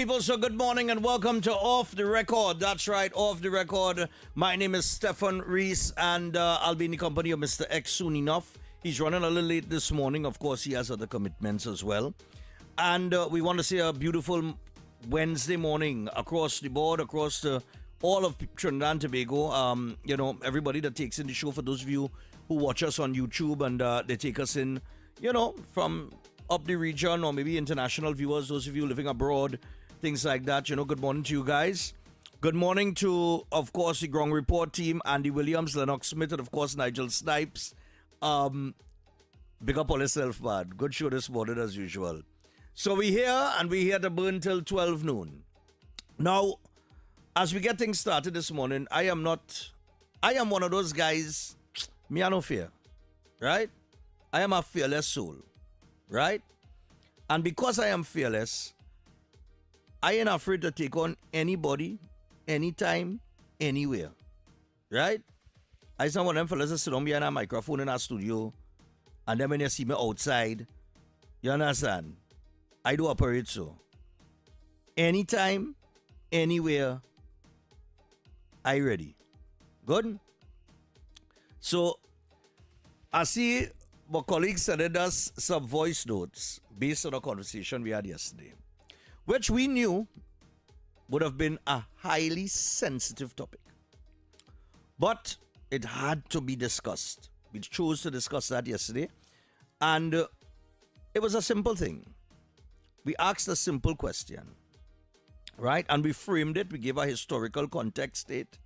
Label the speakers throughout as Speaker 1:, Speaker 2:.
Speaker 1: people. So good morning and welcome to Off the Record. That's right, Off the Record. My name is Stephan Reese and I'll be in the company of Mr. X soon enough. He's running a little late this morning. Of course, he has other commitments as well. And we want to say a beautiful Wednesday morning across the board, across all of Trinidad and Tobago. Everybody that takes in the show, for those of you who watch us on YouTube and they take us in, from up the region or maybe international viewers, those of you living abroad, things like that. Good morning to you guys. Good morning to, of course, the Ground Report team, Andy Williams, Lennox Smith, and of course, Nigel Snipes. Big up on yourself, man. Good show this morning as usual. So we're here and we're here to burn till 12 noon. Now, as we get things started this morning, I am one of those guys, me I no fear, right? I am a fearless soul. Right? And because I am fearless, I ain't afraid to take on anybody, anytime, anywhere. Right? I just one of them fellas that sit on behind a microphone in our studio, and then when you see me outside, you understand? I do operate so. Anytime, anywhere, I ready. Good? So, I see my colleague sent us some voice notes based on a conversation we had yesterday, which we knew would have been a highly sensitive topic. But it had to be discussed. We chose to discuss that yesterday. And it was a simple thing. We asked a simple question, right? And we framed it. We gave a historical context to it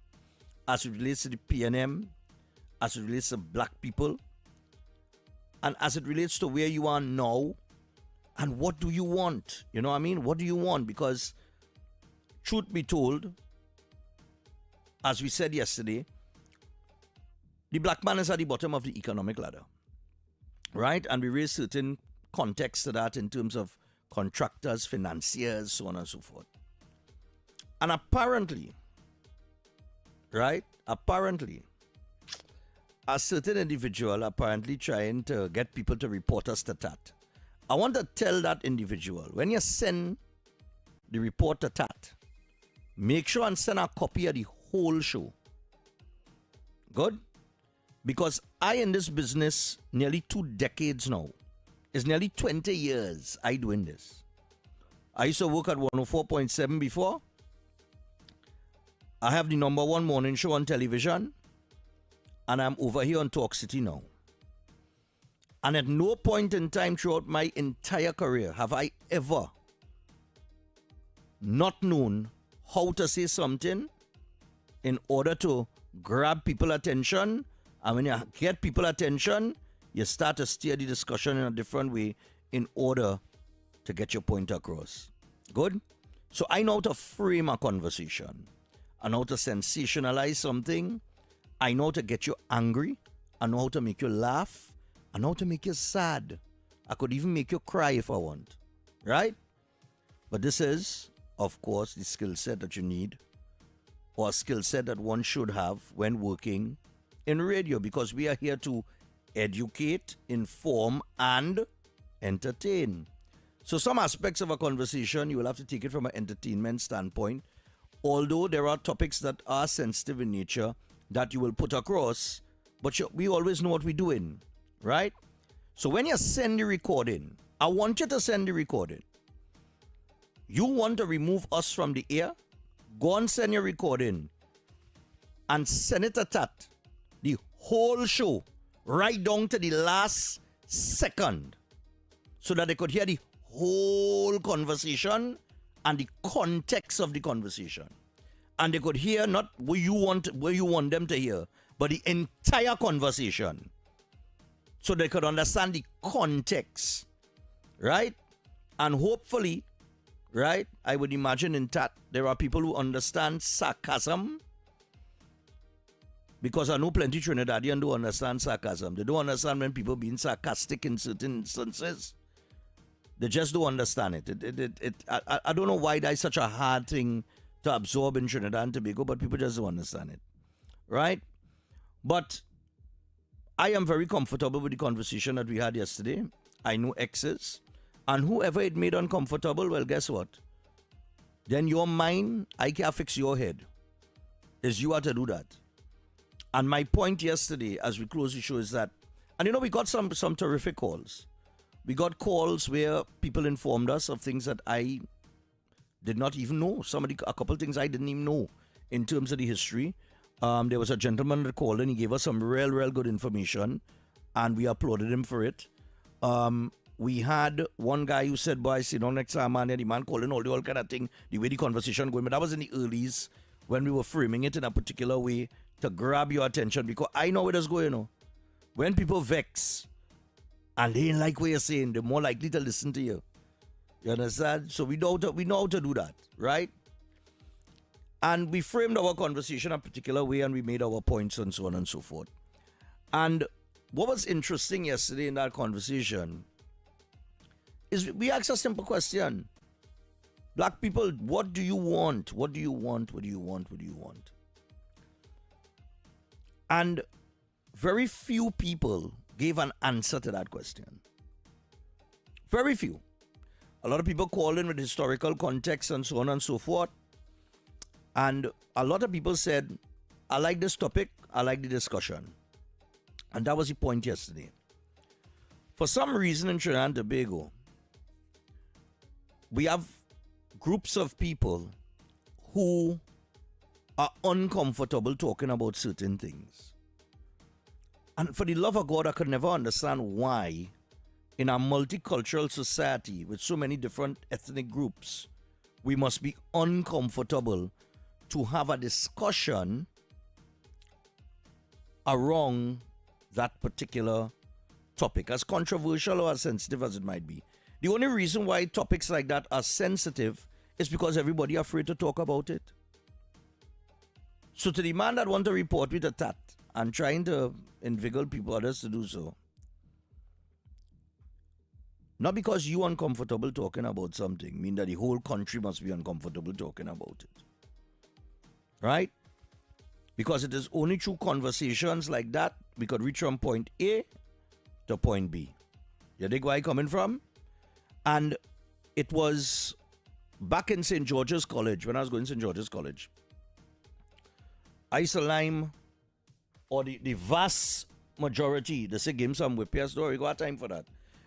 Speaker 1: as it relates to the PNM, as it relates to black people, and as it relates to where you are now, and what do you want? You know what I mean? What do you want? Because, truth be told, as we said yesterday, the black man is at the bottom of the economic ladder. Right? And we raised certain context to that in terms of contractors, financiers, so on and so forth. And apparently, right? Apparently, a certain individual apparently trying to get people to report us to TAT. I want to tell that individual, when you send the report to TAT, make sure and send a copy of the whole show. Good? Because I in this business nearly 2 decades now. It's nearly 20 years I doing this. I used to work at 104.7 before. I have the #1 morning show on television. And I'm over here on Talk City now. And at no point in time throughout my entire career have I ever not known how to say something in order to grab people's attention. And when you get people's attention, you start to steer the discussion in a different way in order to get your point across. Good? So I know how to frame a conversation. I know how to sensationalize something. I know how to get you angry. I know how to make you laugh. I know how to make you sad. I could even make you cry if I want. Right? But this is, of course, the skill set that you need, or a skill set that one should have when working in radio, because we are here to educate, inform, and entertain. So some aspects of a conversation, you will have to take it from an entertainment standpoint. Although there are topics that are sensitive in nature, that you will put across, but we always know what we're doing, right? So when you send the recording, I want you to send the recording. You want to remove us from the air? Go and send your recording and send it to TAT. The whole show, right down to the last second, so that they could hear the whole conversation and the context of the conversation. And they could hear not what you want them to hear, but the entire conversation. So they could understand the context. Right? And hopefully, right, I would imagine in TAT, there are people who understand sarcasm. Because I know plenty Trinidadians don't understand sarcasm. They don't understand when people being sarcastic in certain instances. They just don't understand it. I don't know why that's such a hard thing to absorb in Trinidad and Tobago, but people just don't understand it. Right? But I am very comfortable with the conversation that we had yesterday. I know X's. And whoever it made uncomfortable, well, guess what? then your mind, I can't fix your head. It's you have to do that. And my point yesterday, as we close the show, is that, and you know, we got some terrific calls. We got calls where people informed us of things that I did not even know. A couple of things I didn't even know in terms of the history. There was a gentleman that called and he gave us some real good information, and we applauded him for it. We had one guy who said, boy, sit down next time, man, and the man calling all kind of thing, the way the conversation going. But that was in the earlies when we were framing it in a particular way to grab your attention, because I know where that's going on. When people vex and they ain't like what you're saying, they're more likely to listen to you. You understand? So we know how to do that, right? And we framed our conversation a particular way, and we made our points and so on and so forth. And what was interesting yesterday in that conversation is we asked a simple question. Black people, what do you want? What do you want? What do you want? What do you want? And very few people gave an answer to that question. Very few. A lot of people call in with historical context and so on and so forth. And a lot of people said, I like this topic, I like the discussion. And that was the point yesterday. For some reason in Trinidad and Tobago, we have groups of people who are uncomfortable talking about certain things. And for the love of God, I could never understand why in a multicultural society with so many different ethnic groups, we must be uncomfortable to have a discussion around that particular topic, as controversial or as sensitive as it might be. The only reason why topics like that are sensitive is because everybody is afraid to talk about it. So to the man that want to report with a tat and trying to inveigle people, others to do so, not because you are uncomfortable talking about something, mean that the whole country must be uncomfortable talking about it. Right? Because it is only through conversations like that we could reach from point A to point B. You dig where I'm coming from? And it was back in St. George's College, when I was going to St. George's College, I used to lime, or the vast majority, they say give him some whip here, story, got time for that.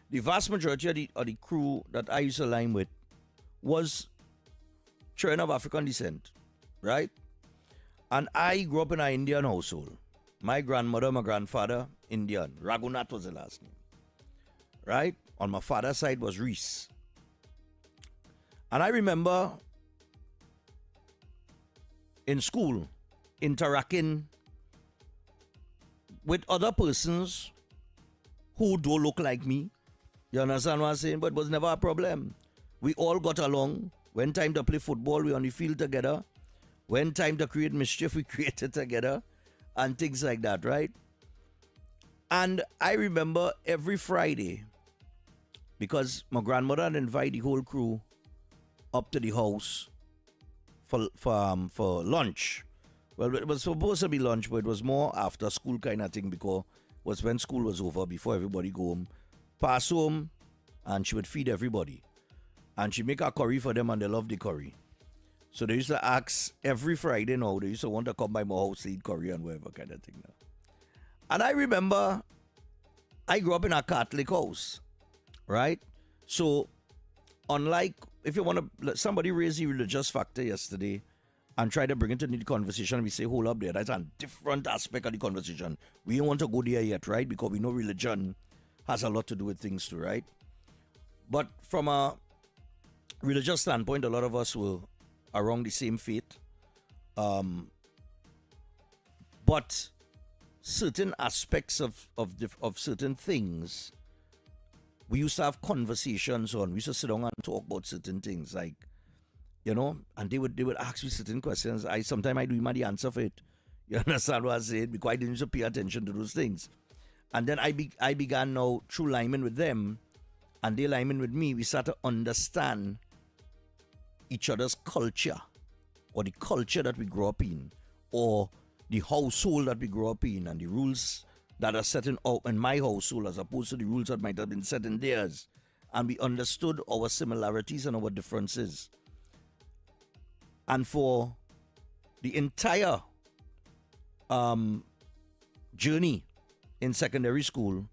Speaker 1: The vast majority of the crew that I used to lime with was children of African descent, right? And I grew up in an Indian household. My grandmother, my grandfather, Indian. Raghunath was the last name, right? On my father's side was Reese. And I remember in school interacting with other persons who don't look like me. You understand what I'm saying? But it was never a problem. We all got along. When time to play football, we on the field together. When time to create mischief, we created together. And things like that, right? And I remember every Friday, because my grandmother had invited the whole crew up to the house for lunch. Well, it was supposed to be lunch, but it was more after school kind of thing, because it was when school was over, before everybody go home. Pass home, and she would feed everybody. And she make a curry for them, and they love the curry. So they used to ask every Friday now, they used to want to come by my house to eat curry and whatever kind of thing now. And I remember, I grew up in a Catholic house, right? So, unlike, if you want to, somebody raised the religious factor yesterday and try to bring it into the conversation, we say, hold up there, that's a different aspect of the conversation. We don't want to go there yet, right? Because we know religion has a lot to do with things too, right? But from a religious standpoint, a lot of us will around the same faith. But certain aspects of certain things, we used to have conversations on. We used to sit down and talk about certain things, like, you know, and they would ask me certain questions. Sometimes I do him the answer for it. You understand what I said? Because I didn't used to pay attention to those things. And then I began now through liming with them, and they liming with me. We started to understand each other's culture, or the culture that we grew up in, or the household that we grew up in, and the rules that are set in my household as opposed to the rules that might have been set in theirs. And we understood our similarities and our differences. And for the entire journey in secondary school,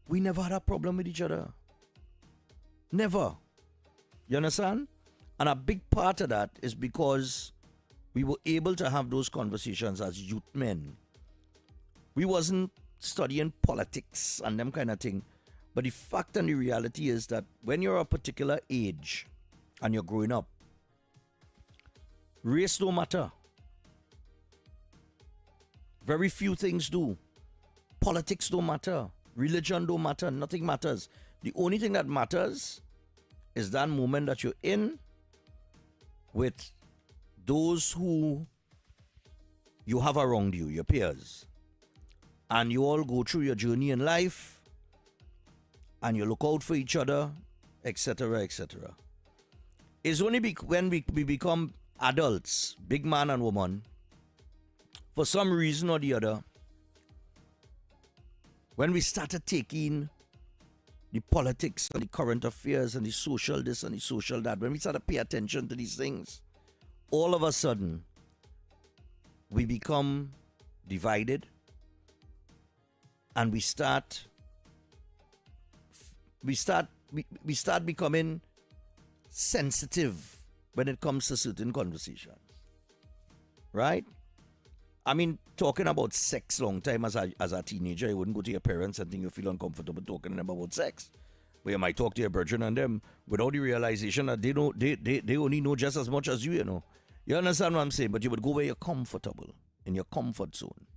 Speaker 1: we never had a problem with each other. Never. You understand? And a big part of that is because we were able to have those conversations as youth men. We wasn't studying politics and them kind of thing. But the fact and the reality is that when you're a particular age and you're growing up, race don't matter. Very few things do. Politics don't matter. Religion don't matter. Nothing matters. The only thing that matters is that moment that you're in with those who you have around you, your peers. And you all go through your journey in life and you look out for each other, etc., etc. It's only when we become adults, big man and woman, for some reason or the other, when we started taking the politics and the current affairs and the social this and the social that, when we started pay attention to these things, all of a sudden, we become divided and we start becoming sensitive when it comes to certain conversations. Right? I mean, talking about sex long time as a teenager, you wouldn't go to your parents and think you feel uncomfortable talking to them about sex. But you might talk to your brethren and them without the realization that they only know just as much as you know. You understand what I'm saying? But you would go where you're comfortable, in your comfort zone.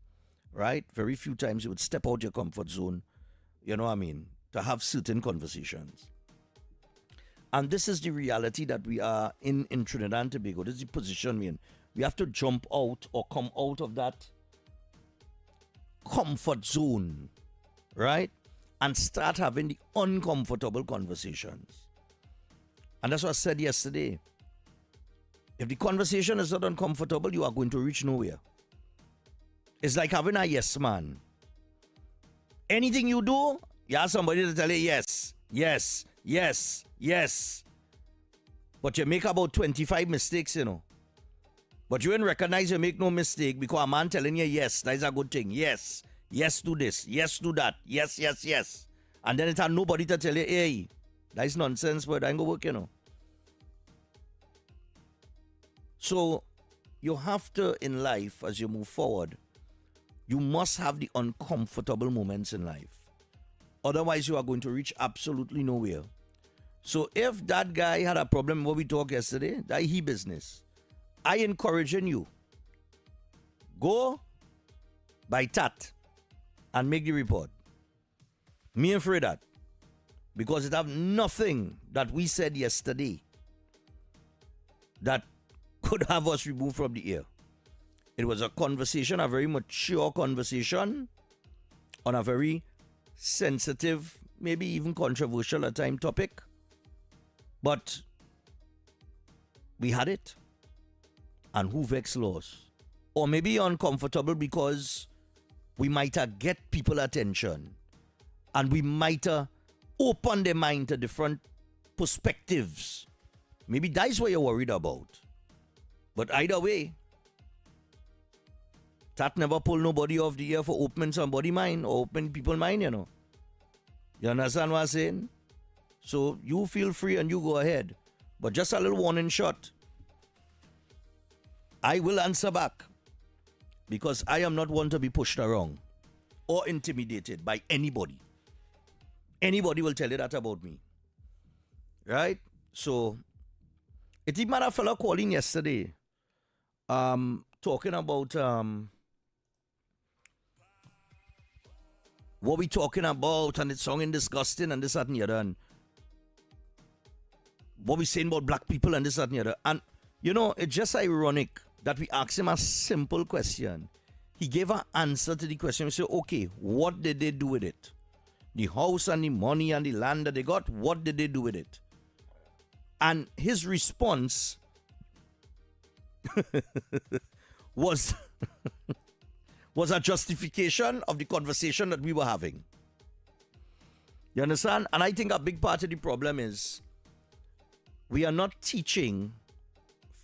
Speaker 1: Right? Very few times you would step out your comfort zone, you know what I mean, to have certain conversations. And this is the reality that we are in Trinidad and Tobago. This is the position we're in. We have to jump out or come out of that comfort zone, right? And start having the uncomfortable conversations. And that's what I said yesterday. If the conversation is not uncomfortable, you are going to reach nowhere. It's like having a yes man. Anything you do, you have somebody to tell you yes, yes, yes, yes. But you make about 25 mistakes, you know. But you didn't recognize you make no mistake because a man telling you yes, that is a good thing. Yes, yes, do this, yes, do that, yes, yes, yes. And then it had nobody to tell you, hey, that is nonsense, but I ain't gonna work, you know. So you have to, in life, as you move forward, you must have the uncomfortable moments in life. Otherwise, you are going to reach absolutely nowhere. So if that guy had a problem, what we talked yesterday, that he business. I encouraging you, go by tat and make the report. Me afraid that. Because it have nothing that we said yesterday that could have us removed from the air. It was a conversation, a very mature conversation on a very sensitive, maybe even controversial at time topic. But we had it. And who vex lost? Or maybe uncomfortable because we might get people attention and we might open their mind to different perspectives. Maybe that's what you're worried about. But either way, that never pull nobody off the air for opening somebody's mind or opening people's mind, you know. You understand what I'm saying? So you feel free and you go ahead. But just a little warning shot. I will answer back because I am not one to be pushed around or intimidated by anybody. Anybody will tell you that about me. Right? So, it even had a fella calling yesterday talking about what we talking about and it's sounding disgusting and this, that, and the other. And what we saying about black people and this, that, and the other. And, you know, it's just ironic that we asked him a simple question. He gave an answer to the question. We said, okay, what did they do with it? The house and the money and the land that they got, what did they do with it? And his response was a justification of the conversation that we were having. You understand? And I think a big part of the problem is we are not teaching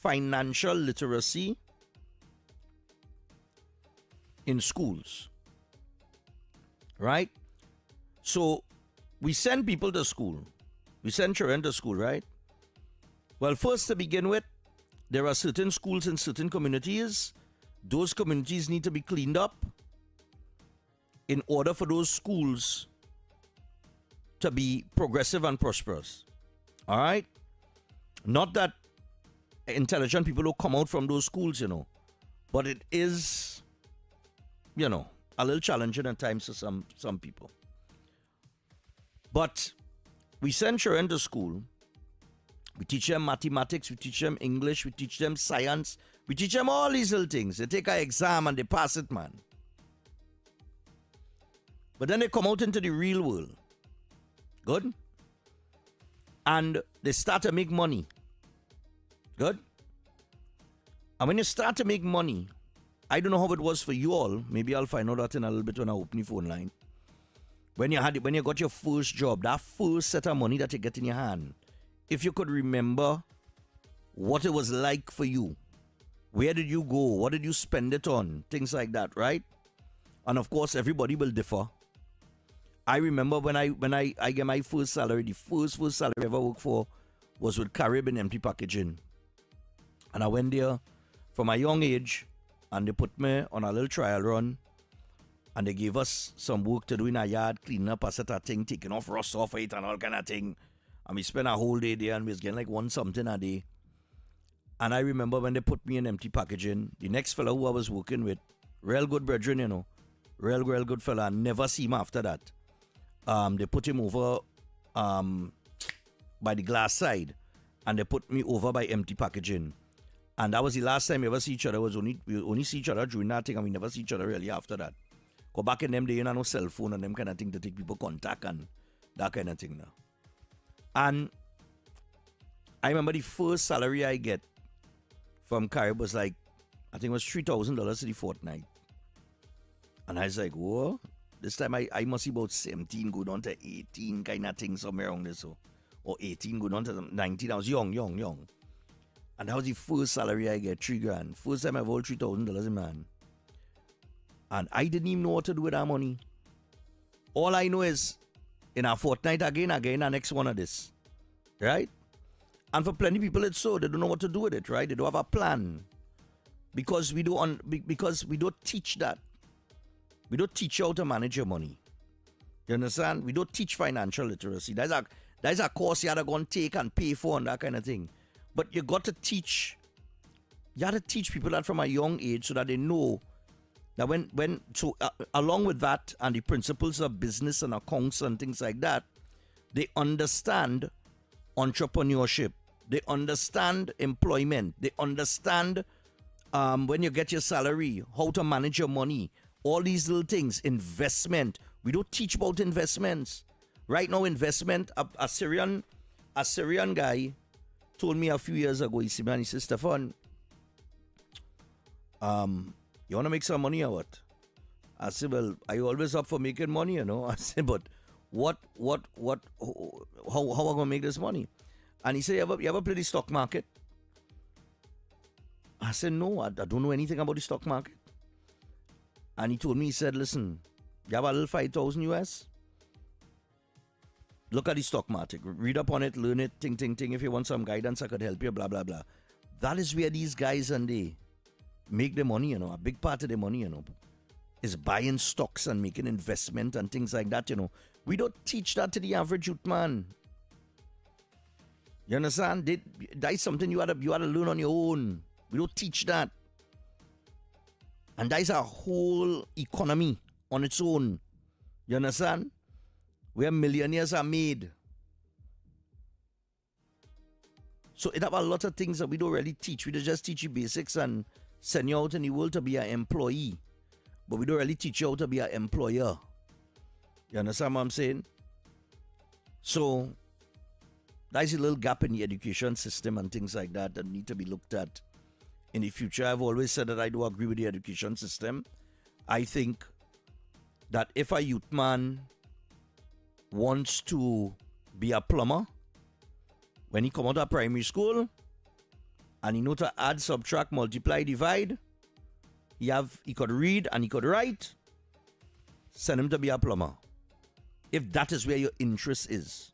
Speaker 1: financial literacy in schools. Right? So we send people to school. We send children to school, right? Well, first to begin with, there are certain schools in certain communities. Those communities need to be cleaned up in order for those schools to be progressive and prosperous. All right? Not that intelligent people will come out from those schools, but it is, a little challenging at times for some people. But we send children to school. We teach them mathematics, we teach them English, we teach them science, we teach them all these little things. They take an exam and they pass it, man. But then they come out into the real world. Good? And they start to make money. Good? And when you start to make money, I don't know how it was for you all. Maybe I'll find out that in a little bit when I open the phone line. When you got your first job, that first set of money that you get in your hand, if you could remember what it was like for you, where did you go, what did you spend it on, things like that, right? And of course, everybody will differ. I remember when I get my first salary, the first salary I ever worked for was with Caribbean Empty Packaging. And I went there from a young age, and they put me on a little trial run, and they gave us some work to do in a yard, cleaning up a set of thing, taking off rust off it and all kind of thing. And we spent a whole day there, and we was getting like one something a day. And I remember when they put me in Empty Packaging, the next fellow who I was working with, real good brethren, real good fella, and never see him after that. They put him over by the glass side, and they put me over by Empty Packaging. And that was the last time we ever see each other. We only see each other during that thing, and we never see each other really after that. Go back in them days, no cell phone and them kind of thing to take people contact and that kind of thing now. And I remember the first salary I get from Carib was like, I think it was $3,000 to the fortnight. And I was like, whoa, this time I must be about 17, going on to 18 kind of thing, somewhere around this. Or 18, going on to 19. I was young. And that was the first salary I get, $3,000. First time I hold $3,000 in my hand. And I didn't even know what to do with that money. All I know is, in a fortnight again, the next one of this. Right? And for plenty of people, it's so. They don't know what to do with it, right? They don't have a plan. Because we don't teach that. We don't teach you how to manage your money. You understand? We don't teach financial literacy. That's a course you have to go and take and pay for and that kind of thing. But you got to teach. You have to teach people that from a young age so that they know that along with that and the principles of business and accounts and things like that, they understand entrepreneurship. They understand employment. They understand when you get your salary, how to manage your money. All these little things. Investment. We don't teach about investments. Right now, investment, a Syrian guy told me a few years ago, he said, Stephan, you want to make some money or what? I said, well, are you always up for making money, I said, but how am I going to make this money? And he said, you ever play the stock market? I said, no, I don't know anything about the stock market. And he told me, he said, listen, you have a little 5,000 US? Look at the stock market. Read up on it, learn it, ting. If you want some guidance, I could help you, blah, blah, blah. That is where these guys and they make the money, A big part of the money, is buying stocks and making investment and things like that, We don't teach that to the average youth man. You understand? That is something you had to learn on your own. We don't teach that. And that is a whole economy on its own. You understand? Where millionaires are made. So it have a lot of things that we don't really teach. We just teach you basics and send you out in the world to be an employee. But we don't really teach you how to be an employer. You understand what I'm saying? So there's a little gap in the education system and things like that need to be looked at in the future. I've always said that I do agree with the education system. I think that if a youth man wants to be a plumber, when he come out of primary school, and he know to add, subtract, multiply, divide, he could read and he could write, send him to be a plumber. If that is where your interest is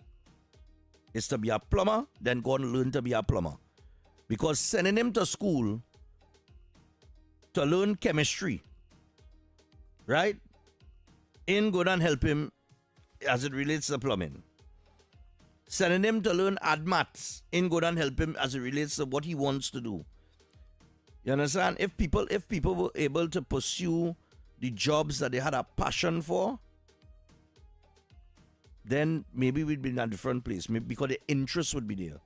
Speaker 1: to be a plumber, then go and learn to be a plumber. Because sending him to school to learn chemistry, right, ain't good and help him as it relates to plumbing. Sending him to learn add maths ain't good and help him as it relates to what he wants to do. You understand? If people were able to pursue the jobs that they had a passion for, then maybe we'd be in a different place. Maybe because the interest would be there.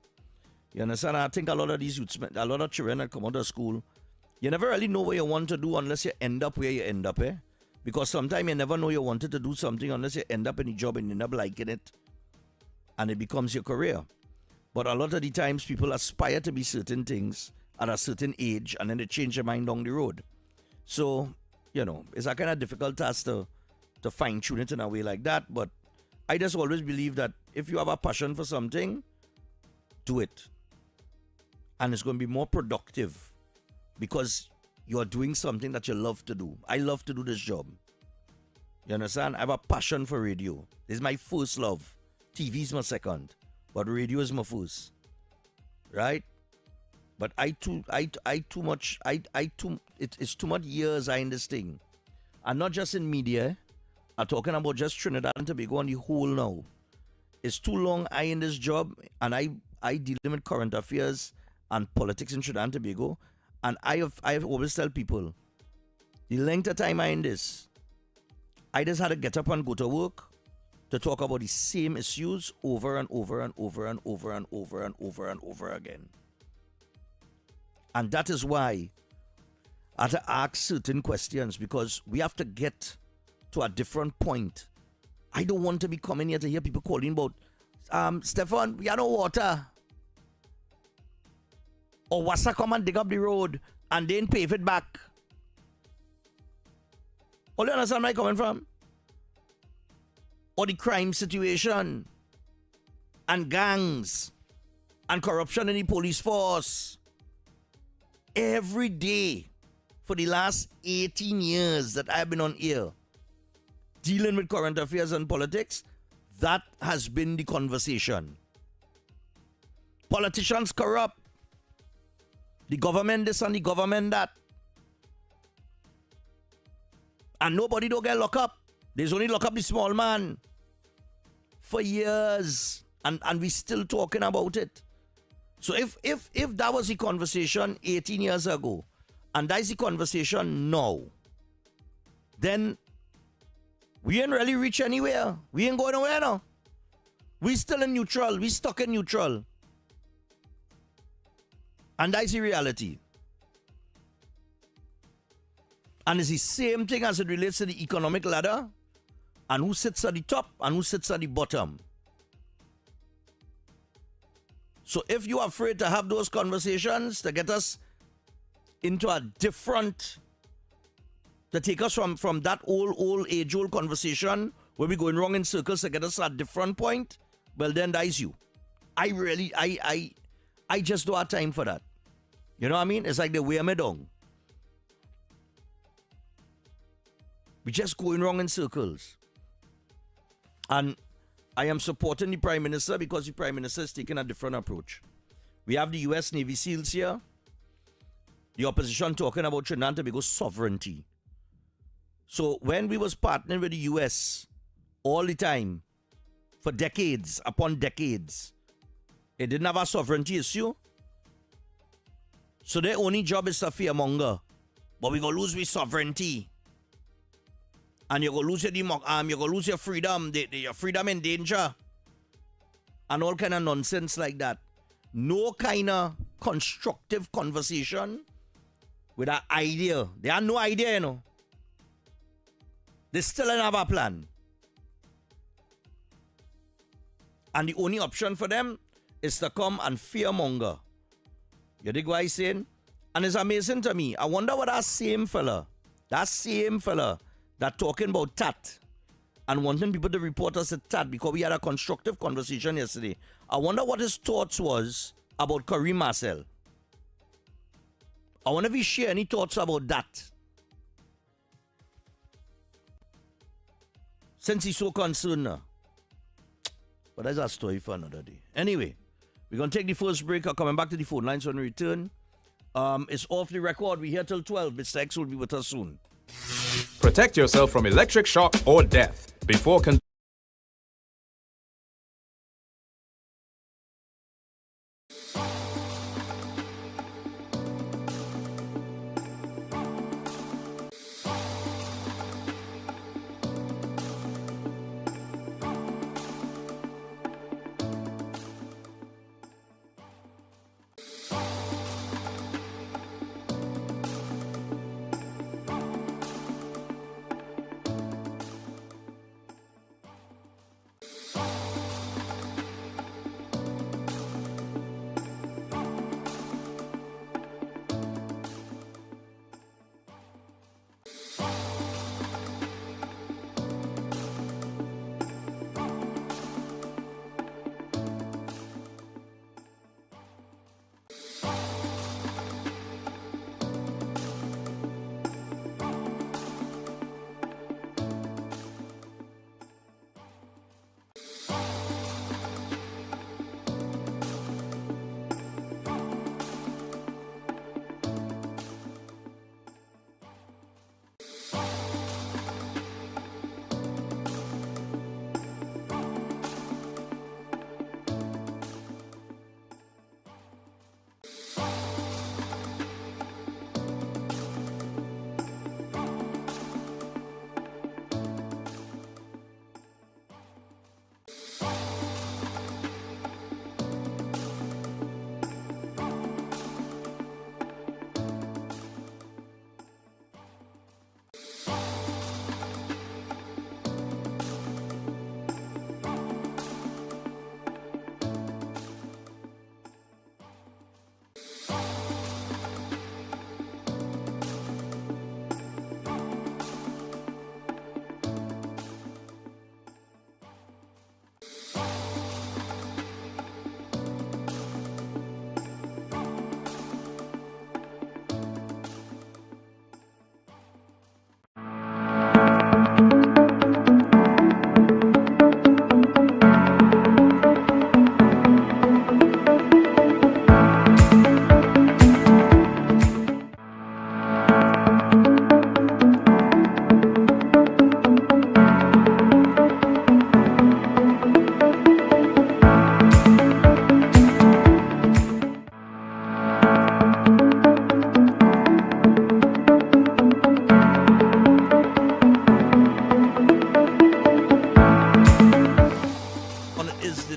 Speaker 1: You understand? I think a lot of these youths, a lot of children that come out of school, you never really know what you want to do unless you end up where you end up, eh? Because sometimes you never know you wanted to do something unless you end up in a job and you end up liking it. And it becomes your career. But a lot of the times people aspire to be certain things at a certain age and then they change their mind down the road. So, it's a kind of difficult task to fine-tune it in a way like that. But I just always believe that if you have a passion for something, do it. And it's going to be more productive because you're doing something that you love to do. I love to do this job. You understand? I have a passion for radio. This is my first love. TV is my second, but radio is my first, right? But it's too much years in this thing, and not just in media. I'm talking about just Trinidad and Tobago on the whole now. It's too long I in this job, and I deal with current affairs and politics in Trinidad and Tobago, and I always tell people, the length of time I in this, I just had to get up and go to work to talk about the same issues over and over and over and over and over and over and over again. And that is why I have to ask certain questions, because we have to get to a different point. I don't want to be coming here to hear people calling about, Stephan, we have no water. Or Wassa come and dig up the road and then pave it back. All you understand where I'm coming from? Or the crime situation and gangs and corruption in the police force. Every day for the last 18 years that I've been on air dealing with current affairs and politics, that has been the conversation. Politicians corrupt. The government this and the government that. And nobody don't get locked up. There's only lock up the small man for years, and we still talking about it. So if that was the conversation 18 years ago, and that's the conversation now, then we ain't really reach anywhere. We ain't going nowhere now. We still in neutral. We stuck in neutral. And that's the reality. And it's the same thing as it relates to the economic ladder. And who sits at the top and who sits at the bottom. So if you're afraid to have those conversations to get us into a different, to take us from that old age-old conversation where we're going wrong in circles to get us at a different point, well then that's you. I just don't have time for that. You know what I mean? It's like they wear me down. We're just going wrong in circles. And I am supporting the Prime Minister because the Prime Minister is taking a different approach. We have the US Navy SEALs here. The opposition talking about Trinidad and Tobago sovereignty. So when we was partnering with the US all the time, for decades upon decades, it didn't have a sovereignty issue. So their only job is to fearmonger. But we're going to lose our sovereignty. And you're going to lose your you're going to lose your freedom. Your freedom in danger. And all kind of nonsense like that. No kind of constructive conversation with an idea. They have no idea, you know. They still don't have a plan. And the only option for them is to come and fearmonger. You dig what I'm saying? And it's amazing to me. I wonder what that same fella that talking about tat and wanting people to report us at tat because we had a constructive conversation yesterday. I wonder what his thoughts was about Kareem Marcel. I wonder if you share any thoughts about that. Since he's so concerned now. But that's a story for another day. Anyway, we're going to take the first break. I'm coming back to the phone lines when we return. It's off the record. We're here till 12. Mr. X will be with us soon.
Speaker 2: Protect yourself from electric shock or death before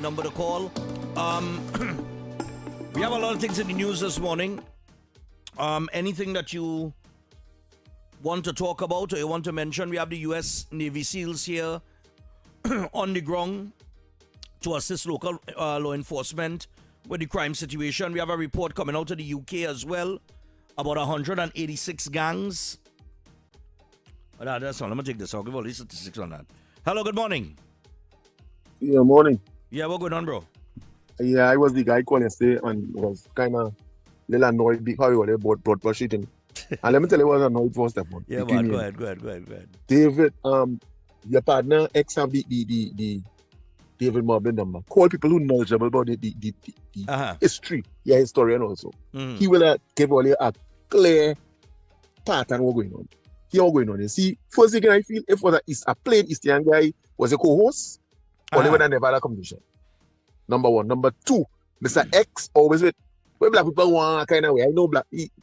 Speaker 1: number to call. We have a lot of things in the news this morning. Anything that you want to talk about or you want to mention? We have the U.S. Navy SEALs here on the ground to assist local law enforcement with the crime situation. We have a report coming out of the UK as well about 186 gangs. That's all. Let me take this. I'll give all these statistics on that. Hello, good morning.
Speaker 3: Yeah, morning.
Speaker 1: Yeah, what's going on, bro?
Speaker 3: Yeah, I was the guy calling yesterday and was kind of little annoyed because we were broad shooting. And let me tell you what annoyed for, Stephan.
Speaker 1: Yeah, man, go ahead.
Speaker 3: David, your partner X have the David Marblin number. Call people who knowledgeable about the history. Yeah, historian also.
Speaker 1: Mm.
Speaker 3: He will give all you a clear pattern what's going on. Here what's going on. You see, first thing I feel, if a plain Eastern guy was a co-host, or they would have never had a competition. Number one. Number two, Mr. X always with black people want kind of way. I know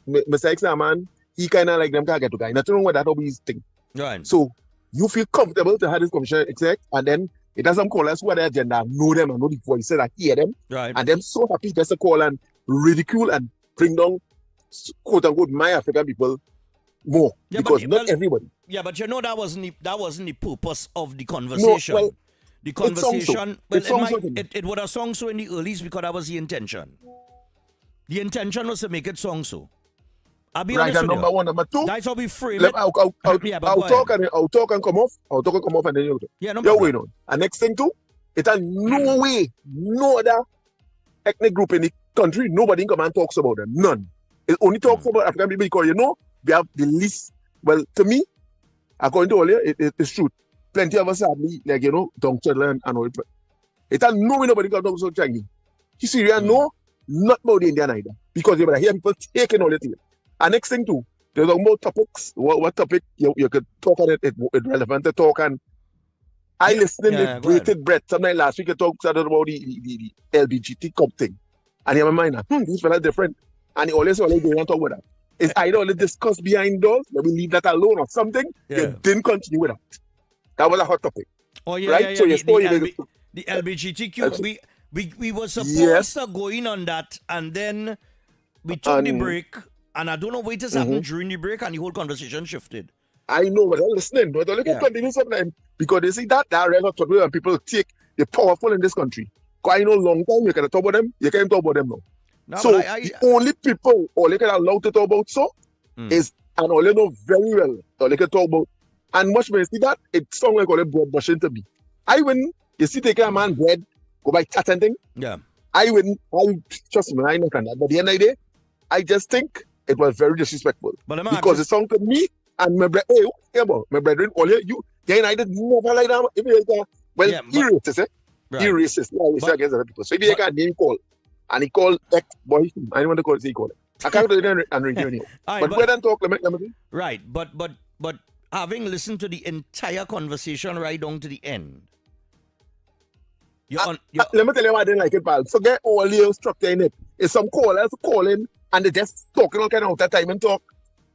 Speaker 3: Mr. X now, man, he kind of like them can't get to guy. Nothing wrong with that, hobby thing.
Speaker 1: Right.
Speaker 3: So you feel comfortable to have this competition, exact, and then it doesn't call us what their agenda, know them and know the voices and hear them.
Speaker 1: Right.
Speaker 3: And them so happy just to call and ridicule and bring down, quote unquote, my African people more. Yeah, because not everybody.
Speaker 1: Yeah, but you know that wasn't the purpose of the conversation.
Speaker 3: No, well,
Speaker 1: the conversation,
Speaker 3: it
Speaker 1: would have sung so in the earlies because that was the intention. The intention was to make it song so. I'll be honest with
Speaker 3: number
Speaker 1: you.
Speaker 3: one, number two.
Speaker 1: That's how we frame it.
Speaker 3: I'll talk and come off. I'll talk and come off and then you.
Speaker 1: Yeah, no
Speaker 3: you're going on. And next thing too, it has no way, no other ethnic group in the country, nobody come and talks about them. None. It only talks about African people because, we have the least, well, to me, according to all it's true. Plenty of us have me, like, Don Chedler and all. It has no way nobody got Don Changi. You see, you know, not about the Indian either. Because you hear people taking all the things. And next thing too, there's more topics. What topic you could talk on it relevant to talk and I listened with bated breath. Sometimes last week I talked about the LGBT cup thing. And in my mind, these fellas different. And he always going to talk about that. It's either only discussed behind doors, maybe leave that alone or something. You didn't continue with that. That was a hot topic.
Speaker 1: Oh, yeah,
Speaker 3: right?
Speaker 1: yeah.
Speaker 3: So
Speaker 1: the LGBTQ, we were supposed to go in on that, and then we took the break, and I don't know what just happened during the break, and the whole conversation shifted.
Speaker 3: I know, but I'm listening. But I can continue sometimes because they see that regular talk when people take the powerful in this country. Because I know long time you can talk about them, you can't talk about them now. No, so the only people all they can allow to talk about is, and all they know very well, all they can talk about. And much when you see that, it sounds like all they broad brushing to me. I wouldn't, you see, take a man bread, go buy cat and thing.
Speaker 1: Yeah.
Speaker 3: I trust me, I know that. But at the end of the day, I just think it was very disrespectful.
Speaker 1: But
Speaker 3: because it sounded to me and my brethren, all you United never like that. If you he racist, eh? Right. He racist. Yeah, against other people. So if you can name call, and he called X boy, I don't want to call it, he called it. I can't do it and ring you anymore. But go ahead and talk, let me.
Speaker 1: Right, but having listened to the entire conversation right down to the end.
Speaker 3: Let me tell you why I didn't like it, pal. Forget all the structure in it. It's some callers calling and they just talking all kind of out of time and talk.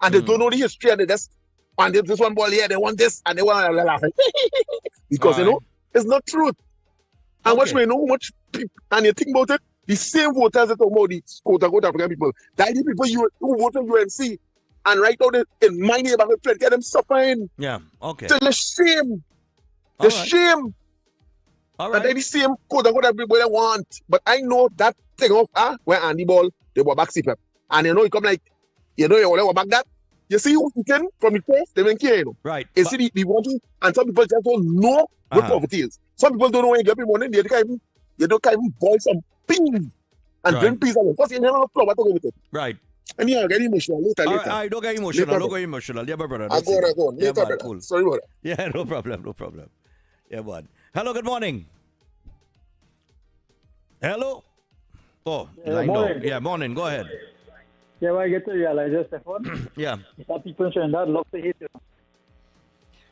Speaker 3: And they don't know the history and they just, and they this one ball here, they want this and they want to laugh. Because, it's not truth. And what we know, much people, and you think about it, the same voters that talk about the quote-unquote African people, that the people who voted UNC, and right now in my neighborhood, get them suffering.
Speaker 1: Yeah, okay.
Speaker 3: So the shame. The shame.
Speaker 1: All right.
Speaker 3: And they the same quote-unquote everybody want. But I know that thing of where Andy Ball, they were back CPAP. And he come like, you all back that. You see who can from the first, they don't care,
Speaker 1: Right.
Speaker 3: You see the wanting, and some people just don't know what poverty is. Some people don't know when you get money, they can't even boil some beans and drink peas alone. Because you never have flour to go with it.
Speaker 1: Right.
Speaker 3: And you get emotional later.
Speaker 1: I don't get emotional. Don't get emotional. Yeah, my brother.
Speaker 3: I go on. Later, brother.
Speaker 1: Cool.
Speaker 3: Sorry about that.
Speaker 1: Yeah, no problem. Yeah, man. Hello, good morning. Hello. Oh,
Speaker 4: morning.
Speaker 1: Yeah, morning. Go ahead.
Speaker 4: Yeah, well, I get to realize this, Stephan.
Speaker 1: Yeah.
Speaker 4: That people in Trinidad love to hate you.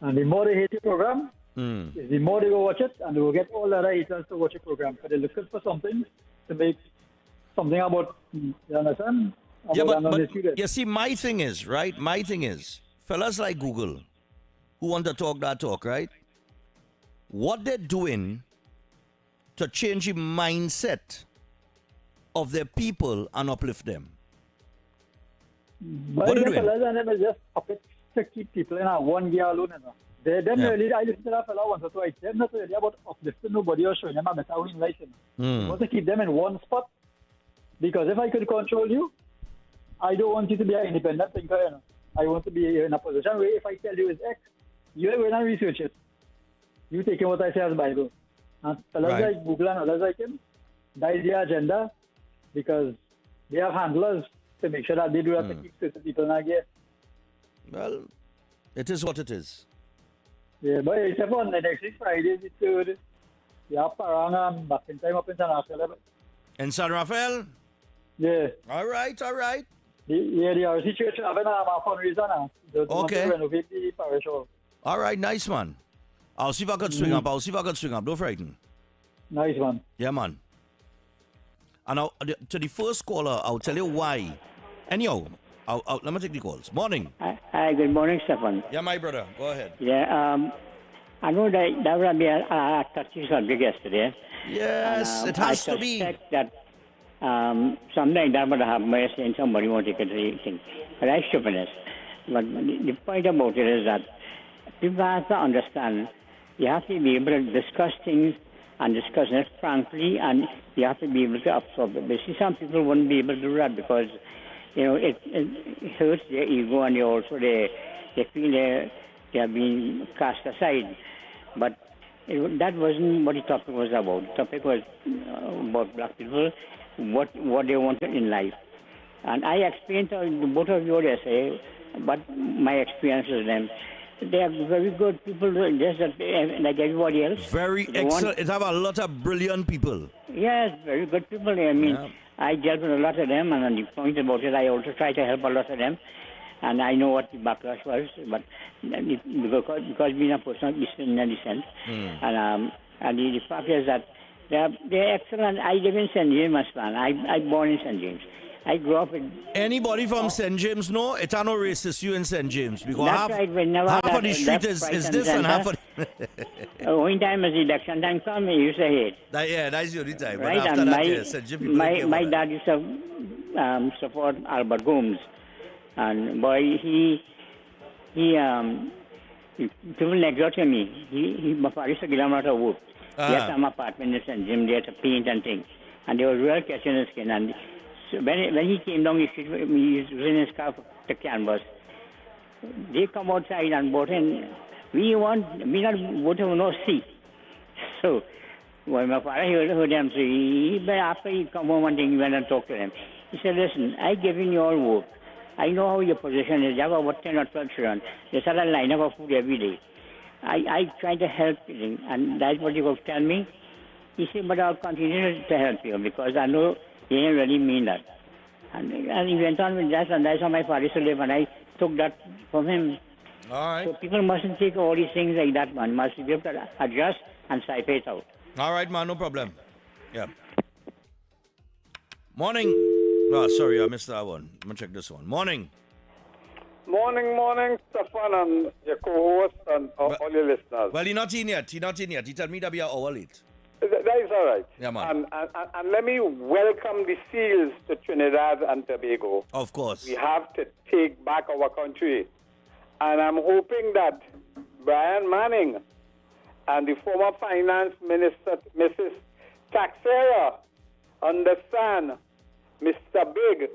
Speaker 4: And the more they hate your program, the more they go watch it, and they will get all the other haters to watch your program. Because they're looking for something to make something about, you understand?
Speaker 1: But you see, my thing is, fellas like Google, who want to talk that talk, right? What they're doing to change the mindset of their people and uplift them.
Speaker 4: But what are they doing? And them is just puppets to keep people in one gear alone. They really, I listen to that fella once or twice. They're not really about uplifting nobody or showing them a better way in life. They want to keep them in one spot. Because if I could control you, I don't want you to be an independent thinker. I want to be in a position where if I tell you it's X, you will not research it. You taking what I say as Bible. And fellas like Google and others like him, that is their agenda because they have handlers to make sure that they do that to keep certain people not get.
Speaker 1: Well, it is what it is.
Speaker 4: Yeah, but it's on the next week, Friday, the 3rd. Yeah, Parang back in time up in San Rafael.
Speaker 1: In San Rafael?
Speaker 4: Yeah.
Speaker 1: All right.
Speaker 4: The RC Church having a fundraiser now.
Speaker 1: Okay.
Speaker 4: To renovate the parish hall.
Speaker 1: All right, nice, man. I'll see if I can swing up. Don't frighten.
Speaker 4: Nice, man.
Speaker 1: Yeah, man. And to the first caller, I'll tell you why. Anyhow, let me take the calls. Morning.
Speaker 5: Hi, good morning, Stephan.
Speaker 1: Yeah, my brother. Go ahead.
Speaker 5: Yeah, I know that would be a touchy subject yesterday.
Speaker 1: Yes, it has to be.
Speaker 5: I suspect that something that would happen by saying somebody won't take it thing. But that's stupidness. But the point about it is that people have to understand you have to be able to discuss things and discuss it frankly, and you have to be able to absorb it. But see, some people wouldn't be able to do that because, it hurts their ego, and they feel they are being cast aside. But that wasn't what the topic was about. The topic was about black people, what they wanted in life. And I explained to both of you yesterday what my experience with them. They are very good people, just like everybody else.
Speaker 1: Very excellent. It have a lot of brilliant people.
Speaker 5: Yes, very good people. I mean,
Speaker 1: Yeah.
Speaker 5: I dealt with a lot of them, and on the point about it, I also try to help a lot of them. And I know what the backlash was, but because being a person of Eastern descent, and the fact is that they're excellent. I live in St. James, man. I born in St. James. I grew up in...
Speaker 1: Anybody from St. James, no? It's no racist, you in St. James. Because
Speaker 5: That's
Speaker 1: half,
Speaker 5: right, whenever
Speaker 1: half
Speaker 5: that
Speaker 1: of the street is this and half of the...
Speaker 5: One time as election time come, he used to hate.
Speaker 1: Yeah, that's the only time.
Speaker 5: Right,
Speaker 1: But after
Speaker 5: and
Speaker 1: that, yeah, St. James people don't care
Speaker 5: my
Speaker 1: about
Speaker 5: dad used to support Albert Gomes. And boy, he people next door to me, my father used to give him a lot of work. He had some apartment in St. James, they had to paint and things. And they were real catching his skin. And so when he came down the street, he was using his car to canvas. They come outside and bought in. We not vote for no seat. So when my father heard them say, after he come home and he went and talked to them. He said, listen, I given you all work. I know how your position is. You have about 10 or 12 children. They sell a line of food every day. I try to help you, and that's what you will tell me. He said, but I'll continue to help you because I know he didn't really mean that. And he went on with that, and that's how my father used to live, and I took that from him.
Speaker 1: All right.
Speaker 5: So people mustn't take all these things like that, man. Must be able to adjust and cipher it out.
Speaker 1: All right, man, no problem. Yeah. Morning. Oh, sorry, I missed that one. I'm going to check this one. Morning.
Speaker 6: Morning, Stephan and your co-host and all your listeners.
Speaker 1: Well, he's not in yet. He told me that we are hour late.
Speaker 6: That is all right.
Speaker 1: Yeah, man.
Speaker 6: And let me welcome the SEALs to Trinidad and Tobago.
Speaker 1: Of course.
Speaker 6: We have to take back our country. And I'm hoping that Brian Manning and the former finance minister, Mrs. Taxera, understand Mr. Big.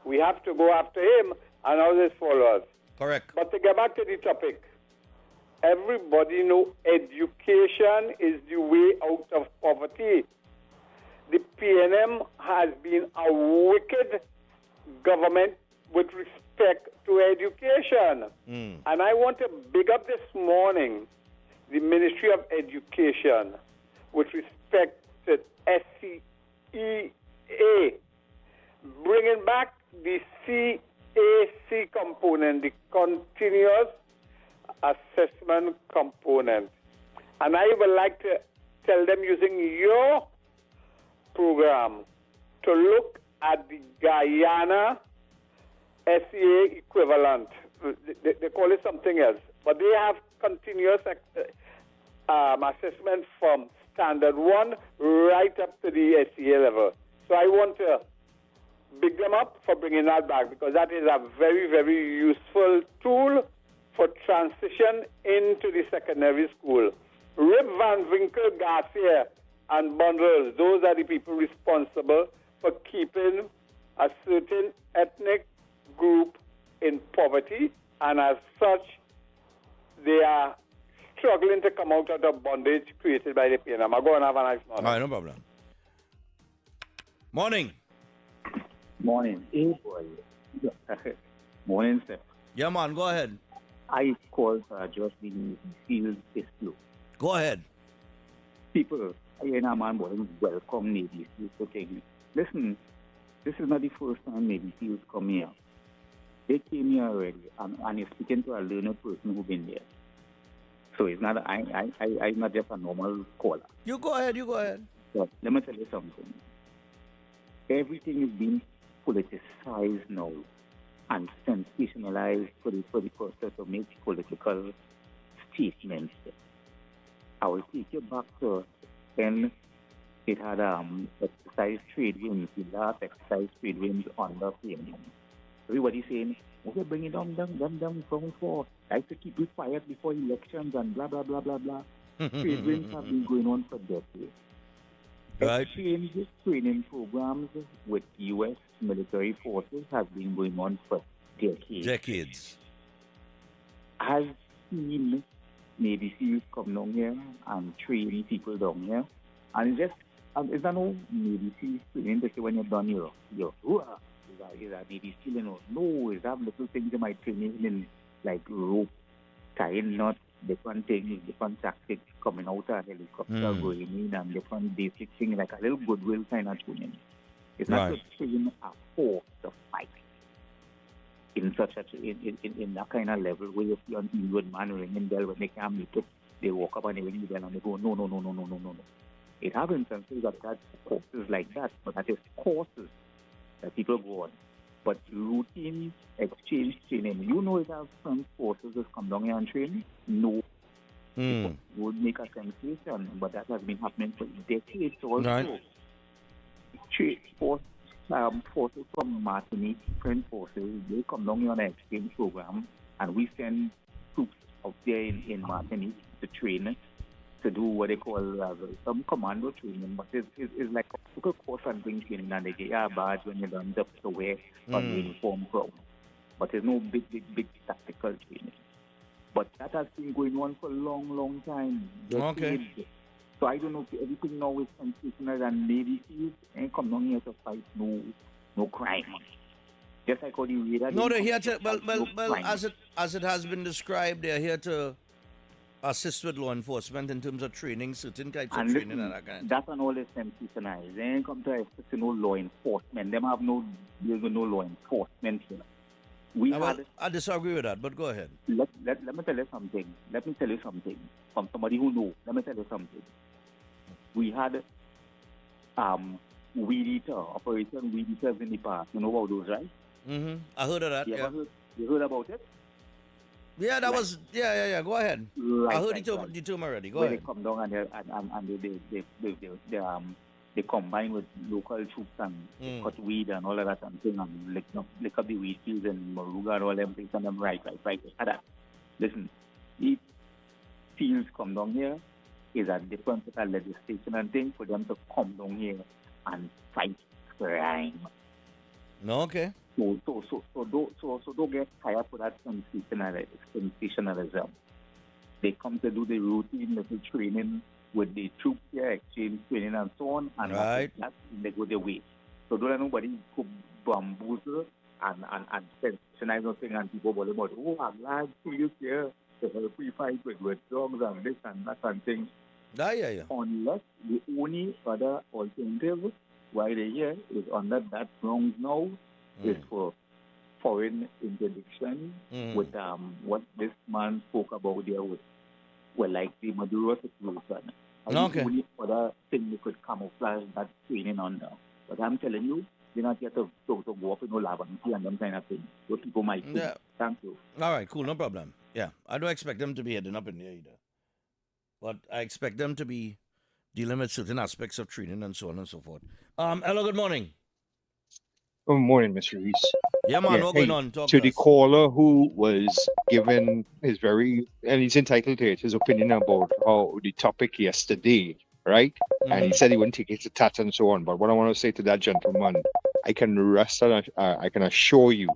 Speaker 6: We have to go after him and all his followers.
Speaker 1: Correct.
Speaker 6: But to get back to the topic, everybody know education is the way out of poverty. The PNM has been a wicked government with respect to education. And I want to big up this morning the Ministry of Education with respect to SCEA, bringing back the CAC component, the continuous assessment component. And I would like to tell them using your program to look at the Guyana SCA equivalent. They call it something else. But they have continuous assessment from standard 1 right up to the SCA level. So I want to big them up for bringing that back because that is a very, very useful tool for transition into the secondary school. Rip Van Winkle, Garcia, and Bundles, those are the people responsible for keeping a certain ethnic group in poverty, and as such, they are struggling to come out of the bondage created by the PNM. I'll go and have a nice morning.
Speaker 1: All right, no problem. Morning.
Speaker 7: Morning. Hey, boy. Morning, sir.
Speaker 1: Yeah, man, go ahead.
Speaker 7: I called just the field dispute.
Speaker 1: Go ahead.
Speaker 7: People, man, welcome Navy Seals to things. Listen, this is not the first time Navy Seals come here. They came here already, and you're speaking to a learned person who's been there. So it's not, I'm not just a normal caller.
Speaker 1: You go ahead.
Speaker 7: But let me tell you something. Everything is being politicized now and sensationalized for the purpose to make political statements. I will take you back to when it had exercise trade winds, the last exercise trade winds under PNM. Everybody saying, we're bringing them from for. Like to keep it quiet before elections and blah, blah, blah, blah, blah. Trade winds have been going on for decades.
Speaker 1: Right.
Speaker 7: Exchange training programs with U.S. military forces have been going on for decades. I've seen Navy SEALs come down here and train people down here. And it's not no Navy SEAls training to say when you're done, you're is a Navy SEAL, you know. No, it's have little things in my training in like rope, tying knots, different things, different tactics coming out of a helicopter, going in, and different basic things, like a little goodwill kind of training. It's not
Speaker 1: Right.
Speaker 7: to train a force to fight in such a in that kind of level where you see an injured man ringing bell when they can't make it, they walk up and they ring the bell and they go, no, no, no, no, no, no, no, no. It have instances that courses like that, but that is courses that people go on. But routine exchange training, you know, it has some forces that come down here and train. No, it would make a sensation, but that has been happening for decades also.
Speaker 1: Right.
Speaker 7: Forces from Martinique, French forces, they come down here on an exchange program, and we send troops up there in Martinique to train, to do what they call some commando training, but it's like a typical course and thing training, and they get a badge when you're done to wear on the uniform crowd. But there's no big tactical training. But that has been going on for a long time.
Speaker 1: Okay.
Speaker 7: So I don't know if everything now is sensational and Navy SEALs ain't come down here to fight no crime. Just like how the radar.
Speaker 1: No, they're here to well,
Speaker 7: crime.
Speaker 1: as it has been described, they're here to assist with law enforcement in terms of training, certain types
Speaker 7: And
Speaker 1: of training
Speaker 7: listen,
Speaker 1: and that kind of
Speaker 7: that's an all is sensationalized. They ain't come to assist in no law enforcement. Them have no law enforcement here.
Speaker 1: I disagree with that, but go ahead.
Speaker 7: Let me tell you something. Let me tell you something. From somebody who knows, let me tell you something. We had weed eater, Operation Weed Eaters in the past. You know about those, right?
Speaker 1: Mm-hmm. I heard of that.
Speaker 7: You
Speaker 1: Yeah.
Speaker 7: You heard about it?
Speaker 1: Yeah, that was. Yeah. Go ahead. I heard
Speaker 7: Right.
Speaker 1: you told me already. Go
Speaker 7: Where
Speaker 1: ahead.
Speaker 7: they come down and they combine with local troops and cut weed and all of that and thing and lick up the weed fields and Moruga and all them things and them right. Listen, if fields come down here, is a different set of legislation and thing for them to come down here and fight crime.
Speaker 1: No, okay.
Speaker 7: So don't get tired for that sensationalism. They come to do the routine little training with the troops here, exchange training and so on, and
Speaker 1: Right.
Speaker 7: that's they go their way. So don't let nobody could bamboozle and sensationalize nothing and people worry about, oh, I'm glad police here to help we fight with drugs and this and that and things.
Speaker 1: Yeah.
Speaker 7: Unless the only other alternative why they're here is under that grounds now is for foreign interdiction with what this man spoke about there with like the Maduro situation.
Speaker 1: Okay.
Speaker 7: The only other thing they could camouflage that training under. But I'm telling you, you're not here to go up in no lab and them kind of thing. Those people might think.
Speaker 1: Yeah.
Speaker 7: Thank you.
Speaker 1: All right, cool, no problem. Yeah, I don't expect them to be heading up in there either. But I expect them to be dealing with certain aspects of training and so on and so forth. Hello, good morning.
Speaker 8: Good morning, Mr. Reese.
Speaker 1: Yeah, man, what's going
Speaker 8: Hey,
Speaker 1: on? Talk
Speaker 8: to
Speaker 1: to
Speaker 8: the
Speaker 1: us.
Speaker 8: caller who was given his and he's entitled to it, his opinion about how the topic yesterday, right? And he said he wouldn't take it to tat and so on. But what I want to say to that gentleman, I can I can assure you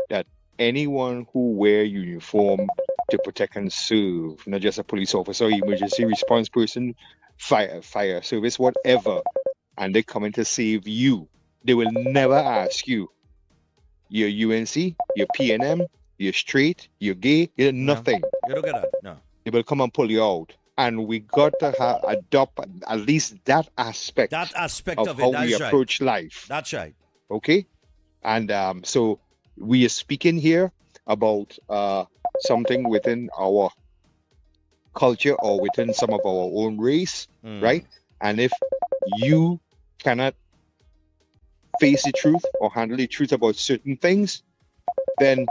Speaker 8: that anyone who wear uniform to protect and serve, not just a police officer, emergency response person, fire service, whatever, and they come in to save you, they will never ask you, you're UNC, you're PNM, you're straight, you're gay, you're nothing.
Speaker 1: You don't get that, no.
Speaker 8: They will come and pull you out. And we got to adopt at least that aspect,
Speaker 1: That aspect
Speaker 8: of
Speaker 1: of it,
Speaker 8: how
Speaker 1: that's
Speaker 8: we
Speaker 1: right.
Speaker 8: approach life.
Speaker 1: That's right.
Speaker 8: Okay? And so we are speaking here about something within our culture or within some of our own race, right? And if you cannot face the truth or handle the truth about certain things, then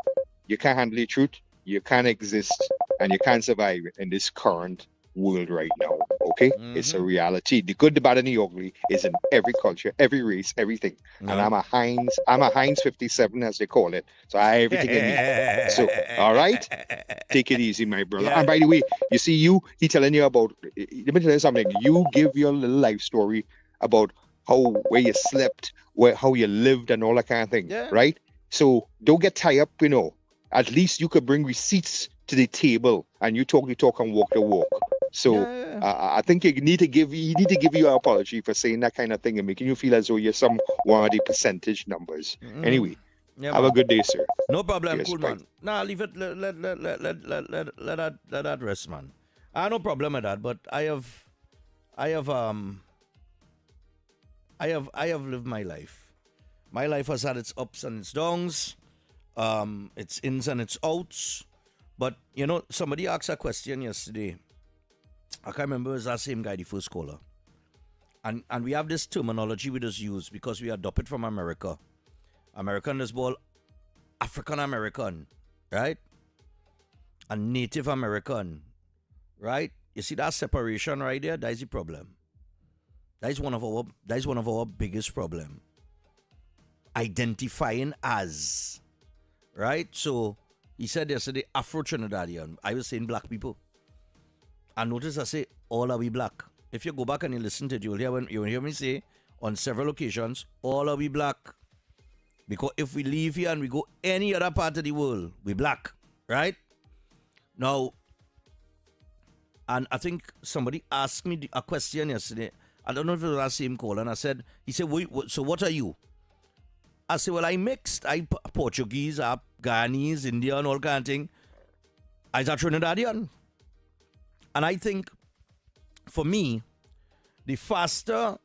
Speaker 8: you can't handle the truth, you can't exist, and you can't survive in this current world right now. Okay? It's a reality. The good, the bad, and the ugly is in every culture, every race, everything. And I'm a Heinz 57, as they call it. So I have everything in me. So, all right? Take it easy, my brother.
Speaker 1: Yeah.
Speaker 8: And by the way, you see, he telling you about, let me tell you something. You give your little life story about where you slept, how you lived, and all that kind of thing, right? So don't get tied up, At least you could bring receipts to the table, and you talk and walk the walk. So
Speaker 1: Yeah, yeah.
Speaker 8: I think you need to give you an apology for saying that kind of thing and making you feel as though you're some one of the percentage numbers. Anyway,
Speaker 1: Yeah,
Speaker 8: have
Speaker 1: man.
Speaker 8: a good day, sir.
Speaker 1: No problem,
Speaker 8: Cheers,
Speaker 1: cool
Speaker 8: bye.
Speaker 1: man. Nah, leave it. Let that rest, man. I have no problem with that, but I have lived my life. My life has had its ups and its downs, its ins and its outs. But you know, somebody asked a question yesterday. I can't remember, it was that same guy, the first caller. And we have this terminology we just use because we adopt it from America. American is called African American, right? And Native American, right? You see that separation right there? That is the problem. That is one of our biggest problem. Identifying as, right? So he said yesterday Afro Trinidadian. I was saying black people. And notice I say all are we black. If you go back and you listen to it, you'll hear me say on several occasions, all are we black. Because if we leave here and we go any other part of the world, we black, right? Now, and I think somebody asked me a question yesterday. I don't know if it was that same call, and he said, so what are you? I said, well, I mixed. I Portuguese, I Guyanese, Indian, all kind of thing. I'm a Trinidadian. And I think, for me, the faster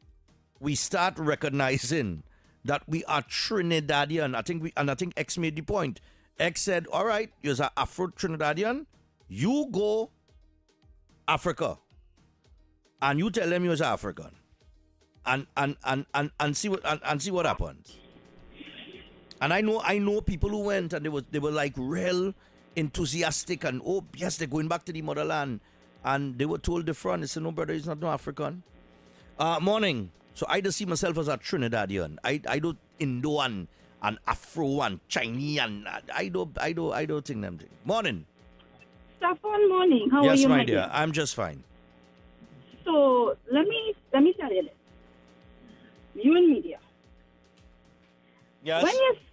Speaker 1: we start recognizing that we are Trinidadian, I think X made the point. X said, all right, you're an Afro-Trinidadian, you go Africa. And you tell them you're African. And see what happens. And I know people who went and they were like real enthusiastic and oh yes, they're going back to the motherland. And they were told different. They said, no, brother, he's not no African. Morning. So I just see myself as a Trinidadian. I do Indo and Afro and Chinese and I don't think them thing. Morning.
Speaker 9: Stephan, morning. How are
Speaker 1: yes,
Speaker 9: you,
Speaker 1: my dear? I'm just fine.
Speaker 9: So let me tell you this. You in media.
Speaker 1: Yes.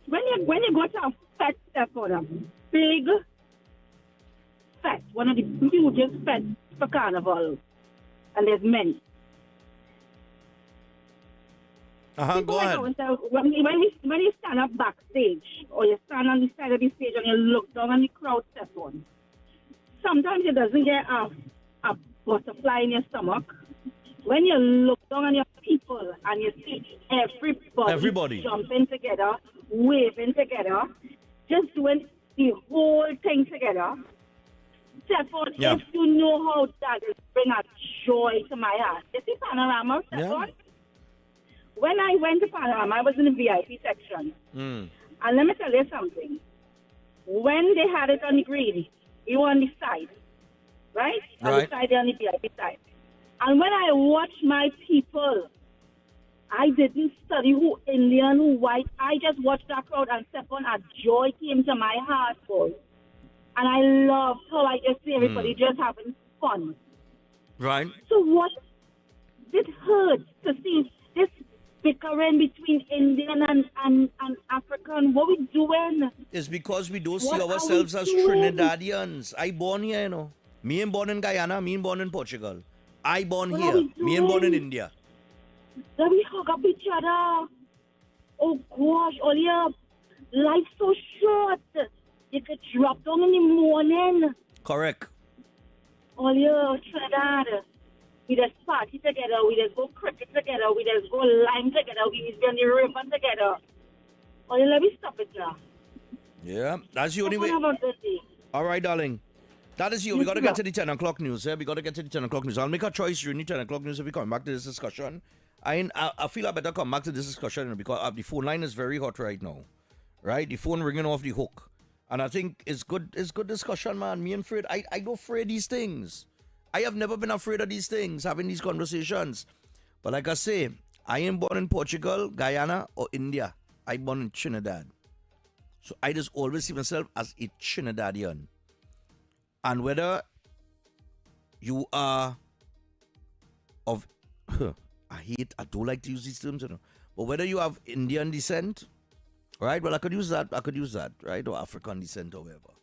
Speaker 9: When you go to a fest, Stephan, a big fest, one of the hugest fests for carnival, and there's many.
Speaker 1: Go ahead.
Speaker 9: When you stand up backstage or you stand on the side of the stage and you look down on the crowd, Stephan, sometimes it doesn't get a butterfly in your stomach. When you look down on your people and you see everybody jumping together, waving together, just doing the whole thing together. Stephan, if you know how that is bring a joy to my heart. You see Panorama, Stephan? Yeah. When I went to Panorama, I was in the VIP section. And let me tell you something. When they had it on the green, you were on the side, right? On the side, on the VIP side. And when I watched my people, I didn't study who Indian, who white. I just watched that crowd and Stephan, a joy came to my heart, boy. And I loved how I just see everybody just having fun.
Speaker 1: Right.
Speaker 9: So what? It hurts to see this bickering between Indian and African. What we doing?
Speaker 1: It's because we don't see ourselves as Trinidadians. I born here, you know. Me ain't born in Guyana. Me ain't born in Portugal. I born here. Me ain't born in India.
Speaker 9: Then we hug up each other. Oh gosh, Olia, life's so short. You could drop down in the morning.
Speaker 1: Correct.
Speaker 9: Olia, Trinidad. We just party together. We just go cricket together. We just go lime together. We just go on the river together. Olia, let me stop it now.
Speaker 1: Yeah, that's the only way. All right, darling. That is you. We got to get to the 10 o'clock news. We got to get to the 10 o'clock news. I'll make a choice during the 10 o'clock news if we come back to this discussion. I feel I better come back to this discussion because the phone line is very hot right now. Right? The phone ringing off the hook. And I think it's good discussion, man. Me and Fred, I don't afraid these things. I have never been afraid of these things, having these conversations. But like I say, I ain't born in Portugal, Guyana, or India. I born in Trinidad. So I just always see myself as a Trinidadian. And whether you are of, I don't like to use these terms, you know, but whether you have Indian descent, right? Well, I could use that, right? Or African descent or whatever.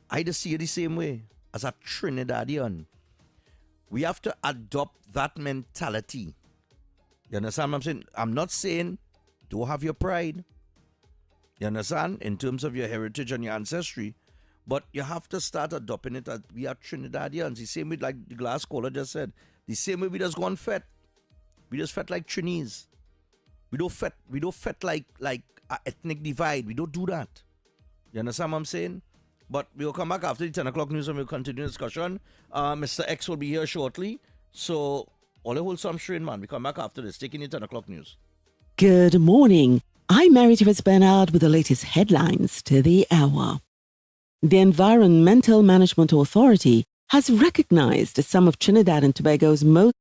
Speaker 1: I just see it the same way as a Trinidadian. We have to adopt that mentality. You understand what I'm saying? I'm not saying don't have your pride. You understand? In terms of your heritage and your ancestry. But you have to start adopting it as we are Trinidadians. The same way, like the glass caller just said, the same way we just go on fet. We just fet like Chinese. We don't fet like a ethnic divide. We don't do that. You understand what I'm saying? But we'll come back after the 10 o'clock news and we'll continue the discussion. Mr. X will be here shortly. So, all a wholesome strain, man. We come back after this, taking the 10 o'clock news.
Speaker 10: Good morning. I'm Mary Therese Bernard with the latest headlines to the hour. The Environmental Management Authority has recognized some of Trinidad and Tobago's most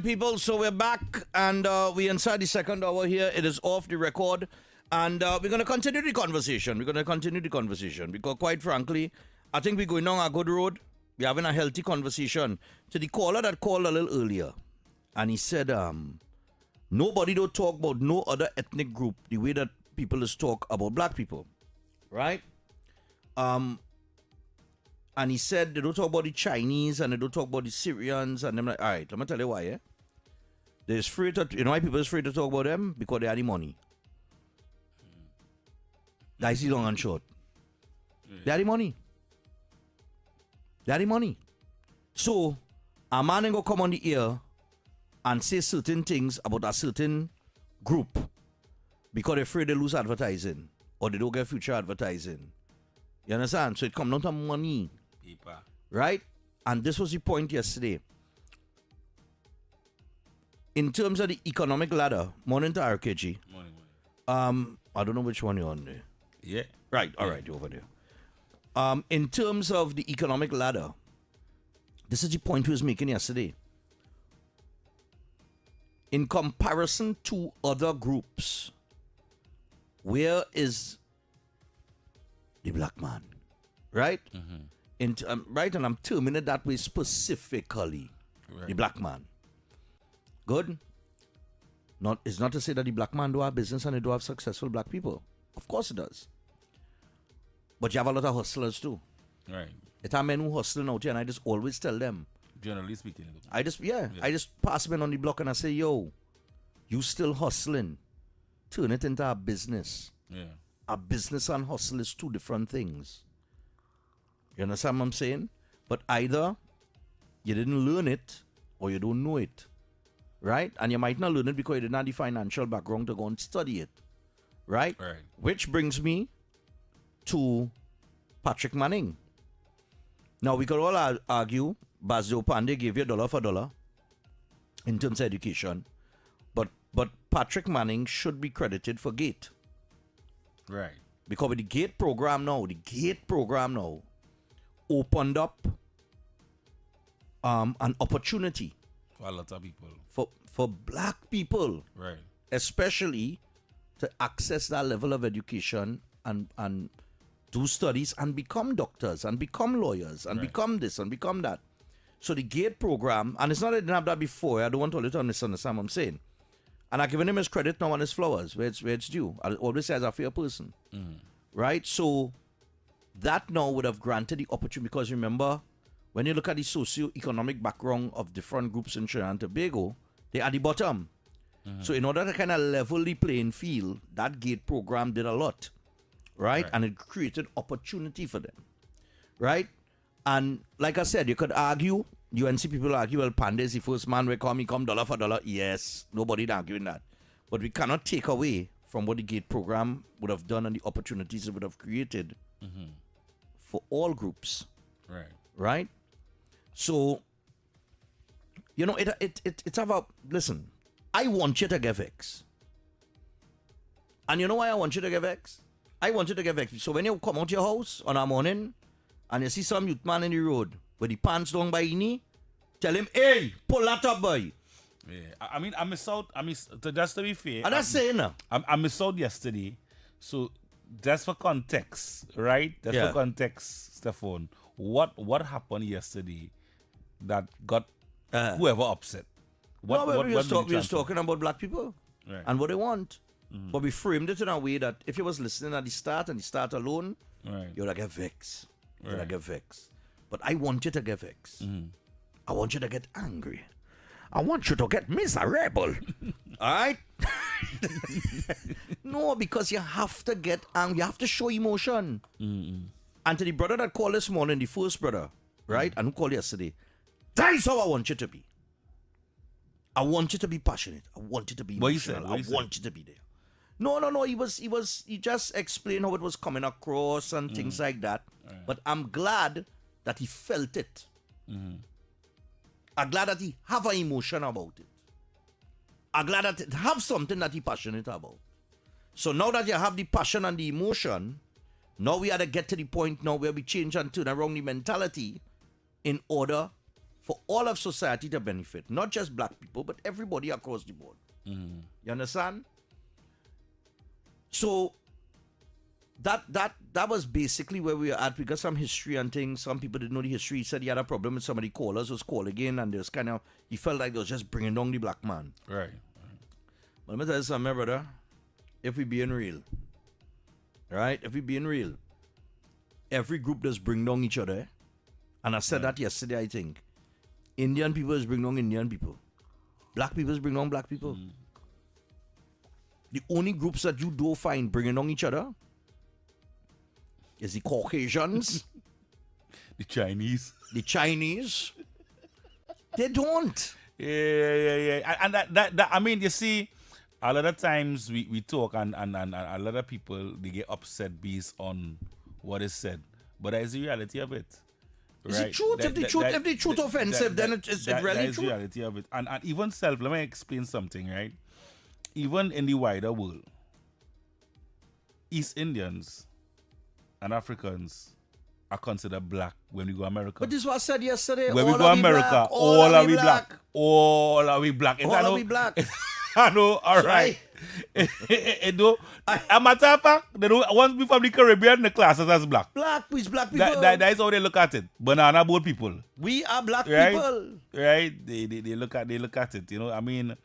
Speaker 1: people, so we're back and we're inside the second hour here. It is off the record. And we're going to continue the conversation. Because quite frankly, I think we're going on a good road. We're having a healthy conversation. To the caller that called a little earlier, and he said, nobody don't talk about no other ethnic group the way that people is talk about black people. Right? And he said they don't talk about the Chinese and they don't talk about the Syrians. And I'm like, all right, let me tell you why, yeah? They're afraid to, you know why people are afraid to talk about them? Because they have the money. That's the long and short. They have the money. So, a man ain't gonna come on the air and say certain things about a certain group because they're afraid they lose advertising or they don't get future advertising. You understand? So it comes down to money.
Speaker 11: Paper.
Speaker 1: Right? And this was the point yesterday. In terms of the economic ladder, morning to RKG.
Speaker 11: Morning.
Speaker 1: I don't know which one you're on there.
Speaker 11: Yeah.
Speaker 1: Right, all right, you're over there. In terms of the economic ladder, this is the point he was making yesterday. In comparison to other groups, where is the black man? Right? Right, and I'm terming it that way specifically.
Speaker 11: Right.
Speaker 1: The black man. Good? It's not to say that the black man do have business and they do have successful black people. Of course it does. But you have a lot of hustlers too.
Speaker 11: Right.
Speaker 1: It's a men who hustling out here, and I just always tell them.
Speaker 11: Generally speaking.
Speaker 1: I just pass them on the block and I say, yo, you still hustling. Turn it into a business.
Speaker 11: Yeah.
Speaker 1: A business and hustle is two different things. You understand what I'm saying? But either you didn't learn it or you don't know it. Right? And you might not learn it because you didn't have the financial background to go and study it. Right?
Speaker 11: Right.
Speaker 1: Which brings me to Patrick Manning. Now, we could all argue Basjo Pandey gave you dollar for dollar in terms of education. But Patrick Manning should be credited for GATE.
Speaker 11: Right.
Speaker 1: Because with the GATE program now opened up an opportunity
Speaker 11: for a lot of people.
Speaker 1: For black people.
Speaker 11: Right.
Speaker 1: Especially to access that level of education and do studies and become doctors and become lawyers and become this and become that. So the GATE program, and it's not that I didn't have that before. I don't want all you to misunderstand what I'm saying. And I've given him his credit now on his flowers, where it's due. I always say as a fair person. Right? So that now would have granted the opportunity, because remember, when you look at the socio-economic background of different groups in Trinidad and Tobago, they're at the bottom. So in order to kind of level the playing field, that GATE program did a lot. Right? And it created opportunity for them. Right? And like I said, you could argue, UNC people argue, well, Pandey is the first man where come dollar for dollar. Yes, nobody arguing that. But we cannot take away from what the GATE program would have done and the opportunities it would have created for all groups.
Speaker 11: Right.
Speaker 1: Right? So, you know, it's about, listen, I want you to get vexed. And you know why I want you to get vexed? I want you to get vexed. So when you come out your house on a morning and you see some youth man in the road with the pants down by his knee, tell him, hey, pull that up, boy.
Speaker 11: Yeah. I mean, I missed out. Just to be fair.
Speaker 1: And that's saying now.
Speaker 11: I missed out yesterday. So just for context, right? For context, Stephan. What happened yesterday that got whoever upset?
Speaker 1: We were talking about black people and what they want. But we framed it in a way that if you was listening at the start and the start alone, you'd have get vexed. You'd have get vexed. But I want you to get vexed. I want you to get angry. I want you to get miserable. Alright? No, because you have to get angry. You have to show emotion. And to the brother that called this morning, the first brother, right? And who called yesterday, that is how I want you to be. I want you to be passionate. I want you to be emotional. I want you to be there. No. He just explained how it was coming across and things like that. But I'm glad that he felt it. I'm glad that he have an emotion about it. I'm glad that it have something that he passionate about. So now that you have the passion and the emotion, now we had to get to the point now where we change and turn around the mentality in order for all of society to benefit, not just black people, but everybody across the board. You understand? So that was basically where we were at. We got some history and things. Some people didn't know the history. He said he had a problem with somebody callers was called again, and there's kind of, he felt like they was just bringing down the black man.
Speaker 11: Right.
Speaker 1: But let me tell you something, brother. If we being real, right? If we being real, every group does bring down each other. And I said that yesterday, I think. Indian people is bring down Indian people. Black people is bring down black people. The only groups that you don't find bringing down each other is the Caucasians.
Speaker 11: The Chinese.
Speaker 1: The Chinese. They don't.
Speaker 11: Yeah. And that I mean, you see, a lot of times we talk and a lot of people, they get upset based on what is said. But that is the reality of it.
Speaker 1: Is
Speaker 11: right?
Speaker 1: it truth? If the truth offensive, then it's really
Speaker 11: that is
Speaker 1: true.
Speaker 11: The reality of it. And even let me explain something, right? Even in the wider world, East Indians and Africans are considered black when we go to America.
Speaker 1: But this is what I said yesterday.
Speaker 11: When we go to America, all are we black. All are we black.
Speaker 1: All are we black.
Speaker 11: I know, all right. A matter of fact, they don't want me from the Caribbean, the classes as black.
Speaker 1: Black, we's black people.
Speaker 11: That is how they look at it. Banana boat people.
Speaker 1: We are black
Speaker 11: right?
Speaker 1: people.
Speaker 11: Right? They look at it. You know, I mean,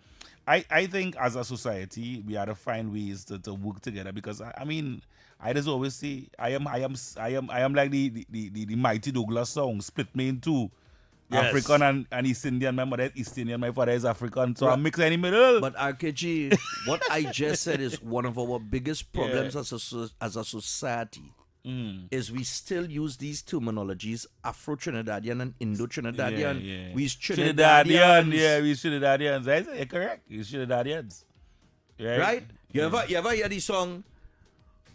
Speaker 11: I think as a society we have to find ways to work together, because I mean, I just always say I am like the mighty Douglas song, split me in two. Yes. African and East Indian. My mother is East Indian, my father is African, so I'm mixed in the middle.
Speaker 1: But RKG, what I just said is one of our biggest problems as a society. Is we still use these terminologies, Afro-Trinidadian and Indo-Trinidadian.
Speaker 11: Yeah.
Speaker 1: We's Trinidadians.
Speaker 11: We's Trinidadians. You're correct. We's Trinidadians.
Speaker 1: Right? You ever hear the song,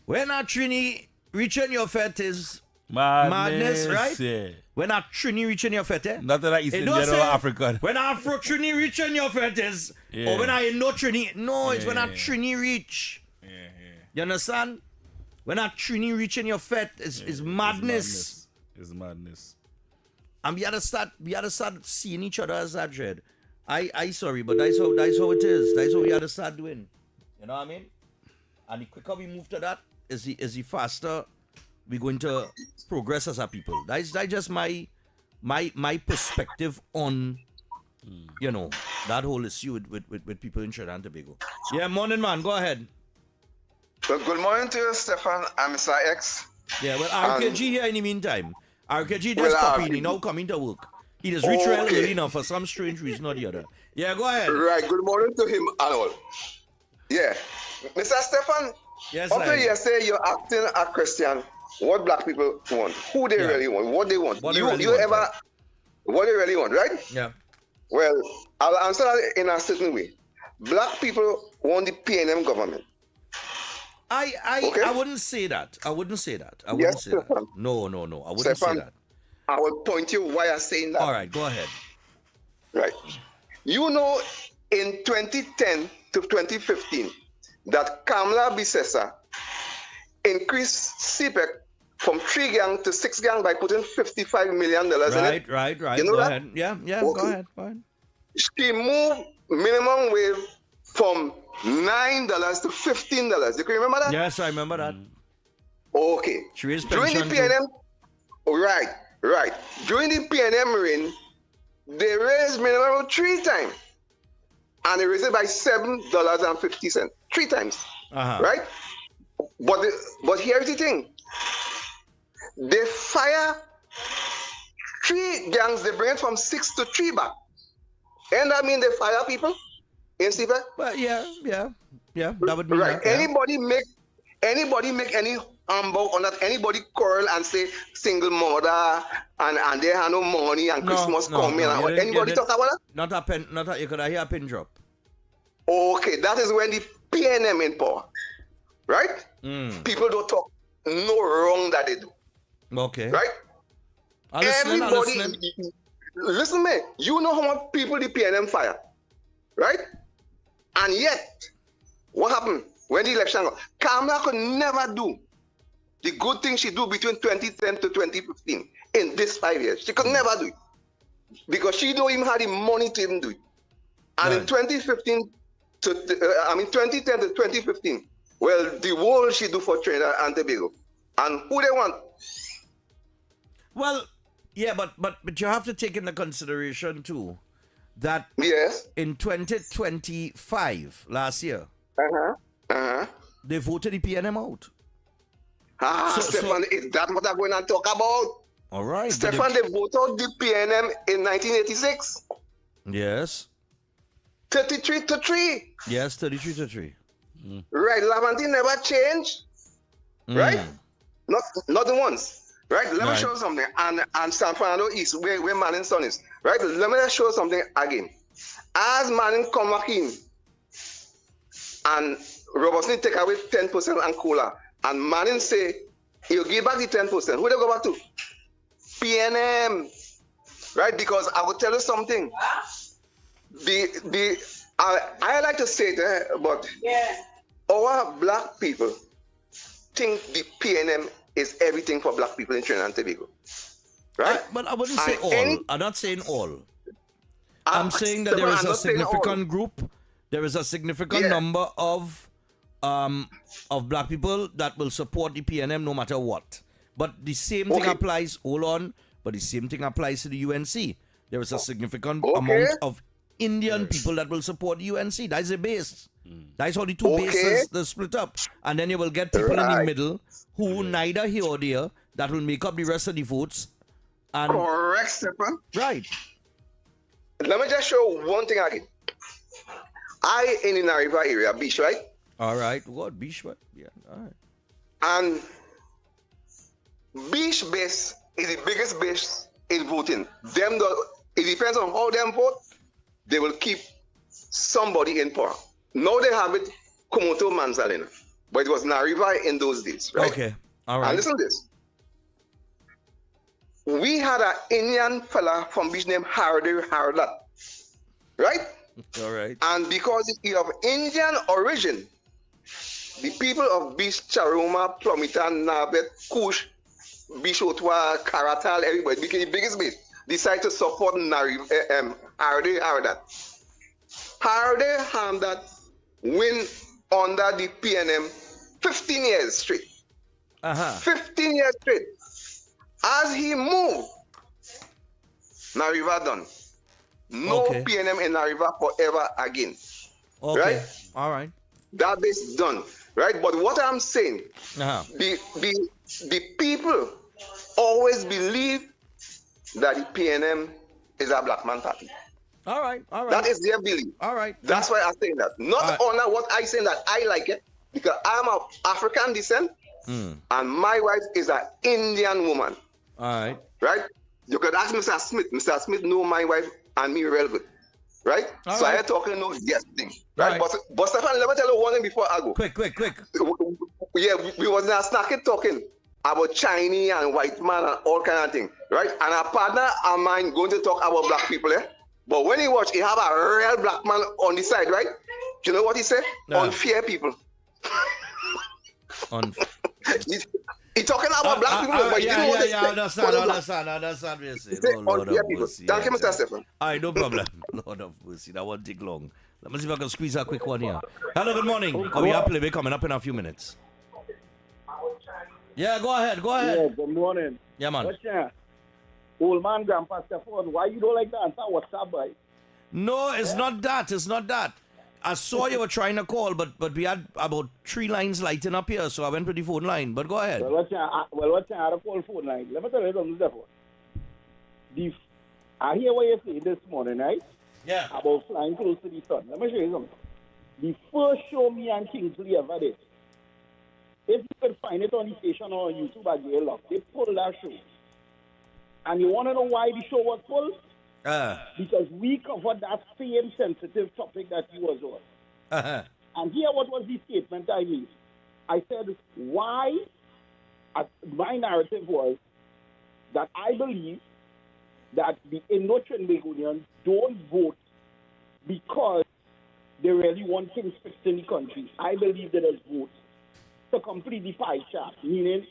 Speaker 1: when a Trini reaching your fete is madness, right?
Speaker 11: Yeah.
Speaker 1: When a Trini reaching your fete,
Speaker 11: not that East Indian or African.
Speaker 1: When Afro-Trini reaching your fete is, or when I Indo-Trini. No, it's when a Trini reach. You understand? When a Trini reaching your fete is madness.
Speaker 11: It's madness.
Speaker 1: And we had to start seeing each other as that dread. I sorry, but that's how it is. That's how we had to start doing. You know what I mean? And the quicker we move to that, is the faster we're going to progress as a people. That's just my perspective on you know that whole issue with people in Trinidad and Tobago. Yeah, morning man, go ahead.
Speaker 12: Well, good morning to you, Stephan and Mr. X.
Speaker 1: Yeah, well, RKG here in the meantime. RKG just popping, he now coming to work. He just reached early enough for some strange reason or the other. Yeah, go ahead.
Speaker 12: Right, good morning to him and all. Yeah. Mr. Stephan,
Speaker 1: yes,
Speaker 12: after yesterday you're acting a Christian, what black people want, who they really want, what they want. What they really want, right?
Speaker 1: Yeah.
Speaker 12: Well, I'll answer that in a certain way. Black people want the PNM government.
Speaker 1: I wouldn't say that. I wouldn't say that. No. I wouldn't say that.
Speaker 12: I will point you why I'm saying that.
Speaker 1: All right, go ahead.
Speaker 12: Right. You know, in 2010 to 2015, that Kamala Bisesa increased CPEC from 3 gang to 6 gang by putting $55 million in it.
Speaker 1: Right.
Speaker 12: You know
Speaker 1: go
Speaker 12: that?
Speaker 1: ahead. Yeah, okay. Go ahead.
Speaker 12: She moved minimum wage from $9 to $15. You can remember that?
Speaker 1: Yes, I remember that.
Speaker 12: Okay.
Speaker 1: She raised
Speaker 12: during the PNM, right. During the PNM reign, they raised minimum 3 times. And they raised it by $7.50. 3 times. Right? But here's the thing. They fire 3 gangs, they bring it from 6 to 3 back. And that mean they fire people in CPEC?
Speaker 1: Well, yeah. That would be
Speaker 12: right.
Speaker 1: That, yeah.
Speaker 12: Anybody make any humble or not anybody quarrel and say single mother and they have no money and Christmas coming. Anybody talk about that?
Speaker 1: Not a you could hear a pin drop.
Speaker 12: Okay, that is when the PNM in power. Right? People don't talk no wrong that they do.
Speaker 1: Okay.
Speaker 12: Right? Everybody, listen me. You know how much people the PNM fire. Right? And yet, what happened when the election got? Kamala could never do the good thing she do between 2010 to 2015 in this 5 years. She could never do it. because she don't even have the money to even do it. And in 2015 2010 to 2015, well, the world she do for Trinidad and Tobago. And who they want?
Speaker 1: Well, yeah, but you have to take into consideration too that in 2025 last year, they voted the PNM out.
Speaker 12: Stephan, is that what I'm going to talk about?
Speaker 1: All right.
Speaker 12: Stephan, they voted out the PNM in 1986.
Speaker 1: Yes.
Speaker 12: 33 to 3.
Speaker 1: Yes, 33 to 3.
Speaker 12: Right, Laventine never changed. Right? Not the ones. Right? Let me show you something. And San Fernando East, where Manning's son is. Right? Let me just show you something again. As Manning come back in, and Robertson take away 10% and Cola, and Manning say, he'll give back the 10%. Who they go back to? PNM. Right? Because I will tell you something. I like to say that, but our black people think the PNM is everything for black people in Trinidad and Tobago. Right?
Speaker 1: But I wouldn't say all. I'm not saying all. I'm saying that there is a significant group. There is a significant number of black people that will support the PNM no matter what. But the same thing applies. Hold on. But the same thing applies to the UNC. There is a significant amount of Indian people that will support the UNC. That's the base. That's how the two bases they split up. And then you will get people in the middle who neither here or there that will make up the rest of the votes. And
Speaker 12: correct, Stephan.
Speaker 1: Right.
Speaker 12: Let me just show one thing again. I in the Nariva area, Beach, right?
Speaker 1: All right. What? Beach, right? Yeah. All right.
Speaker 12: And Beach base is the biggest base in voting. It depends on how them vote. They will keep somebody in power. Now they have it, Komoto Manzalina. But it was Nariva in those days, right?
Speaker 1: Okay. All right.
Speaker 12: And listen to this. We had an Indian fella from Beach named Hardat. Right?
Speaker 1: All right.
Speaker 12: And because he of Indian origin, the people of Beach, Charoma, Plumita, Nabet, Kush, Bishotwa, Karatal, everybody, became the biggest base, decided to support Hardat. Hardat win under the PNM 15 years straight. 15 years straight. As he moved, Nariva done. No PNM in Nariva forever again.
Speaker 1: Okay.
Speaker 12: Right?
Speaker 1: All right.
Speaker 12: That is done. Right? But what I'm saying, the people always believe that the PNM is a black man party.
Speaker 1: All right. All right.
Speaker 12: That is their belief.
Speaker 1: All right.
Speaker 12: That's why I'm saying that. Not honor what I say that I like it, because I'm of African descent and my wife is an Indian woman.
Speaker 1: All right.
Speaker 12: Right? You could ask Mr. Smith. Mr. Smith know my wife and me real good. Right?
Speaker 1: All
Speaker 12: so
Speaker 1: right.
Speaker 12: I talking no yes thing. Right? But Stephan, let me tell you one thing before I go.
Speaker 1: Quick.
Speaker 12: Yeah, we was in a snacket talking about Chinese and white man and all kind of thing. Right? And a partner of mine going to talk about black people, But when he watch, he have a real black man on the side, right? Do you know what he said? Unfair people. He talking about black people, but you know what they say.
Speaker 1: Understand what you say.
Speaker 12: Unfair people. Thank you, Mr. Stephan.
Speaker 1: All right, no problem. Lord of mercy, that won't take long. Let me see if I can squeeze a quick one here. Hello, good morning. We are playing coming up in a few minutes. Yeah, go ahead.
Speaker 13: Yeah, good morning.
Speaker 1: Yeah, man.
Speaker 13: What's that? Old man, Grandpa Stephan, why you don't like that? What's up, boy?
Speaker 1: No, it's not that. It's not that. I saw you were trying to call, but we had about 3 lines lighting up here, so I went to the phone line. But go ahead.
Speaker 13: What's that? I had a call phone line. Let me tell you something, Stephan. I hear what you say this morning, right?
Speaker 1: Yeah.
Speaker 13: About flying close to the sun. Let me show you something. The first show me and Kingsley ever did, if you can find it on the station or on YouTube at J-Lock, they pulled that show. And you want to know why the show was pulled? Because we covered that same sensitive topic that you was on. And here what was the statement I made? I said, my narrative was that I believe that the Indo-Trinbagonians don't vote because they really want things fixed in the country. I believe that they vote to complete the pie chart, meaning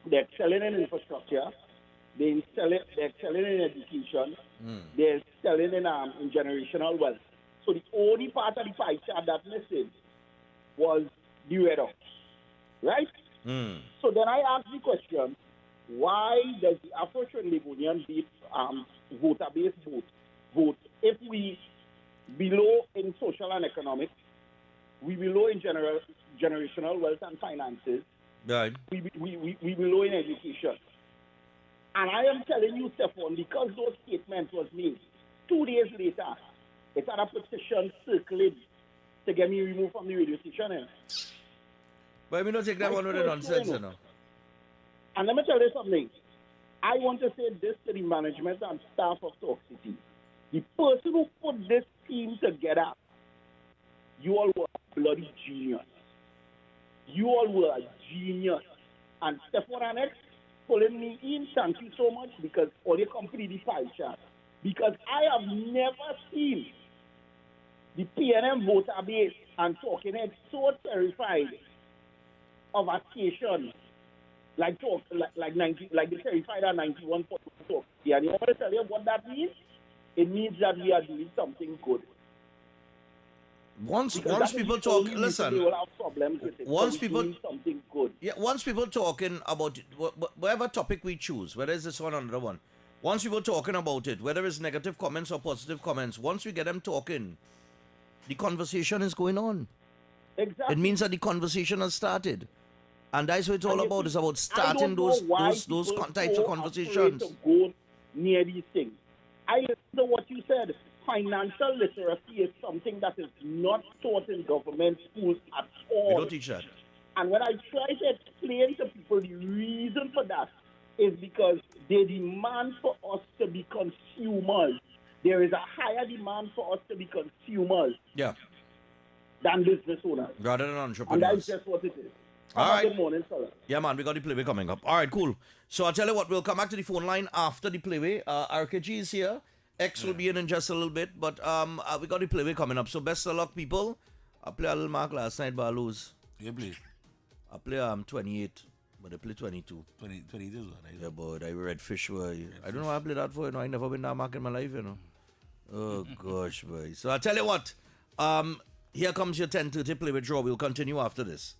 Speaker 13: they're selling an infrastructure, they're excelling in education, they're excelling in generational wealth. So the only part of the pie chart that missing was the weather, right? So then I asked the question, why does the Afro-Trinidadian voter-based vote if we below in social and economic, we below in generational wealth and finances,
Speaker 1: right?
Speaker 13: We below in education. And I am telling you, Stephan, because those statements was made, 2 days later, it's at a petition circling to get me removed from the radio station.
Speaker 1: But we don't take that one with the nonsense, you know.
Speaker 13: And let me tell you something. I want to say this to the management and staff of Talk City. The person who put this team together, you all were a bloody genius. You all were a genius. And Stephan and X pulling me in, thank you so much, because all your company the pie chart. Because I have never seen the PNM voter base and Talking Heads so terrified of a station like the terrified at 91 Talk. Yeah, and you want to tell you what that means? It means that we are doing something good.
Speaker 1: Once people talk, listen. Once people
Speaker 13: doing something good.
Speaker 1: Yeah, once people talking about it, whatever topic we choose, whether it's this one or another one, once people talking about it, whether it's negative comments or positive comments, once we get them talking, the conversation is going on.
Speaker 13: Exactly.
Speaker 1: It means that the conversation has started. And that's what it's all about. It's about starting those types of conversations.
Speaker 13: To go near these things. I listen to what you said. Financial literacy is something that is not taught in government schools at all.
Speaker 1: We don't teach that.
Speaker 13: And when I try to explain to people the reason for that is because they demand for us to be consumers. There is a higher demand for us to be consumers than business owners.
Speaker 1: Rather than entrepreneurs.
Speaker 13: And that's just what it is.
Speaker 1: All right.
Speaker 13: Good morning, fella.
Speaker 1: Yeah, man, we got the playway coming up. All right, cool. So I'll tell you what, we'll come back to the phone line after the playway. RKG is here. X will be in just a little bit, but we got the playway coming up. So best of luck, people. I played a little mark last night, but I lose.
Speaker 11: You play?
Speaker 1: I play 28, but I play 22.
Speaker 11: 22 is what?
Speaker 1: Yeah, but I read fish, boy. I don't know why I played that for, you know. I never been that mark in my life, you know. Oh, gosh, boy. So I'll tell you what. Here comes your 10:30 playway draw. We'll continue after this.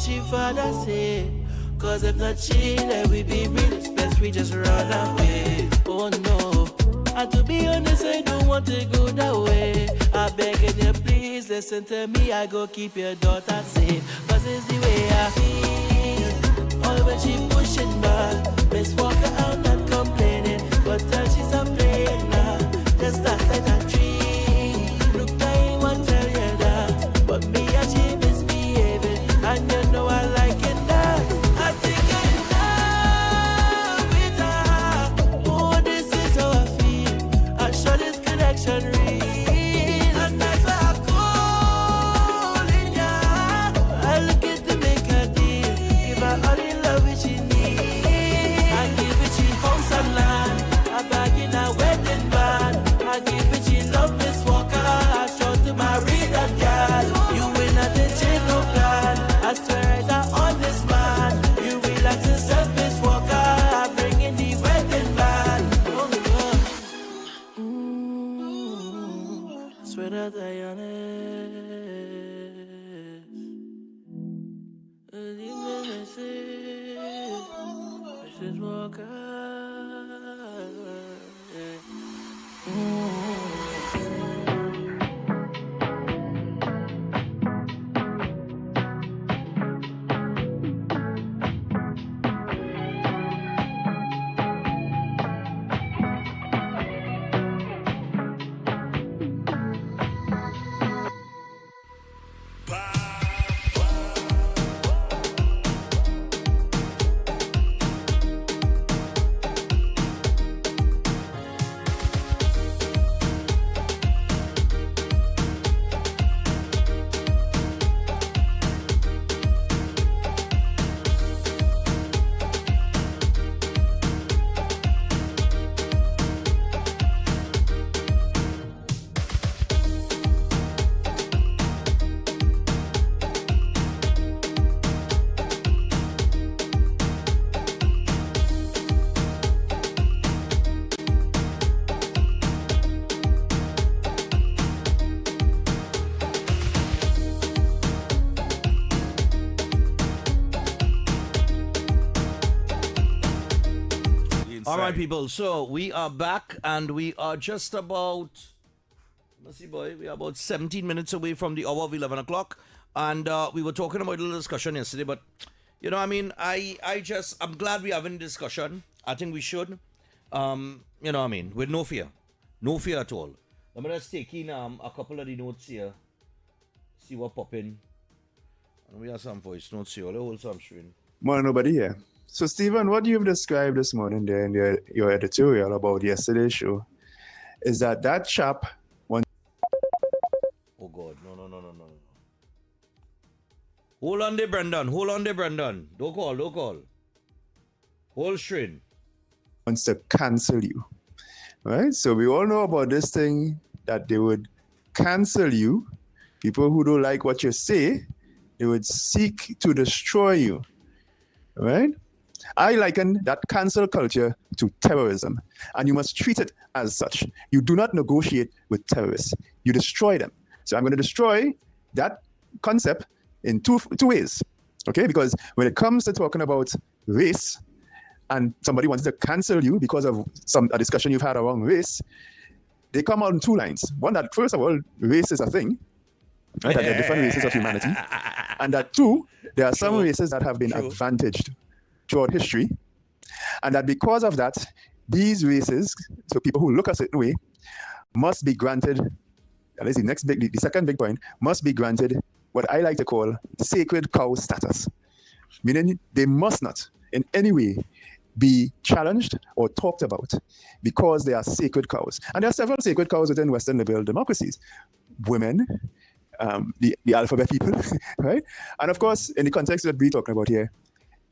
Speaker 14: she father say. Cause if not she, then we be real best, we just run away. Oh no, and to be honest, I don't want to go that way. I begging you, please listen to me, I go keep your daughter safe. Cause it's the way I feel. All when she pushing back, Miss Walker out not complaining, but tell she's a playing now. Just that like a tree. Look, I ain't want to tell you that, but me and she misbehaving, and you know I like it that. I think I'm in love with her. Oh, this is how I feel. I'm sure this connection real. And that's why I'm calling ya. I look at to make a deal. Give her all the love that she needs. I give it she house and land. I bag in a wedding band. I give it she love Miss Walker. I show to marry that girl. You win at the chain no plan. I swear it's an honest man. You relax yourself, Miss Walker. I bring in the wedding band. Oh God. Swear that I honest. Mrs. Walker.
Speaker 1: All right, people. So we are back, and we are just about, let's see, boy, we are about 17 minutes away from the hour of 11 o'clock. And we were talking about a little discussion yesterday, but, you know, I mean, I'm glad we're having a discussion. I think we should. You know, I mean, with no fear. No fear at all. I'm just taking a couple of the notes here. See what pop in. And we have some voice notes here. Let's hold some screen.
Speaker 15: Well, nobody here. So, Stephen, what you've described this morning there in your editorial about yesterday's show is that chap wants.
Speaker 1: Oh, God. No. Hold on there, Brendan. Don't call. Hold string.
Speaker 15: Wants to cancel you. Right? So, we all know about this thing that they would cancel you. People who don't like what you say, they would seek to destroy you. Right? I liken that cancel culture to terrorism, and you must treat it as such. You do not negotiate with terrorists. You destroy them. So I'm going to destroy that concept in two ways, okay? Because when it comes to talking about race, and somebody wants to cancel you because of a discussion you've had around race, they come on two lines. One, that first of all, race is a thing, right? That there are different races of humanity. And that two, there are some races that have been advantaged throughout history, and that because of that, these races, so people who look a certain way, must be granted, that is the second big point, must be granted what I like to call sacred cow status. Meaning they must not in any way be challenged or talked about because they are sacred cows. And there are several sacred cows within Western liberal democracies. Women, the alphabet people, right? And of course, in the context that we're talking about here,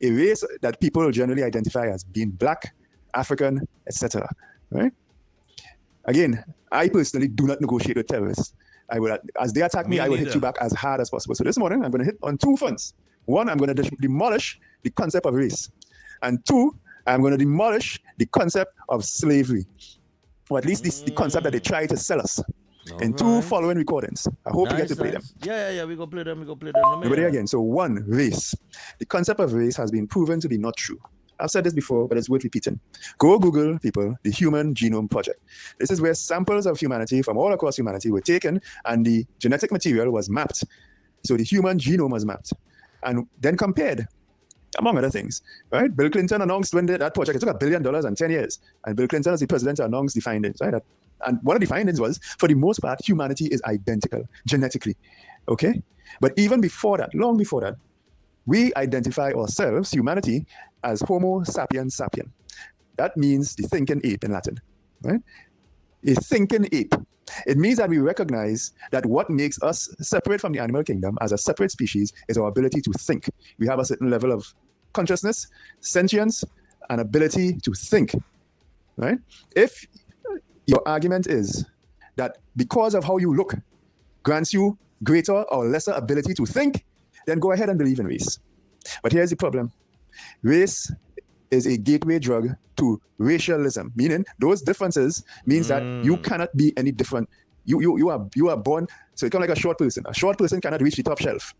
Speaker 15: a race that people generally identify as being black, African, etc. Right? Again, I personally do not negotiate with terrorists. I would, as they attack me, I will hit you back as hard as possible. So this morning, I'm going to hit on two fronts. One, I'm going to demolish the concept of race. And two, I'm going to demolish the concept of slavery. Or at least the concept that they try to sell us. In two following recordings. I hope you get to play them.
Speaker 1: Yeah, we go play them.
Speaker 15: Everybody again. So one, race. The concept of race has been proven to be not true. I've said this before, but it's worth repeating. Go Google, people, the Human Genome Project. This is where samples of humanity from all across humanity were taken and the genetic material was mapped. So the human genome was mapped and then compared, among other things. Right? Bill Clinton announced when that project, it took $1 billion and 10 years. And Bill Clinton, as the president, announced the findings. Right? And one of the findings was, for the most part, humanity is identical genetically. Okay? But even before that, long before that, we identify ourselves, humanity, as Homo sapiens sapien. That means the thinking ape in Latin. Right? A thinking ape. It means that we recognize that what makes us separate from the animal kingdom as a separate species is our ability to think. We have a certain level of consciousness, sentience, and ability to think. Right? If your argument is that because of how you look grants you greater or lesser ability to think, then go ahead and believe in race. But here's the problem. Race is a gateway drug to racialism, meaning those differences means that you cannot be any different. You are born, so you come like a short person. A short person cannot reach the top shelf.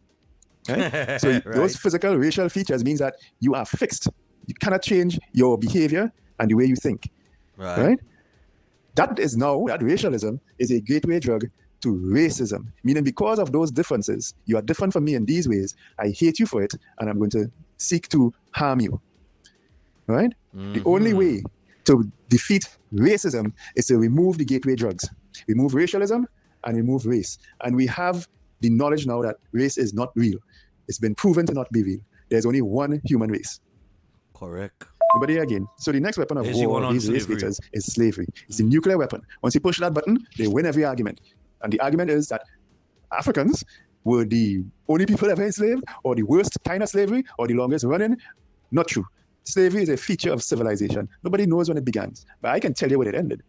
Speaker 15: Right? So right. Those physical racial features means that you are fixed. You cannot change your behavior and the way you think. Right? That racialism is a gateway drug to racism, meaning because of those differences, you are different from me in these ways. I hate you for it, and I'm going to seek to harm you. Right? The only way to defeat racism is to remove the gateway drugs, remove racialism, and remove race. And we have the knowledge now that race is not real. It's been proven to not be real. There's only one human race.
Speaker 1: Correct.
Speaker 15: But again, so the next weapon of war of these race haters is slavery. It's a nuclear weapon. Once you push that button, they win every argument. And the argument is that Africans were the only people ever enslaved, or the worst kind of slavery, or the longest running. Not true. Slavery is a feature of civilization. Nobody knows when it began, but I can tell you when it ended.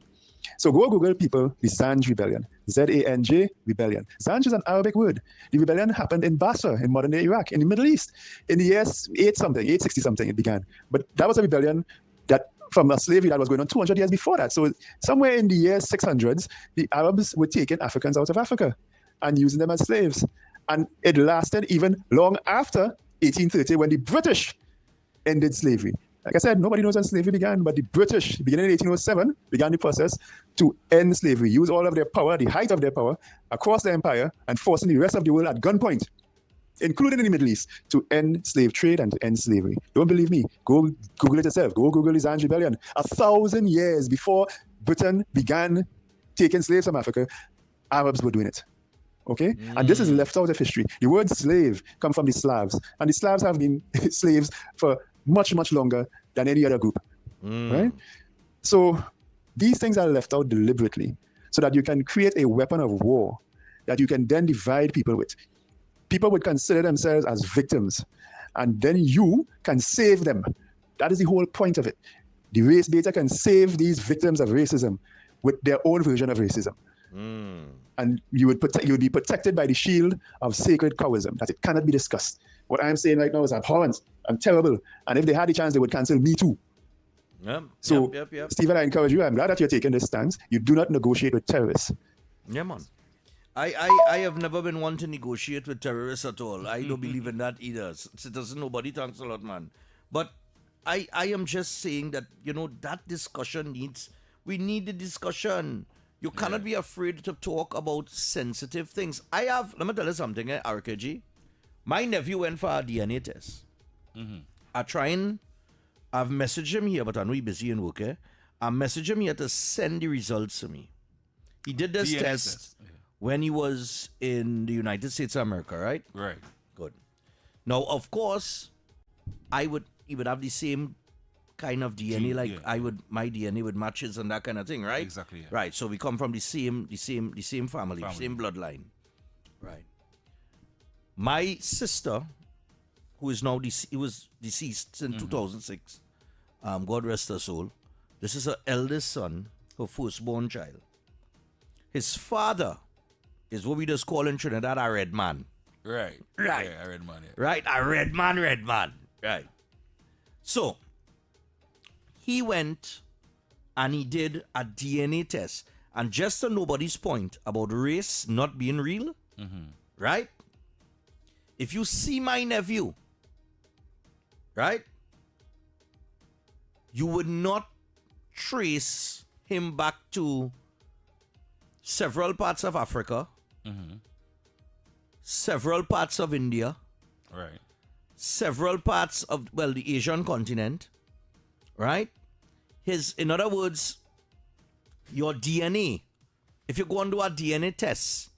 Speaker 15: So go Google, people, the Zanj Rebellion. Z-A-N-J Rebellion. Zanj is an Arabic word. The rebellion happened in Basra, in modern-day Iraq, in the Middle East. In the years 860-something it began. But that was a rebellion that from a slavery that was going on 200 years before that. So somewhere in the year 600s, the Arabs were taking Africans out of Africa and using them as slaves. And it lasted even long after 1830 when the British ended slavery. Like I said, nobody knows when slavery began, but the British, beginning in 1807, began the process to end slavery, use all of their power, the height of their power, across the empire, and forcing the rest of the world at gunpoint, including in the Middle East, to end slave trade and to end slavery. Don't believe me? Go Google it yourself. Go Google the Zanj Rebellion. 1,000 years before Britain began taking slaves from Africa, Arabs were doing it. Okay? And this is left out of history. The word slave comes from the Slavs, and the Slavs have been slaves for much, much longer than any other group. Right? So these things are left out deliberately so that you can create a weapon of war that you can then divide people with. People would consider themselves as victims, and then you can save them. That is the whole point of it. The race beta can save these victims of racism with their own version of racism. And you would be protected by the shield of sacred Taoism, that it cannot be discussed. What I'm saying right now is abhorrent and terrible. And if they had the chance, they would cancel Me Too.
Speaker 1: Yep.
Speaker 15: Stephen, I encourage you. I'm glad that you're taking this stance. You do not negotiate with terrorists.
Speaker 1: Yeah, man. I have never been one to negotiate with terrorists at all. I don't believe in that either. Citizen, nobody, thanks a lot, man. But I am just saying that, that discussion we need the discussion. You cannot be afraid to talk about sensitive things. let me tell you something, RKG. My nephew went for a DNA test. I've messaged him here, but I know he's busy in work. I messaged him here to send the results to me. He did this test when he was in the United States of America, right?
Speaker 11: Right.
Speaker 1: Good. Now, of course, he would have the same kind of DNA, my DNA would match his and that kind of thing, right?
Speaker 11: Exactly. Yeah.
Speaker 1: Right. So we come from the same family, same bloodline. Right. My sister, who is now was deceased in 2006, God rest her soul. This is her eldest son, her firstborn child. His father is what we just call in Trinidad a red man.
Speaker 11: Right.
Speaker 1: Right.
Speaker 11: Yeah, a red man. Yeah.
Speaker 1: Right. A red man. Right. So he went and he did a DNA test. And just to nobody's point about race not being real, right? If you see my nephew, right, you would not trace him back to several parts of Africa, several parts of India,
Speaker 11: right,
Speaker 1: several parts of, the Asian continent, right? In other words, your DNA, if you go and do a DNA test,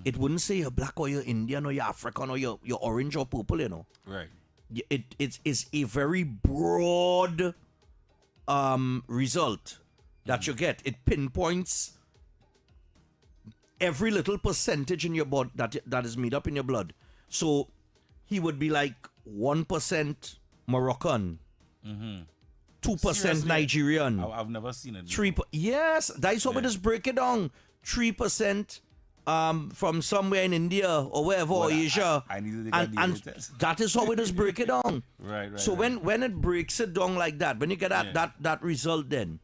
Speaker 1: it wouldn't say you're black or you're Indian or you're African or you're orange or purple,
Speaker 11: Right.
Speaker 1: It's a very broad result that you get. It pinpoints every little percentage in your body that is made up in your blood. So he would be like 1% Moroccan, 2%
Speaker 11: Seriously?
Speaker 1: Nigerian.
Speaker 11: I've never seen it.
Speaker 1: 3%. Yes, that's how we just break it down. 3% from somewhere in India or wherever, or Asia.
Speaker 11: I need to
Speaker 1: and that is how we just break it down.
Speaker 11: Right.
Speaker 1: So when it breaks it down like that, when you get that result then,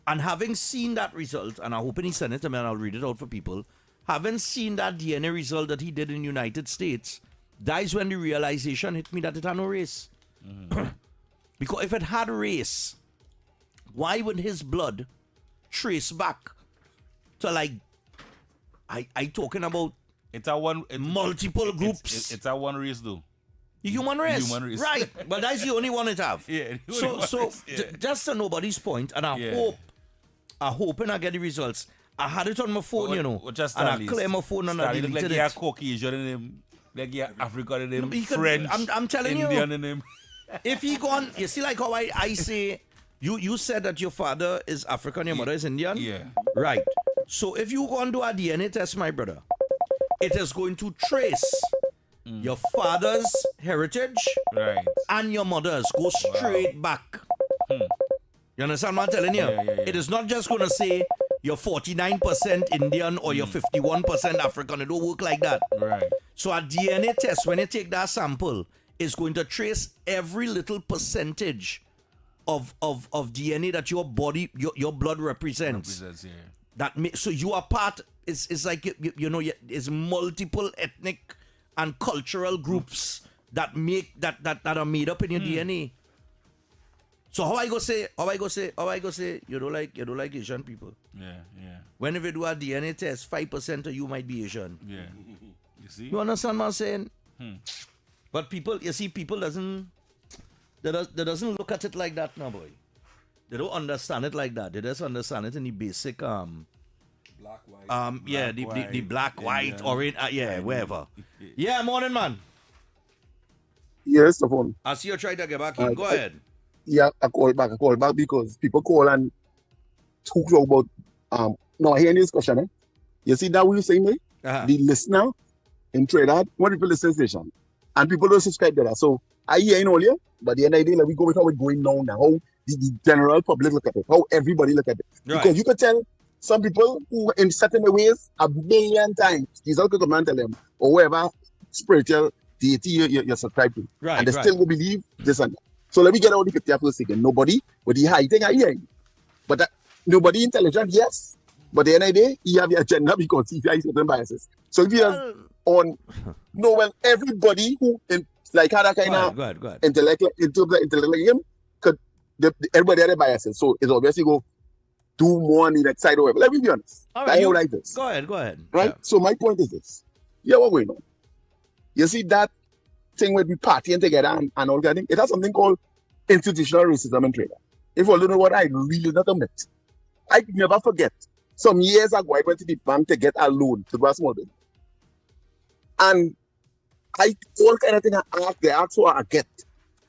Speaker 1: and having seen that result, and I'm hoping he sent it to me and I'll read it out for people, having seen that DNA result that he did in the United States, that is when the realization hit me that it had no race. Because if it had race, why would his blood trace back to I talking about multiple groups?
Speaker 11: It's a one race though.
Speaker 1: Human race.
Speaker 11: Human race.
Speaker 1: Right. But that's the only one it have.
Speaker 11: Yeah.
Speaker 1: Just to nobody's point, and I hope and I get the results. I had it on my phone, and I clear my phone and I deleted
Speaker 11: like
Speaker 1: it.
Speaker 11: Like Caucasian in him, like African in him, French,
Speaker 1: I'm telling
Speaker 11: Indian
Speaker 1: you.
Speaker 11: in him.
Speaker 1: If he gone, you see like how I say, you said that your father is African, your mother is Indian?
Speaker 11: Yeah.
Speaker 1: Right. So if you go and do a DNA test, my brother, it is going to trace your father's heritage and your mother's. Go straight back. You understand what I'm telling you?
Speaker 11: Yeah.
Speaker 1: It is not just going to say you're 49% Indian or you're 51% African. It don't work like that.
Speaker 11: Right.
Speaker 1: So a DNA test, when you take that sample, is going to trace every little percentage of DNA that your body, your blood represents. So you are part. It's like it's multiple ethnic and cultural groups that make that are made up in your DNA. So how I go say, you don't like Asian people.
Speaker 11: Yeah.
Speaker 1: When if you do a DNA test, 5% of you might be Asian.
Speaker 11: Yeah. You see?
Speaker 1: You understand what I'm saying? But people doesn't look at it like that now, boy. They don't understand it like that. They just understand it in the basic
Speaker 16: Black, white.
Speaker 1: the black, white, orange, wherever. Yeah, morning, man.
Speaker 3: Yes, Stephan.
Speaker 1: I see you try to get back in. Go ahead.
Speaker 3: Yeah, I call back because people call and talk about no, I hear any discussion, eh? You see that what you saying, eh? The listener in Trinidad, what people listen to station. And people don't subscribe to that. So I hear in earlier, but the end of the day, like, we go with how it's going now, how the general public look at it, how everybody look at it.
Speaker 1: Right.
Speaker 3: Because you could tell some people who in certain ways a million times, these all come and tell them, or whatever spiritual deity you subscribe to.
Speaker 1: Right,
Speaker 3: and they still will believe this and that. So let me get out the picture for a second. Nobody with the high thing I hear. But nobody intelligent, yes. But the end of the day, he have the agenda because he has certain biases. So if you have everybody who had that kind of intellectual game, everybody had biases. So it's obviously go do more on the next side or whatever. Let me be honest.
Speaker 1: All right,
Speaker 3: like this.
Speaker 1: Go ahead.
Speaker 3: Right? Yeah. So my point is this. Yeah, what's going on? You see that thing where we partying together and all that thing, it has something called institutional racism in Trinidad. If you don't know what I really not admit. I never forget. Some years ago, I went to the bank to get a loan to do a small business. And all kind of thing they ask for I get.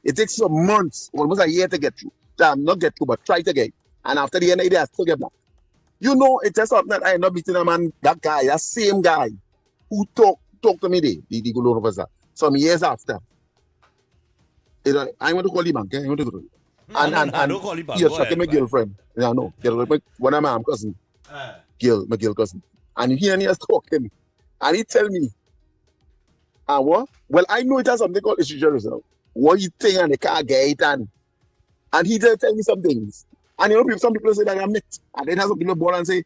Speaker 3: It takes some months, almost a year to get through. Not get through, but try to get. And after the end of the day, I still get back. You know, it's just something that I end up meeting a man, that same guy who talked to me the loan officer, some years after. I want to call him back. I want to go. And
Speaker 1: don't call him back.
Speaker 3: You're talking my girlfriend. Yeah, no. One of my cousin. My girl cousin. And he and he is talking. And he tell me, what? Well, I know it has something called institutional racism. What you think and the car gate and he just tell me some things. And you know, some people say that I'm it. And then some people born and say,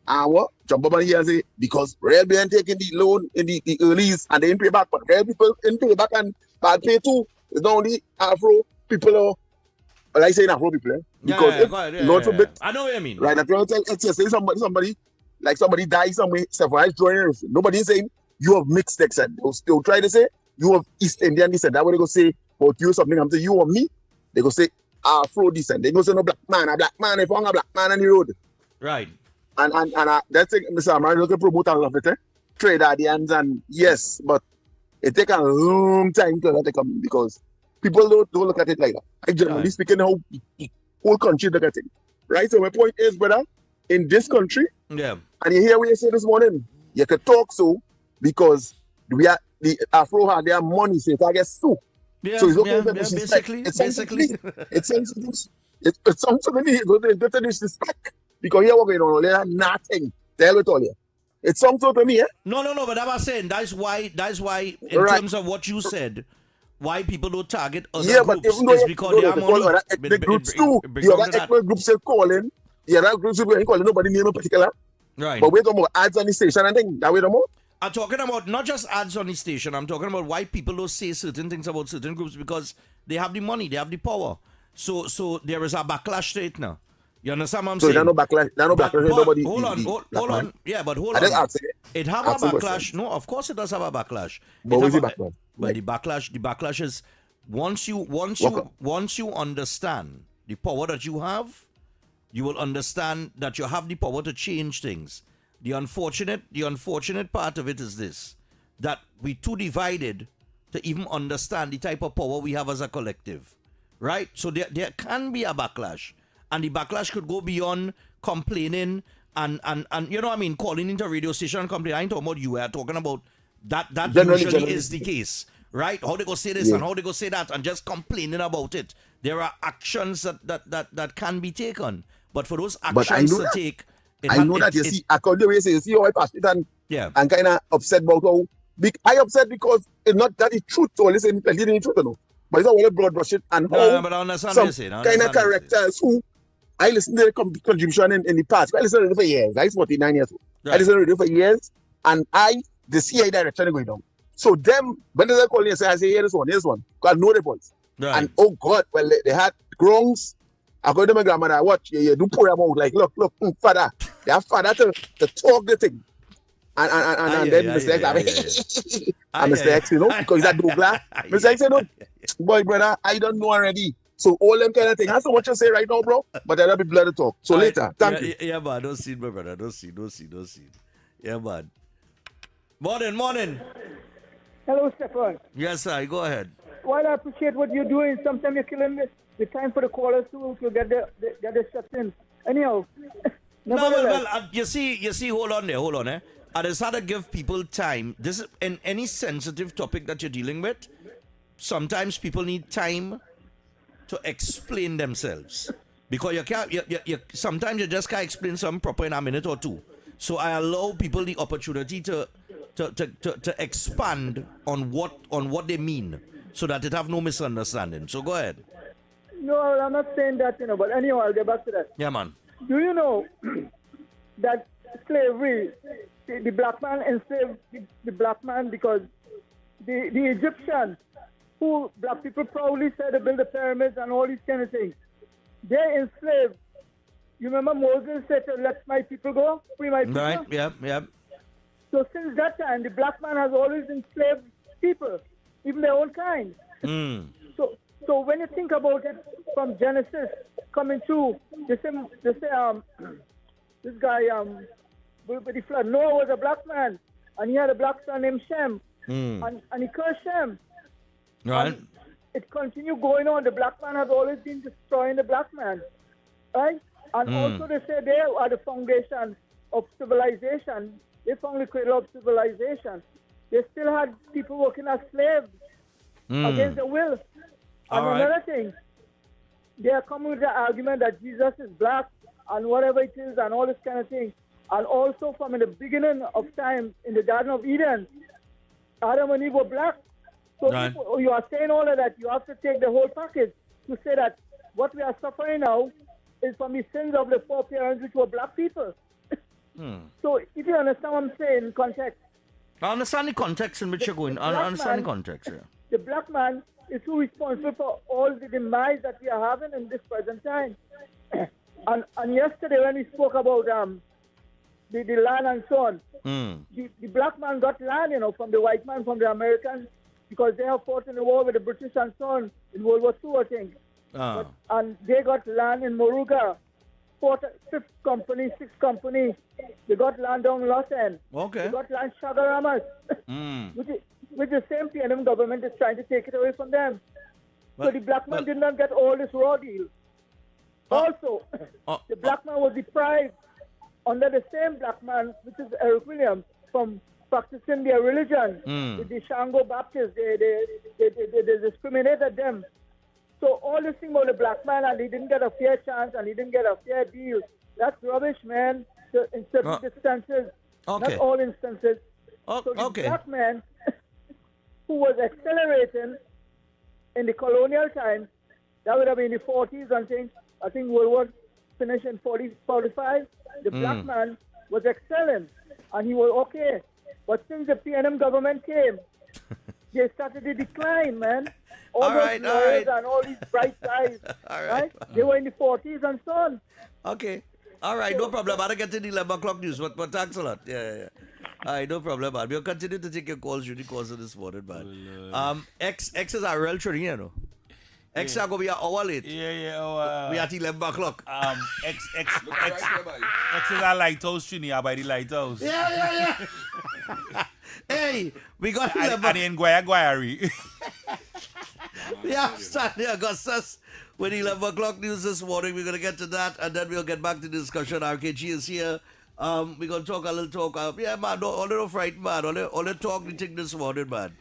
Speaker 3: what? Jump up on here and say, because real men taking the loan in the earlies and they didn't pay back, but real people didn't pay back and bad pay too. It's not only Afro people or I say Afro people, because Lord forbid.
Speaker 1: I know what you mean.
Speaker 3: Right, if you tell say somebody dies somewhere, survives joining, nobody's saying you have mixed descent. They'll try to say you have East Indian descent. That way they go say about you something. I'm saying you or me. They go say Afro descent. They go say no a black man if I'm a black man on the road.
Speaker 1: Right.
Speaker 3: And that's it, Mr. Amari, look at promote all of it, Tradadians and yes, but it take a long time to let it come because people don't look at it like that. I generally speaking, how the whole country look at it. Right? So my point is, brother, in this country, and you hear what you say this morning, you can talk so because the Afro had their money, so I guess so.
Speaker 1: Yeah,
Speaker 3: so it's okay
Speaker 1: basically.
Speaker 3: It sounds to me, it's to disrespect. Because here we're going on, there's nothing. Tell it all here. It sounds so to me, eh?
Speaker 1: No, but I was saying that's why in terms of what you said, why people don't target other groups is because they are money.
Speaker 3: Ethnic groups too. The other ethnic groups are calling. The other groups are calling nobody name in particular.
Speaker 1: Right.
Speaker 3: But we're talking about ads on the station and things. That way more.
Speaker 1: I'm talking about not just ads on the station. I'm talking about why people don't say certain things about certain groups because they have the money, they have the power. So there is a backlash to it now. You understand what I'm saying?
Speaker 3: So there's no backlash. Nobody.
Speaker 1: Hold on. Yeah, but hold on. It have a backlash. No, of course it does have a backlash.
Speaker 3: But what's the backlash?
Speaker 1: But the backlash is once you understand the power that you have, you will understand that you have the power to change things. The unfortunate part of it is this, that we too divided to even understand the type of power we have as a collective. Right? So there can be a backlash. And the backlash could go beyond complaining and you know what I mean, calling into a radio station and complaining. I ain't talking about you. I'm talking about that generally is the case. Right? How they go say this and how they go say that and just complaining about it. There are actions that can be taken. But for those actions to take...
Speaker 3: I know that you see, according to the way you say, you see how I passed it and kind of upset about how... I upset because it's not that it's truth. So listen, it's the truth, you know. But it's not really broad brush it and how some kind of characters who... I listened to the contribution in the past. I listened to it for years. I was 49 years old. Right. I listened to it for years, and the CI direction is going down. So them, when they call me and say, I say, here's one. I know the voice.
Speaker 1: Right.
Speaker 3: And oh God, well, they had grounds I go to my grandmother, watch, you do pour them out, like, look, father. They have father to talk the thing. And then Mr. X, and Mr. X, because he's a Douglas. Mr. X said, no, boy, brother, I don't know already. So all them kind of thing. That's what you say right now, bro. But that'll be blood to talk. So later. Thank you.
Speaker 1: Yeah, man. Don't see, my brother. Don't see. Yeah, man. Morning.
Speaker 17: Hello, Stephan.
Speaker 1: Yes, sir. Go ahead.
Speaker 17: While I appreciate what you're doing, sometimes you're killing the time for the callers to get the steps in. Anyhow.
Speaker 1: You see, hold on there. I just had to give people time. This is in any sensitive topic that you're dealing with. Sometimes people need time to explain themselves because you can't. Sometimes you just can't explain something proper in a minute or two. So I allow people the opportunity to expand on what they mean, so that it have no misunderstanding. So go ahead.
Speaker 17: No, I'm not saying that, but anyway, I'll get back to that.
Speaker 1: Yeah, man.
Speaker 17: Do you know that slavery, the black man enslaved the black man because the Egyptians, who black people proudly said to build the pyramids and all these kind of things, they enslaved. You remember Moses said, let my people go, free my people?
Speaker 1: Right, yeah.
Speaker 17: So since that time, the black man has always enslaved people, even their own kind. So when you think about it from Genesis coming through, they say this guy with the flood, Noah was a black man, and he had a black son named Shem, and he cursed Shem.
Speaker 1: Right.
Speaker 17: And it continued going on. The black man has always been destroying the black man, right? And also they say they are the foundation of civilization. They found the cradle of civilization. They still had people working as slaves against their will. And another thing, they are coming with the argument that Jesus is black and whatever it is and all this kind of thing. And also from in the beginning of time in the Garden of Eden, Adam and Eve were black. So people, you are saying all of that, you have to take the whole package to say that what we are suffering now is from the sins of the foreparents, which were black people. So if you understand what I'm saying in context.
Speaker 1: I understand the context in which you're going. I understand the context, yeah.
Speaker 17: The black man is who is responsible for all the demise that we are having in this present time. and yesterday when we spoke about the land and so on, the black man got land, from the white man, from the Americans, because they have fought in the war with the British and so on in World War II, I think. And they got land in Moruga, fifth company, sixth company. They got land down Los End.
Speaker 1: Okay.
Speaker 17: They got land Chagaramas, which the same PNM government is trying to take it away from them. So the black man did not get all this raw deal. Also, the black man was deprived under the same black man, which is Eric Williams, from practicing their religion. The Shango Baptists, they discriminated them. So all this thing about the black man, and he didn't get a fair chance, and he didn't get a fair deal, that's rubbish, man. So in certain instances, not all instances. So the black man who was accelerating in the colonial times, that would have been in the 40s and things. I think World War finished in 45. The black man was excelling, and he was okay. But since the PNM government came, they started to decline, man. All those lawyers and all these bright guys, right? They were in the 40s and so on.
Speaker 1: Okay. All right, no problem. I'll get to the 11 o'clock news, but thanks a lot. Yeah. All right, no problem, man. We'll continue to take your calls during the course of this morning, man. X is a real train, X are going to be an hour late.
Speaker 11: Yeah.
Speaker 1: We at 11 o'clock.
Speaker 11: X is a lighthouse, Trini, by the lighthouse.
Speaker 1: Yeah. Hey, we got 11
Speaker 11: And in Guayari.
Speaker 1: Yeah, Stanley Augustus with 11 o'clock news this morning. We're going to get to that, and then we'll get back to the discussion. RKG is here. We're going to talk a little talk. Yeah, man, don't frighten, man. Only talk the thing this morning, man.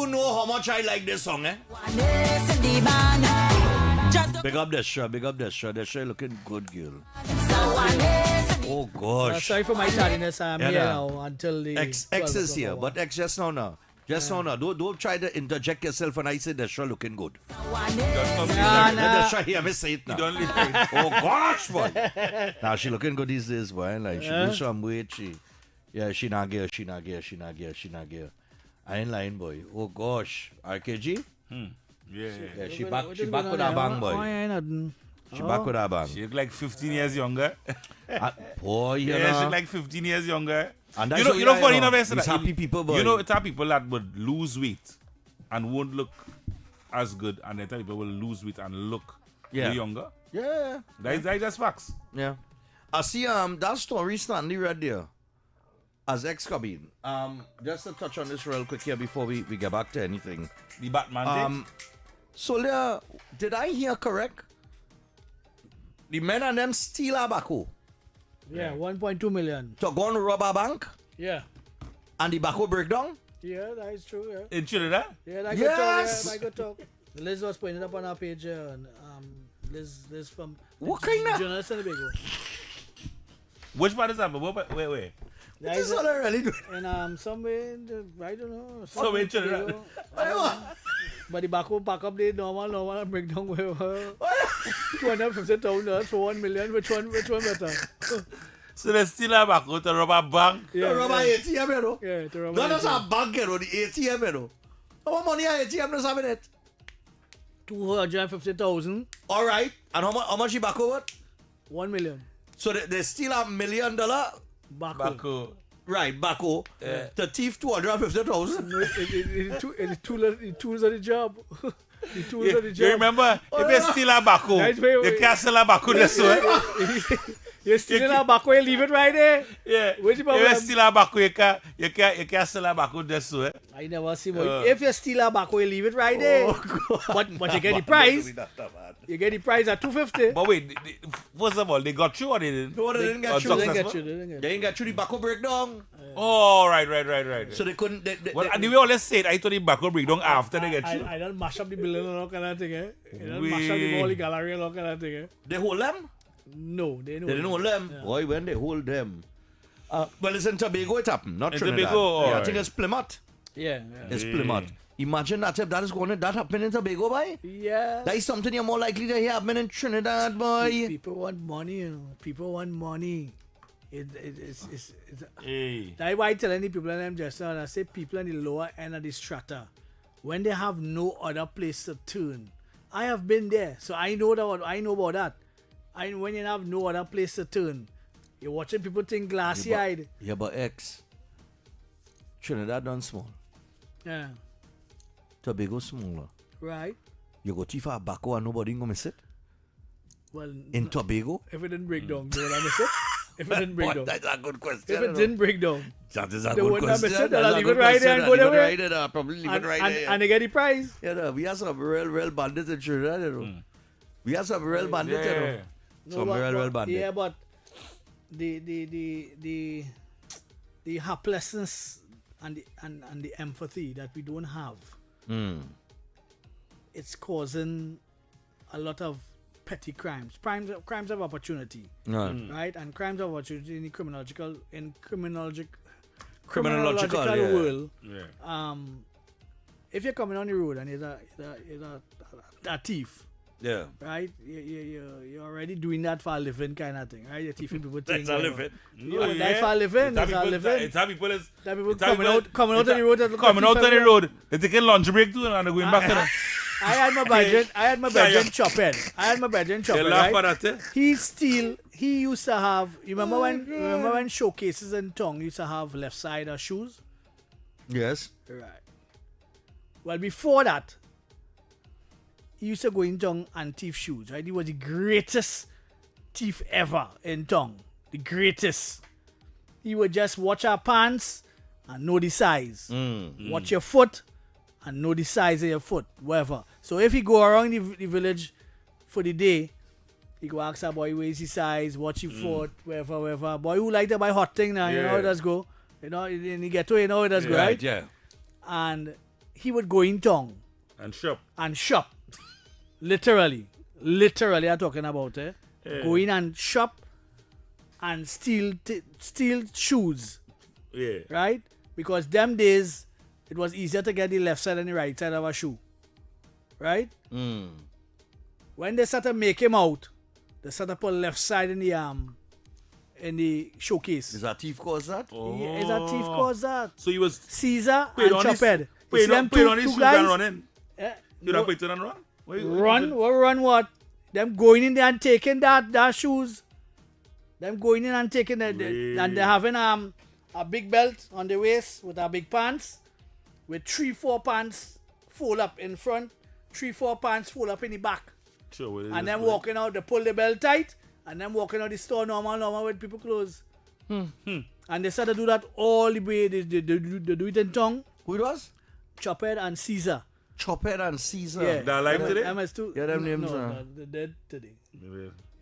Speaker 1: you know how much I like this song, eh? Big up Desha, big up Desha. Desha looking good, girl. Oh gosh.
Speaker 18: Sorry for my tardiness. I'm
Speaker 1: Yeah,
Speaker 18: here
Speaker 1: nah.
Speaker 18: now until the
Speaker 1: X
Speaker 18: 12
Speaker 1: is here,
Speaker 18: o'clock
Speaker 1: but X just now. Just now. Don't try to interject yourself when I say Desha looking good. Let Desha hear me say it now. Oh gosh, boy. Now she looking good these days, boy. Like she lose some weight. She not gear. I ain't lying, boy. Oh gosh. RKG? Yeah, she back with her bang, boy. She back with her bang.
Speaker 11: She look like 15 years younger.
Speaker 1: Boy, you
Speaker 11: yeah,
Speaker 1: know.
Speaker 11: she like 15 years younger.
Speaker 1: And
Speaker 11: you know funny enough,
Speaker 1: it's happy people, boy.
Speaker 11: You know, it's how people that would lose weight and won't look as good, and then people will lose weight and look way younger.
Speaker 1: Yeah.
Speaker 11: That's just facts.
Speaker 1: Yeah. I see that story Stanley read there as ex-cabin. Just to touch on this real quick here before we get back to anything.
Speaker 11: The Batman thing?
Speaker 1: So there, did I hear correct? The men and them steal a backhoe.
Speaker 18: Yeah, 1.2 million.
Speaker 1: To go and rob a bank?
Speaker 18: Yeah.
Speaker 1: And the backhoe break down?
Speaker 18: Yeah, that is true. Yeah.
Speaker 11: In Trinidad?
Speaker 18: Yeah, that
Speaker 1: Yes!
Speaker 18: good talk. Liz was pointing up on our page here, and Liz from
Speaker 1: what kind of
Speaker 18: journalist in the Bigo.
Speaker 11: Which part is that? Wait.
Speaker 18: That is what I really do. And somewhere in the, I don't know.
Speaker 11: Somewhere in Trinidad.
Speaker 18: But the back up the normal breakdown where $250,000 for 1 million. Which one better?
Speaker 11: So they steal a back to rob a bank?
Speaker 1: Yeah, to rob a ATM, you know?
Speaker 18: Yeah, to rob
Speaker 1: Not
Speaker 18: a
Speaker 1: just a bank, you know, the ATM, you know. How much money are ATM does have in it?
Speaker 18: 250,000.
Speaker 1: All right. And how much you back over?
Speaker 18: 1 million.
Speaker 1: So they steal $1 million?
Speaker 11: Backhoe.
Speaker 1: Right, backhoe. To thief 250,000.
Speaker 18: No, the tools of the job. The tools of the job.
Speaker 11: You remember, if you steal a backhoe, you can't sell a backhoe this way.
Speaker 18: You're stealing a backhoe, you leave it right there.
Speaker 11: Yeah.
Speaker 18: What's the problem?
Speaker 11: If you steal a backhoe, you can't sell a backhoe this way.
Speaker 18: I never see. If you steal a backhoe, you leave it right there. But you get the price. You get the price at 250.
Speaker 11: But wait, first of all, they got you or they didn't?
Speaker 1: No, they didn't get you.
Speaker 18: They didn't
Speaker 1: get you the backhoe breakdown.
Speaker 11: Oh, right.
Speaker 1: So they couldn't.
Speaker 11: Well, and the way always said, I thought the backhoe breakdown after they get you.
Speaker 18: I don't mash up the building and all kind of thing. I don't mash up the whole gallery and all kind of thing.
Speaker 1: They hold them?
Speaker 18: No, they don't.
Speaker 1: They didn't hold them.
Speaker 18: Yeah.
Speaker 1: Why when they hold them? Well, it's in Tobago it happened, not
Speaker 11: In
Speaker 1: Trinidad.
Speaker 11: Tobago,
Speaker 1: Yeah, I think it's Plymouth.
Speaker 18: Yeah.
Speaker 1: It's Plymouth. Imagine that if that is going to that happen in Tobago, boy.
Speaker 18: Yeah.
Speaker 1: That is something you're more likely to hear happen in Trinidad, boy.
Speaker 18: People want money, you know. People want money. It's
Speaker 11: Hey.
Speaker 18: that's why I tell any people, and I'm just saying, I say people in the lower end of the strata, when they have no other place to turn. I have been there, so I know about that. When you have no other place to turn, you're watching people think glassy-eyed.
Speaker 1: Yeah, but X. Trinidad done small.
Speaker 18: Yeah.
Speaker 1: Tobago smaller.
Speaker 18: Right.
Speaker 1: You go too far back and nobody gonna miss it?
Speaker 18: Well,
Speaker 1: in Tobago?
Speaker 18: If it didn't break down, you would have missed it? If it didn't break down.
Speaker 1: That's a good question.
Speaker 18: If it didn't break down.
Speaker 1: That is a
Speaker 18: they
Speaker 1: good
Speaker 18: wouldn't have missed
Speaker 1: question.
Speaker 18: it. They'll leave it right there and go their way.
Speaker 1: Probably leave it right there.
Speaker 18: And they get the prize.
Speaker 1: Yeah, we have some real bandits in Trinidad, you know. We have some real bandits, you know. Some real bandits.
Speaker 18: Yeah, but the helplessness and the empathy that we don't have, it's causing a lot of petty crimes of opportunity, right? And crimes of opportunity in the criminological world.
Speaker 1: Yeah.
Speaker 18: If you're coming on the road and you're a thief,
Speaker 1: yeah,
Speaker 18: right? You're already doing that for a living kind of thing, right? You're thieving people things.
Speaker 1: That's a living.
Speaker 18: That's for a living. That's a living.
Speaker 11: It's how people
Speaker 18: coming out on the road.
Speaker 11: Coming out on the road. They're taking lunch break too and they're going back to them.
Speaker 18: I had my bedroom chopping. Right? He used to have. You remember when showcases in Tong used to have left side of shoes?
Speaker 1: Yes.
Speaker 18: Right. Well, before that, he used to go in Tong and thief shoes. Right? He was the greatest thief ever in Tong. The greatest. He would just watch our pants and know the size. Watch your foot and know the size of your foot, whatever. So if he go around the village for the day, he go ask a boy where's his size, watch his foot, whatever. Boy who like to buy hot thing now, you know how it does go. You know, and he get to, you know how it does go, right?
Speaker 1: Yeah.
Speaker 18: And he would go in town
Speaker 11: And shop.
Speaker 18: and shop. Literally I'm talking about go in and shop and steal shoes.
Speaker 11: Yeah.
Speaker 18: Right? Because them days it was easier to get the left side and the right side of a shoe. Right? When they started make him out, they started put left side in the showcase.
Speaker 1: Is that thief cause that?
Speaker 18: Yeah, is that thief cause that?
Speaker 11: So he was
Speaker 18: Caesar
Speaker 11: Put
Speaker 18: and
Speaker 11: on his-
Speaker 18: Chophead.
Speaker 11: put
Speaker 18: You see
Speaker 11: on
Speaker 18: them two
Speaker 11: his shoes
Speaker 18: guys?
Speaker 11: and running.
Speaker 18: Eh,
Speaker 11: You don't put it on run?
Speaker 18: Run what? Them going in there and taking that shoes. Them going in and taking and they're having a big belt on the waist with a big pants with 3-4 pants fold up in front, 3-4 pants fold up in the back.
Speaker 11: Sure, what is
Speaker 18: And
Speaker 11: this
Speaker 18: then
Speaker 11: boy?
Speaker 18: walking out, they pull the belt tight, and then walking out the store normal with people clothes. And they started to do that all the way. They do it in tongue.
Speaker 1: Who it was?
Speaker 18: Chophead and Caesar.
Speaker 1: Chophead and Caesar.
Speaker 18: Yeah.
Speaker 11: They're alive today?
Speaker 18: MS2.
Speaker 1: Yeah, them names
Speaker 18: No,
Speaker 1: are.
Speaker 18: they're dead today.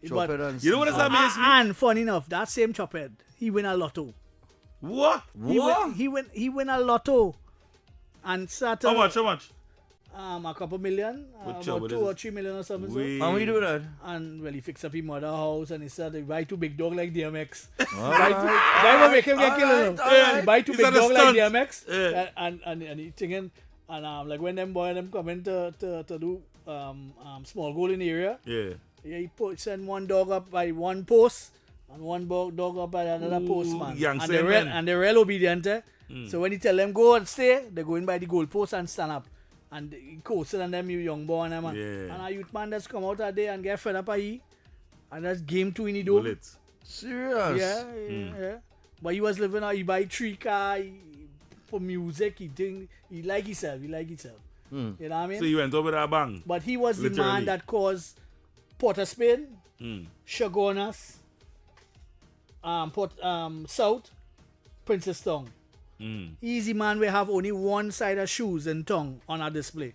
Speaker 1: Chophead and
Speaker 11: You know what
Speaker 1: Caesar.
Speaker 11: amazed me?
Speaker 18: And funny enough, that same Chophead, he win a lotto.
Speaker 11: What?
Speaker 18: He win a lotto. And started.
Speaker 11: How much?
Speaker 18: A couple million,
Speaker 11: What
Speaker 18: about
Speaker 11: what
Speaker 18: 2
Speaker 11: is
Speaker 18: or
Speaker 11: it?
Speaker 18: 3 million or something.
Speaker 11: Wait.
Speaker 18: So.
Speaker 1: How we do that?
Speaker 18: And well, he fixed up his mother house and he said, buy 2 big dog like DMX.
Speaker 1: Alright.
Speaker 18: That will make him get killed.
Speaker 1: Alright.
Speaker 18: Buy 2
Speaker 11: Is
Speaker 18: big
Speaker 11: that a
Speaker 18: dog like
Speaker 11: stunt?
Speaker 18: DMX. And he thinking, and like when them boy them coming to do small goal in the area,
Speaker 11: Yeah.
Speaker 18: he send one dog up by one post and one dog up by another post, man.
Speaker 11: young
Speaker 18: And
Speaker 11: same man.
Speaker 18: they're real obedient. So when he tell them go and stay, they go in by the goal post and stand up. And he coasted and them you young boy and them.
Speaker 11: Yeah.
Speaker 18: And a youth man that's come out that day and get fed up and that's game 2 in the dome.
Speaker 11: Bullets.
Speaker 1: Serious?
Speaker 18: Yeah. But he was living out, he buy 3 car, for music, he like himself. You know what I mean?
Speaker 11: So you went over that bang.
Speaker 18: But he was the
Speaker 11: Literally.
Speaker 18: man that caused Port of Spain, Chagonas, South, Princess Tongue. He's the man we have only one side of shoes and tongue on our display.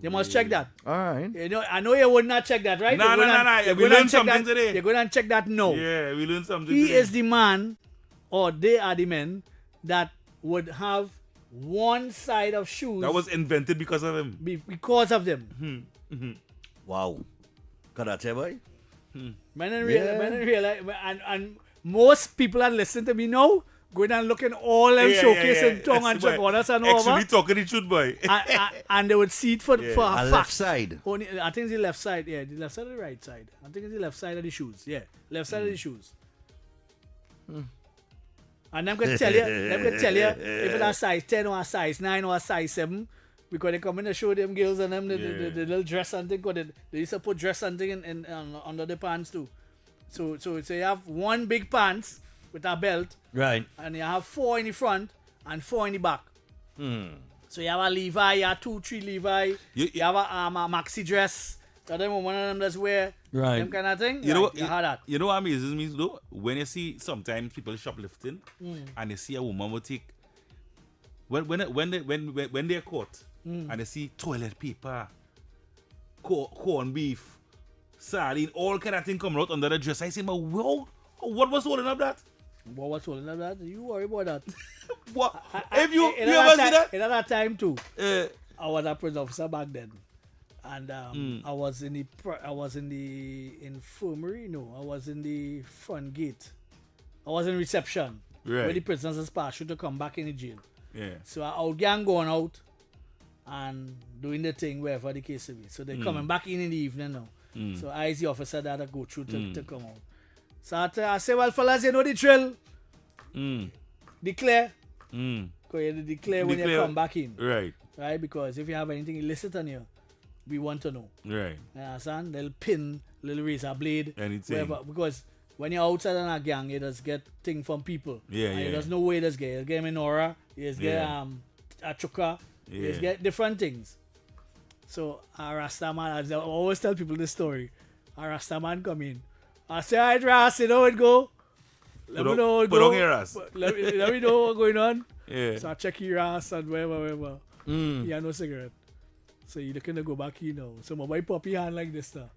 Speaker 18: You must check that.
Speaker 1: All right.
Speaker 18: You know, I know you would not check that, right?
Speaker 11: Nah.
Speaker 18: You're
Speaker 11: We
Speaker 18: going to
Speaker 11: learned
Speaker 18: check
Speaker 11: something
Speaker 18: that.
Speaker 11: today.
Speaker 18: You're going to check that now.
Speaker 11: Yeah, we learned something
Speaker 18: He
Speaker 11: today.
Speaker 18: is the man, or they are the men, that would have one side of shoes.
Speaker 11: That was invented because of him.
Speaker 18: Because of them.
Speaker 1: Wow. Got that, boy?
Speaker 18: Men don't realize, and most people that listen to me now, going and looking all them showcasing tongue and Chagonas and all
Speaker 11: Actually
Speaker 18: over.
Speaker 11: talking the truth, boy.
Speaker 18: And they would see it for a
Speaker 1: A
Speaker 18: fact.
Speaker 1: left side.
Speaker 18: Only, I think it's the left side. Yeah, the left side or the right side. I think it's the left side of the shoes. Yeah, left side of the shoes. And them could tell you, if it's a size 10 or a size 9 or a size 7, because they come in to show them girls and them the little dress and thing, because they used to put dress and thing in under the pants too. So you have one big pants with a belt,
Speaker 1: Right.
Speaker 18: and you have 4 in the front and 4 in the back. So you have a Levi, you have 2-3 Levi, you have a maxi dress. So them one of them that's wear them kind of thing.
Speaker 11: You know what?
Speaker 18: You have that.
Speaker 11: You know what amazes me though? When you see sometimes people shoplifting
Speaker 18: Mm.
Speaker 11: and they see a woman will take when they're caught and they see toilet paper, corned beef, sardine, all kind of thing coming out under the dress. I say, "Ma, whoa, what was holding up that?"
Speaker 18: What was holding up that? You worry about that.
Speaker 11: What? If you
Speaker 18: in
Speaker 11: ever see that?
Speaker 18: In that time too, I was a police officer back then, and I was in the infirmary. No, I was in the front gate. I was in reception
Speaker 11: Right.
Speaker 18: where the prisoners pass through to come back in the jail.
Speaker 11: Yeah.
Speaker 18: So our gang going out and doing the thing wherever the case may be. So they're coming back in the evening now. So I is the officer that I go through to come out. So I say, well, fellas, you know the drill. Declare. Because you declare when you come back in.
Speaker 11: Right.
Speaker 18: Right? Because if you have anything illicit on you, we want to know.
Speaker 11: Right.
Speaker 18: You understand? They'll pin, little razor blade,
Speaker 11: Anything.
Speaker 18: whatever. Because when you're outside on a gang, you just get things from people.
Speaker 11: Yeah,
Speaker 18: and
Speaker 11: yeah.
Speaker 18: you just know where you just get. You get menorah, you just get
Speaker 11: Yeah.
Speaker 18: a chuka, you just
Speaker 11: Yeah.
Speaker 18: get different things. So a Rasta man, I always tell people this story. A Rasta man come in. I say, alright, Ras, you know how it go? Let me know how it
Speaker 11: put
Speaker 18: go.
Speaker 11: on your ass.
Speaker 18: Let me know what's going on.
Speaker 11: Yeah.
Speaker 18: So I check your ass and whatever. He had no cigarette. So you looking to go back here now. So my boy pop your hand like this now.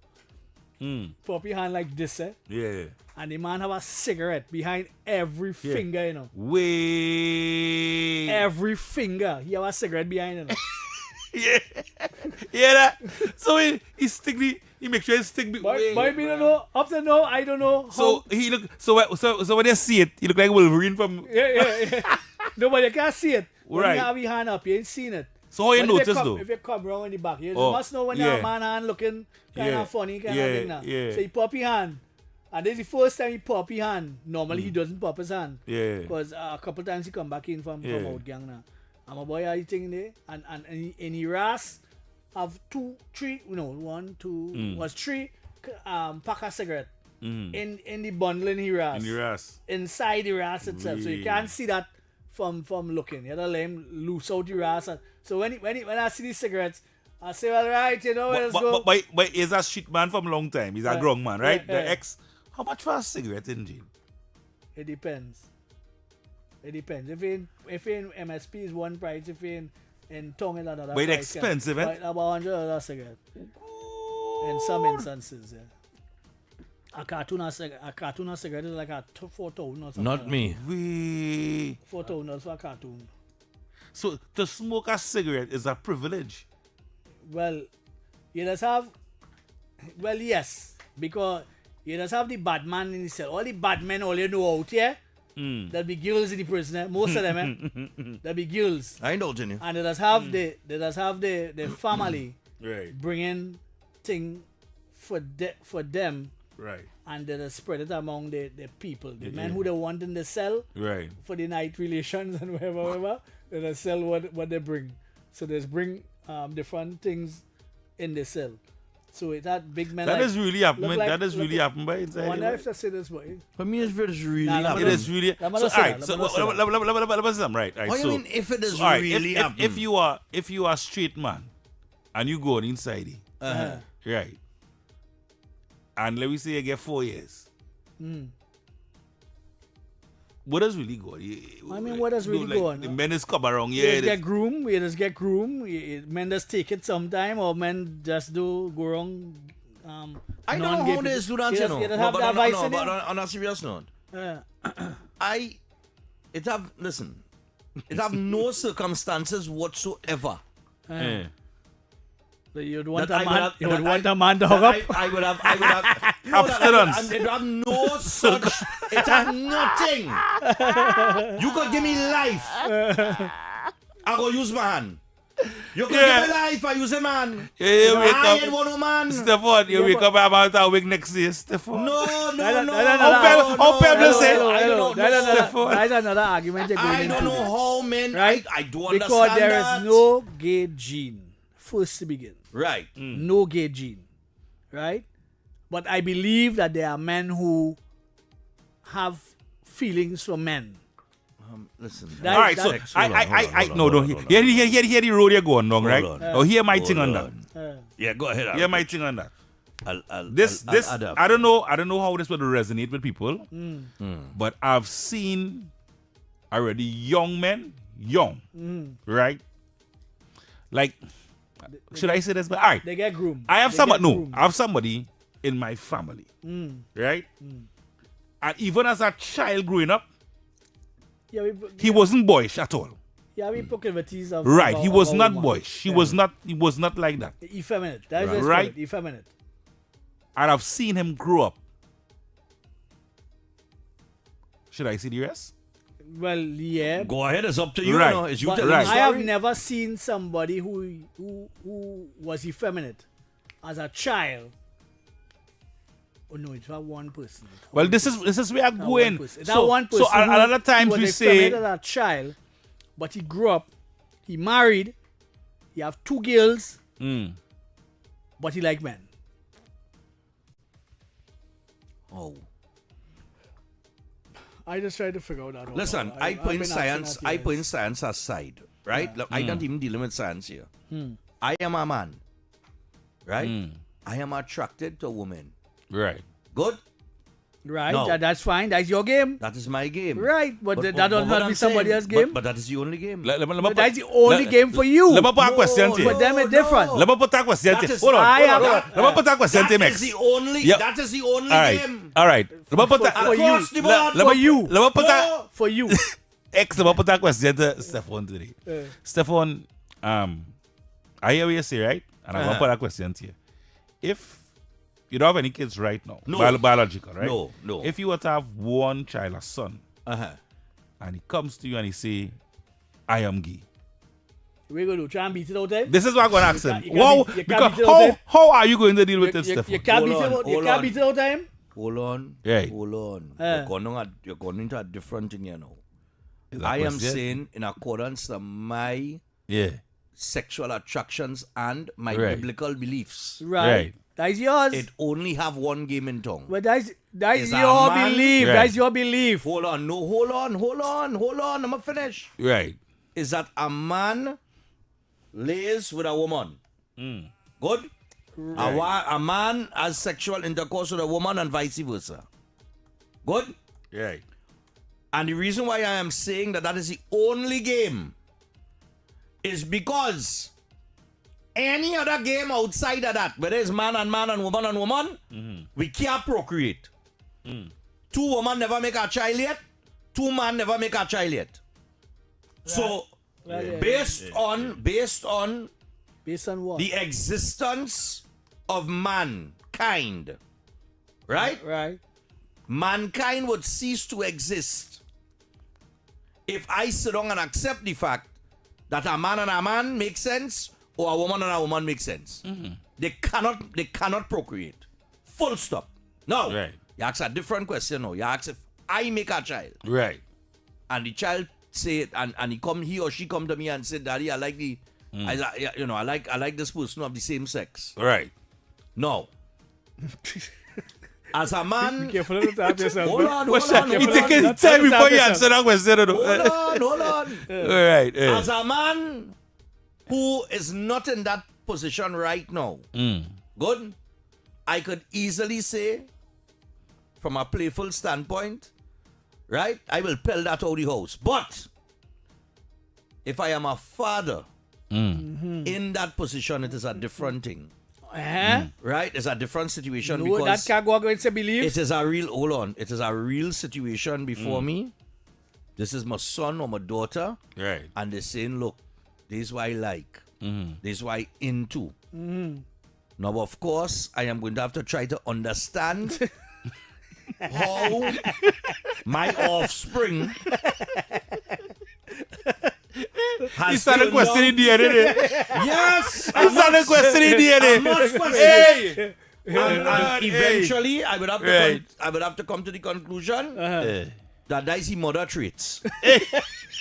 Speaker 18: Puppy hand like this,
Speaker 11: Yeah.
Speaker 18: and the man have a cigarette behind every finger, you know.
Speaker 11: Way.
Speaker 18: Every finger, he have a cigarette behind it.
Speaker 11: Yeah. Yeah, that. So he stick he make sure he stick
Speaker 18: But me don't know. Up to now, I don't know.
Speaker 11: So he look so when you see it, he look like Wolverine from
Speaker 18: Yeah. No, but you can't see it. When
Speaker 11: Right.
Speaker 18: you have your hand up, you ain't seen it.
Speaker 11: So how you
Speaker 18: But
Speaker 11: notice though?
Speaker 18: If you come round in the back, you
Speaker 11: Oh,
Speaker 18: must know when
Speaker 11: yeah.
Speaker 18: your man hand looking kind
Speaker 11: Yeah.
Speaker 18: of funny, kind
Speaker 11: Yeah,
Speaker 18: of thing now.
Speaker 11: yeah.
Speaker 18: So he pop your hand. And this is the first time he pop your hand. Normally he doesn't pop his hand.
Speaker 11: Yeah.
Speaker 18: Because a couple times he come back in from
Speaker 11: Yeah.
Speaker 18: out gang now. And my boy are eating there. And he ras have 2, 3, was 3 pack of cigarette in the bundle in the ras.
Speaker 11: In the ras.
Speaker 18: Inside the ras itself. So you
Speaker 11: Really?
Speaker 18: can't see that from looking. You have to let him loose out the ras. So when I see these cigarettes, I say, all right, let's go.
Speaker 11: But he's a shit man from a long time. He's a
Speaker 18: Yeah.
Speaker 11: grown man, right?
Speaker 18: Yeah,
Speaker 11: The
Speaker 18: yeah.
Speaker 11: ex. How much for a cigarette in jail?
Speaker 18: It depends. If in MSP is one price, if in tongue is another
Speaker 11: But it's
Speaker 18: price.
Speaker 11: expensive, eh?
Speaker 18: Right, about $100 cigarette. In some instances, yeah. A cartoon of cigarette is like a 4,000 or something.
Speaker 1: Not me.
Speaker 11: We.
Speaker 18: $4,000 for a cartoon.
Speaker 11: So to smoke a cigarette is a privilege.
Speaker 18: Well, you just have. Well, yes, because you just have the bad man in the cell. All the bad men, all you know out here, there'll be girls in the prison. Most of them, there'll be girls.
Speaker 1: I indulge in you.
Speaker 18: And they just have the family
Speaker 11: Right.
Speaker 18: bringing thing for them,
Speaker 11: Right.
Speaker 18: and they just spread it among the people. The men
Speaker 11: Yeah.
Speaker 18: who they want in the cell
Speaker 11: Right.
Speaker 18: for the night relations and whatever, they just sell what they bring. So they just bring different things in the cell. So it had big men.
Speaker 11: That
Speaker 18: like,
Speaker 11: is really happening.
Speaker 18: look like-
Speaker 11: That is
Speaker 18: look
Speaker 11: really
Speaker 18: like-
Speaker 11: happening by inside.
Speaker 18: I wonder if they say this, boy.
Speaker 1: For me, it's really
Speaker 18: Nah,
Speaker 1: happening.
Speaker 11: It is really. So,
Speaker 18: Let me
Speaker 11: all
Speaker 18: not say
Speaker 11: right.
Speaker 18: that,
Speaker 11: So,
Speaker 18: let me not say that.
Speaker 11: right.
Speaker 1: What do you mean if it is
Speaker 11: all right,
Speaker 1: really
Speaker 11: if
Speaker 1: happening?
Speaker 11: if you are a straight man and you go on inside it,
Speaker 1: Uh-huh.
Speaker 11: right, and let me say you get 4 years, what does really go on?
Speaker 18: I mean, what does really go on?
Speaker 11: The men is come around,
Speaker 18: You
Speaker 11: yeah.
Speaker 18: just get groomed. You just get groomed. Men just take it sometime, or men just do go wrong.
Speaker 1: I don't know
Speaker 18: non-gay
Speaker 1: how this do
Speaker 18: people.
Speaker 1: that,
Speaker 18: You
Speaker 1: you
Speaker 18: just-
Speaker 1: know.
Speaker 18: you just have
Speaker 1: But
Speaker 18: that
Speaker 1: on,
Speaker 18: vice
Speaker 1: no,
Speaker 18: in
Speaker 1: but
Speaker 18: you.
Speaker 1: on a serious note,
Speaker 18: Yeah.
Speaker 1: listen, it have no circumstances whatsoever.
Speaker 11: Yeah.
Speaker 18: So you'd want
Speaker 1: That
Speaker 18: a
Speaker 1: I
Speaker 18: man.
Speaker 1: would
Speaker 18: You
Speaker 1: have-
Speaker 18: would
Speaker 1: that
Speaker 18: want
Speaker 1: I-
Speaker 18: a man to
Speaker 1: that
Speaker 18: hook up.
Speaker 1: I would have.
Speaker 11: Abstinence.
Speaker 1: It have no such. It have nothing. You could give me life. I go use my hand. You could give me life. I use a man.
Speaker 11: Yeah, wake
Speaker 1: I
Speaker 11: up.
Speaker 1: ain't one man.
Speaker 11: Stefan, you
Speaker 18: Yeah,
Speaker 11: wake
Speaker 18: but-
Speaker 11: up about a week next year, Stefan.
Speaker 1: No.
Speaker 11: How people say?
Speaker 1: I don't know.
Speaker 18: That's another argument you're going
Speaker 1: I
Speaker 18: into.
Speaker 1: don't know how men.
Speaker 18: Right?
Speaker 1: I don't
Speaker 18: Because
Speaker 1: understand
Speaker 18: there
Speaker 1: that.
Speaker 18: is no gay gene. First to begin.
Speaker 1: Right.
Speaker 18: No gay gene. Right? But I believe that there are men who have feelings for men.
Speaker 1: Listen.
Speaker 11: All right, so I no. Here the road you're going wrong, right?
Speaker 1: on.
Speaker 11: Oh, here my thing on that.
Speaker 1: Yeah, go ahead.
Speaker 11: Here my thing on that.
Speaker 1: I'll
Speaker 11: This
Speaker 1: adapt.
Speaker 11: I don't know how this would resonate with people, but I've seen already young men, right? Like, should I say this? But all right,
Speaker 18: They get groomed.
Speaker 11: I have
Speaker 18: They
Speaker 11: somebody.
Speaker 18: get
Speaker 11: No,
Speaker 18: groomed.
Speaker 11: I have somebody in my family, right? And even as a child growing up,
Speaker 18: Yeah,
Speaker 11: he wasn't boyish at all.
Speaker 18: yeah, we proclivities of
Speaker 11: Right, he was
Speaker 18: of a
Speaker 11: not
Speaker 18: woman.
Speaker 11: boyish. He
Speaker 18: Yeah.
Speaker 11: was not. He was not like that.
Speaker 18: Effeminate. That is
Speaker 11: Right.
Speaker 18: his
Speaker 11: Right.
Speaker 18: spirit, effeminate.
Speaker 11: And I've seen him grow up. Should I see the rest?
Speaker 18: Well, yeah.
Speaker 1: Go ahead. It's up to you.
Speaker 11: Right.
Speaker 1: No? It's you
Speaker 18: But
Speaker 1: telling the
Speaker 18: I have
Speaker 1: story.
Speaker 18: never seen somebody who was effeminate as a child. Oh no, it's not one person.
Speaker 11: Well, this is where I'm
Speaker 18: That
Speaker 11: going.
Speaker 18: one person. That one person.
Speaker 11: So a lot of times
Speaker 18: was
Speaker 11: we
Speaker 18: effeminate
Speaker 11: say,
Speaker 18: as a child, but he grew up, he married, he have 2 girls, but he like men.
Speaker 1: Oh.
Speaker 18: I just try to figure out that. out.
Speaker 1: Listen, I
Speaker 18: I've
Speaker 1: put in
Speaker 18: been asking
Speaker 1: science.
Speaker 18: that
Speaker 1: I
Speaker 18: years.
Speaker 1: put in science aside, right? Look, I don't even deal with science here. I am a man, right? I am attracted to women.
Speaker 11: right?
Speaker 1: Good.
Speaker 18: Right,
Speaker 1: No.
Speaker 18: that's fine. That's your game.
Speaker 1: That is my game.
Speaker 18: Right, but that does
Speaker 1: what
Speaker 18: not
Speaker 1: I'm
Speaker 18: be somebody
Speaker 1: saying-
Speaker 18: else's game.
Speaker 1: But that is the only game.
Speaker 18: But that's the only game for you.
Speaker 11: Let me put a question to you.
Speaker 18: For them, it's different.
Speaker 11: Let me put a question to
Speaker 1: That
Speaker 11: you.
Speaker 1: is-
Speaker 11: Hold on.
Speaker 18: I
Speaker 11: Hold
Speaker 18: am-
Speaker 11: on. Let me put a question to you,
Speaker 1: That
Speaker 11: Max.
Speaker 1: is the only.
Speaker 11: Yeah.
Speaker 1: That is the only
Speaker 11: All right.
Speaker 1: game.
Speaker 11: All right. Let me put a
Speaker 18: For you.
Speaker 1: Across the board.
Speaker 11: let
Speaker 18: For
Speaker 11: me-
Speaker 18: you.
Speaker 11: Let me put a
Speaker 18: For you.
Speaker 11: X. Let me put a question to Stephan today. Stephan, I hear what you say, right? And I'm gonna put a question to you. If you don't have any kids right now,
Speaker 1: No.
Speaker 11: biological, right?
Speaker 1: No.
Speaker 11: If you were to have one child, a son,
Speaker 1: Uh-huh.
Speaker 11: and he comes to you and he say, "I am gay,"
Speaker 18: We're going to try and beat it out there.
Speaker 11: this is what I'm gonna ask him.
Speaker 18: You can't
Speaker 11: Wow,
Speaker 18: beat- you can't
Speaker 11: because
Speaker 18: beat it out there.
Speaker 11: how are you going to deal with it,
Speaker 18: You
Speaker 11: Stephan?
Speaker 18: can't beat
Speaker 1: Hold
Speaker 18: it
Speaker 1: on,
Speaker 18: out. You
Speaker 1: hold
Speaker 18: can't
Speaker 1: on.
Speaker 18: beat it out time.
Speaker 1: Hold on.
Speaker 11: Right.
Speaker 1: Hold on.
Speaker 18: Eh.
Speaker 1: You're going into a different thing here now.
Speaker 11: Is that
Speaker 1: I am
Speaker 11: question?
Speaker 1: saying in accordance to my
Speaker 11: Yeah.
Speaker 1: sexual attractions and my
Speaker 11: Right.
Speaker 1: biblical beliefs.
Speaker 11: Right.
Speaker 18: That's yours.
Speaker 1: It only have one game in tongue.
Speaker 18: But that's
Speaker 1: Is a
Speaker 18: your
Speaker 1: man-
Speaker 18: belief.
Speaker 11: Right.
Speaker 18: That's your belief.
Speaker 1: Hold on. No, hold on. I'm going to finish.
Speaker 11: Right.
Speaker 1: Is that a man lays with a woman. Good? A man has sexual intercourse with a woman and vice versa. Good?
Speaker 11: Right.
Speaker 1: And the reason why I am saying that is the only game is because any other game outside of that, whether it's man and woman, we can't procreate. 2 women never make a child yet. 2 men never make a child yet. So, based on
Speaker 18: Based on what?
Speaker 1: the existence of mankind, right?
Speaker 18: Right.
Speaker 1: Mankind would cease to exist if I sit down and accept the fact that a man and a man makes sense or a woman and a woman makes sense. They cannot procreate. Full stop. No.
Speaker 11: Right.
Speaker 1: You ask a different question now. You ask if I make a child.
Speaker 11: Right.
Speaker 1: And the child say it and he or she come to me and say, Daddy, I like I like this person of the same sex.
Speaker 11: Right.
Speaker 1: No. As a man,
Speaker 18: Be careful not to tap yourself.
Speaker 1: hold on.
Speaker 11: He taking his time before you answer that question.
Speaker 1: Hold on.
Speaker 11: All right.
Speaker 1: As a man who is not in that position right now, good, I could easily say, from a playful standpoint, right, I will pell that out of the house. But if I am a father in that position, it is a different thing. Right? It's a different situation
Speaker 18: No,
Speaker 1: because
Speaker 18: that can't go against your belief.
Speaker 1: it is a real, hold on, it is a real situation before me. This is my son or my daughter.
Speaker 11: Right.
Speaker 1: And they're saying, look, this is what I like. This is what I into. Now, of course, I am going to have to try to understand how my offspring has
Speaker 11: He started
Speaker 1: turned out-
Speaker 11: questioning DNA.
Speaker 1: Yes!
Speaker 11: He started questioning DNA.
Speaker 1: I must question
Speaker 11: Hey!
Speaker 1: and eventually, I would have to
Speaker 11: Right.
Speaker 1: I would have to come to the conclusion that is the mother traits.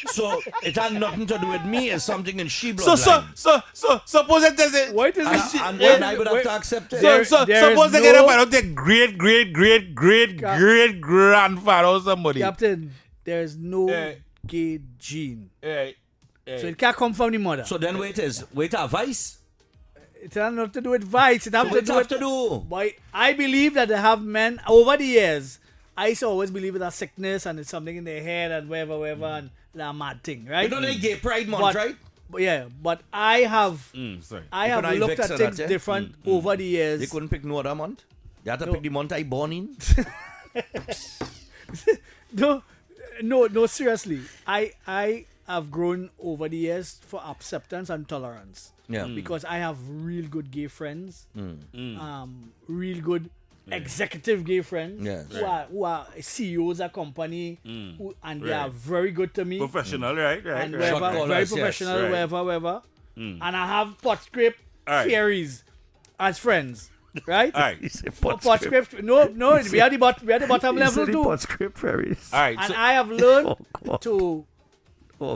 Speaker 1: So it had nothing to do with me. It's something in she bloodline.
Speaker 11: So suppose it does it.
Speaker 18: Wait, is
Speaker 1: and I would have to accept it.
Speaker 11: So suppose they get up and take great grandfather or somebody.
Speaker 18: Captain, there's no gay gene.
Speaker 11: Hey.
Speaker 18: So it can't come from the mother.
Speaker 1: So then wait a vice.
Speaker 18: It has nothing to do with vice. It has
Speaker 1: So
Speaker 18: to
Speaker 1: it
Speaker 18: do
Speaker 1: have
Speaker 18: with
Speaker 1: to do.
Speaker 18: But I believe that they have men over the years. I used to always believe in that sickness and it's something in their head and whatever, and that mad thing, right?
Speaker 1: You know they gay pride month, right?
Speaker 18: But I have
Speaker 11: sorry.
Speaker 18: I
Speaker 1: You
Speaker 18: have
Speaker 1: couldn't
Speaker 18: looked
Speaker 1: vex
Speaker 18: at
Speaker 1: her
Speaker 18: things
Speaker 1: that, yeah?
Speaker 18: different over the years.
Speaker 1: They couldn't pick no other month. They had to pick the month I born in.
Speaker 18: No, seriously. I have grown over the years for acceptance and tolerance.
Speaker 1: Yeah.
Speaker 18: Because I have real good gay friends. Real good executive gay friends.
Speaker 1: Yes.
Speaker 18: Who are CEOs of company and they are
Speaker 11: Right.
Speaker 18: very good to me.
Speaker 11: Professional, right?
Speaker 18: And
Speaker 11: right.
Speaker 18: wherever,
Speaker 1: Short callers,
Speaker 18: very
Speaker 1: yes,
Speaker 18: professional,
Speaker 11: right.
Speaker 18: wherever. And I have Potscript
Speaker 11: Alright.
Speaker 18: fairies as friends. Right?
Speaker 11: All right.
Speaker 18: Potscript. No, we are the bottom level too.
Speaker 1: Script fairies.
Speaker 11: All right.
Speaker 18: And
Speaker 11: So,
Speaker 18: I have learned to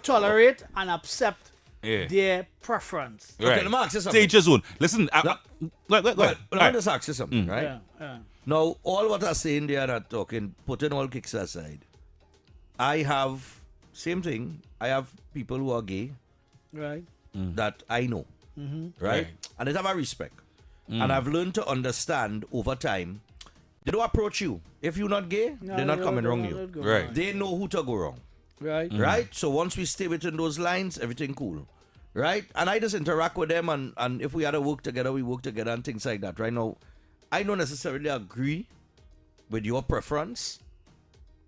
Speaker 18: tolerate and accept
Speaker 11: yeah.
Speaker 18: their preference.
Speaker 1: Okay,
Speaker 11: Right.
Speaker 1: let me ask you something.
Speaker 11: Teach your zone. Listen. Go ahead.
Speaker 1: Well,
Speaker 11: All
Speaker 1: let me
Speaker 11: right.
Speaker 1: just ask you something, right?
Speaker 18: Yeah.
Speaker 1: Now, all what I'm saying there are talking, putting all kicks aside. I have, same thing, I have people who are gay
Speaker 18: Right.
Speaker 1: that I know, right?
Speaker 11: Right.
Speaker 1: And they have a respect. And I've learned to understand over time They don't approach you. If you're not gay,
Speaker 18: No,
Speaker 1: they're not
Speaker 18: no,
Speaker 1: coming
Speaker 18: no,
Speaker 1: wrong
Speaker 18: no,
Speaker 1: you.
Speaker 18: not go
Speaker 11: Right.
Speaker 18: wrong.
Speaker 1: They know who to go wrong.
Speaker 18: Right.
Speaker 1: Right? So once we stay within those lines, everything cool. Right? And I just interact with them, and if we had to work together, we work together and things like that. Right now, I don't necessarily agree with your preference,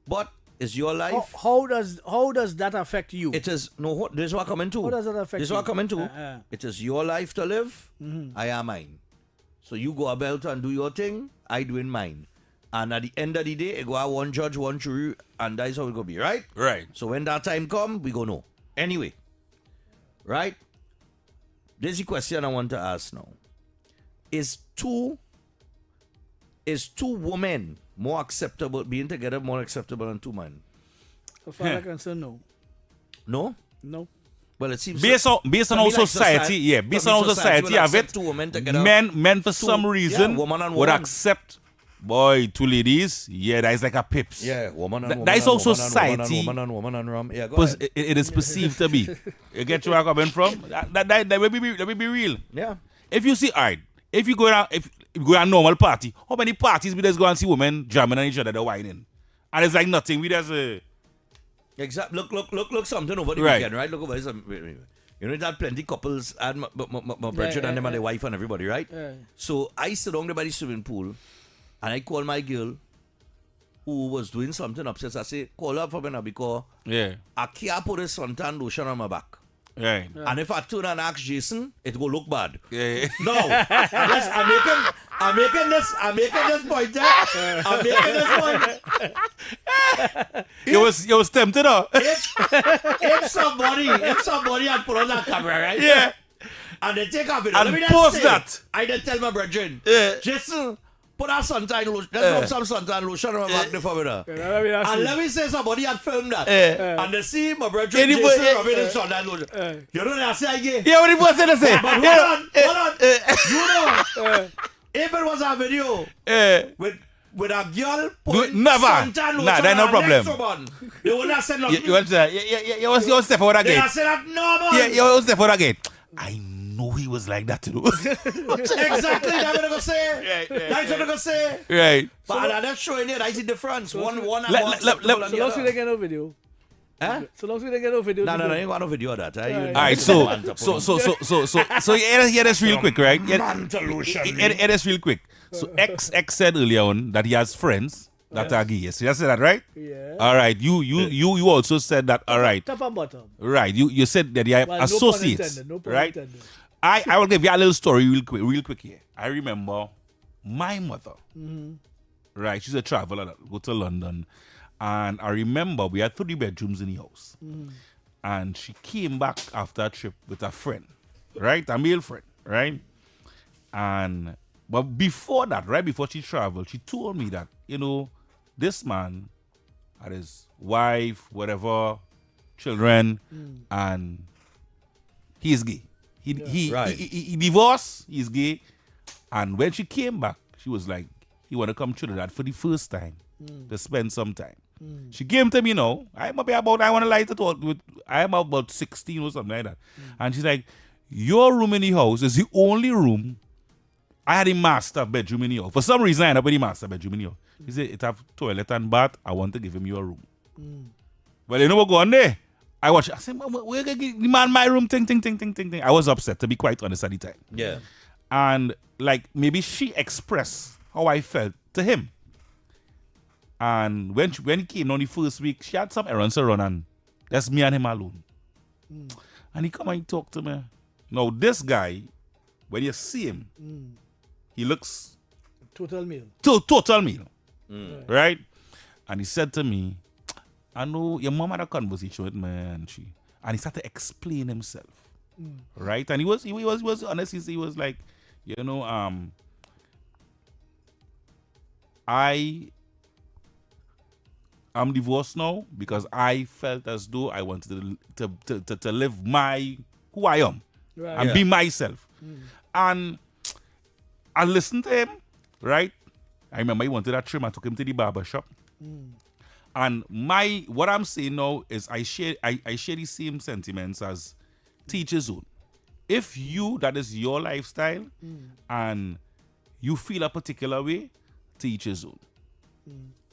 Speaker 1: but it's your life.
Speaker 18: How does that affect you?
Speaker 1: It is no. This is what I come into.
Speaker 18: How does that affect
Speaker 1: This is
Speaker 18: you?
Speaker 1: what I come into. It is your life to live. I am mine. So you go about and do your thing. I doing mine. And at the end of the day, it go out one judge, one jury, and that's how it gonna be, right?
Speaker 11: Right.
Speaker 1: So when that time come, we go know. Anyway, right? This is the question I want to ask now. Is two women more acceptable, being together more acceptable than two men?
Speaker 18: As far as I'm concerned, no.
Speaker 1: No?
Speaker 18: No.
Speaker 1: Well, it seems
Speaker 11: Based on how society, based on how society have it,
Speaker 1: two women together.
Speaker 11: men for some reason
Speaker 1: woman and
Speaker 11: would
Speaker 1: woman.
Speaker 11: accept, boy, two ladies, yeah, that is like a pips.
Speaker 1: Yeah, woman and woman.
Speaker 11: That is
Speaker 1: and
Speaker 11: how
Speaker 1: woman and
Speaker 11: society,
Speaker 1: woman and woman and rum. Yeah, go ahead.
Speaker 11: it is perceived to be. You get where I'm coming from? That will be real.
Speaker 1: Yeah.
Speaker 11: If you see, alright, if you go down a normal party, how many parties we just go and see women jamming on each other, they're whining, and it's like nothing. We just
Speaker 1: Exactly. Look something over the
Speaker 11: Right.
Speaker 1: weekend, right? Look over this. You know that plenty couples and my brethren and them and their wife and everybody, right?
Speaker 18: Yeah.
Speaker 1: So I sit down there by the swimming pool, and I call my girl who was doing something upstairs. I say, call her for me now because I can't put this suntan lotion on my back.
Speaker 11: Right.
Speaker 1: And if I turn and ask Jason, it will look bad.
Speaker 11: Yeah.
Speaker 1: No, I'm making this point. I'm making this point.
Speaker 11: You was tempted, huh?
Speaker 1: If somebody had put on that camera, right?
Speaker 11: Yeah.
Speaker 1: And they take a video.
Speaker 11: And
Speaker 1: Let me just
Speaker 11: post
Speaker 1: say,
Speaker 11: that.
Speaker 1: I did tell my brethren,
Speaker 11: Yeah.
Speaker 1: Jason, put that suntan lotion. Let's rub some suntan lotion on my back there for me now. And let me say somebody had filmed that. And they see my brethren Jason rubbing his suntan lotion. You know what I say again?
Speaker 11: Yeah, what he was saying to say.
Speaker 1: But hold on. You know, if it was a video with a girl putting
Speaker 11: Never.
Speaker 1: suntan lotion
Speaker 11: Nah, that's no
Speaker 1: on her
Speaker 11: problem.
Speaker 1: next woman, they would not say nothing.
Speaker 11: You want to say, you was step forward
Speaker 1: They
Speaker 11: again.
Speaker 1: not say that no, man.
Speaker 11: Yeah, you was step forward again. I know he was like that, you know.
Speaker 1: Exactly, that's what I'm gonna say. That's what I'm gonna say.
Speaker 11: Right.
Speaker 1: But I'm not showing you, that's the difference. One and one
Speaker 11: So long as
Speaker 1: acceptable
Speaker 18: we don't get no video.
Speaker 1: Huh?
Speaker 18: So long as we don't get no video.
Speaker 1: No, I ain't got no video of that.
Speaker 11: All right, so yeah, that's real quick, right? Yeah, that's real quick. So X said earlier on that he has friends that are gay. Yes, you said that, right?
Speaker 18: Yeah.
Speaker 11: All right, you also said that. All right,
Speaker 18: Top and bottom.
Speaker 11: right. You said that they are
Speaker 18: Well, no pun
Speaker 11: associates,
Speaker 18: intended, no pun
Speaker 11: right?
Speaker 18: intended.
Speaker 11: I will give you a little story real quick here. I remember my mother.
Speaker 18: Mhm.
Speaker 11: Right, she's a traveler that go to London, and I remember we had 3 bedrooms in the house,
Speaker 18: Mhm.
Speaker 11: and she came back after a trip with a friend, right, a male friend, right, and but before that, right before she traveled, she told me that this man had his wife, whatever, children, and he is gay. He divorced. He's gay, and when she came back, she was like, he want to come to that for the first time to spend some time. She came to me now. I want to lie to talk with. I am about 16 or something like that, and she's like, your room in the house is the only room. I had a master bedroom in the house. For some reason, I ended up with a master bedroom in the house. He said, it have toilet and bath. I want to give him your room. Well, you know what going there? I watched. I said, where the man my room? Ting. I was upset, to be quite honest, at the time.
Speaker 1: Yeah.
Speaker 11: And like maybe she expressed how I felt to him. And when he came on the first week, she had some errands to run, and that's me and him alone. And he come and talk to me. Now this guy, when you see him, he looks
Speaker 18: Total meal.
Speaker 11: total meal, right? And he said to me, I know your mom had a conversation with me, and he started to explain himself, right? And he was honest. He was like, I am divorced now because I felt as though I wanted to live who I am and be myself. And I listened to him, right? I remember he wanted a trim. I took him to the barber shop. And what I'm saying now is I share the same sentiments as Teacher's Own. If that is your lifestyle and you feel a particular way, to each his own.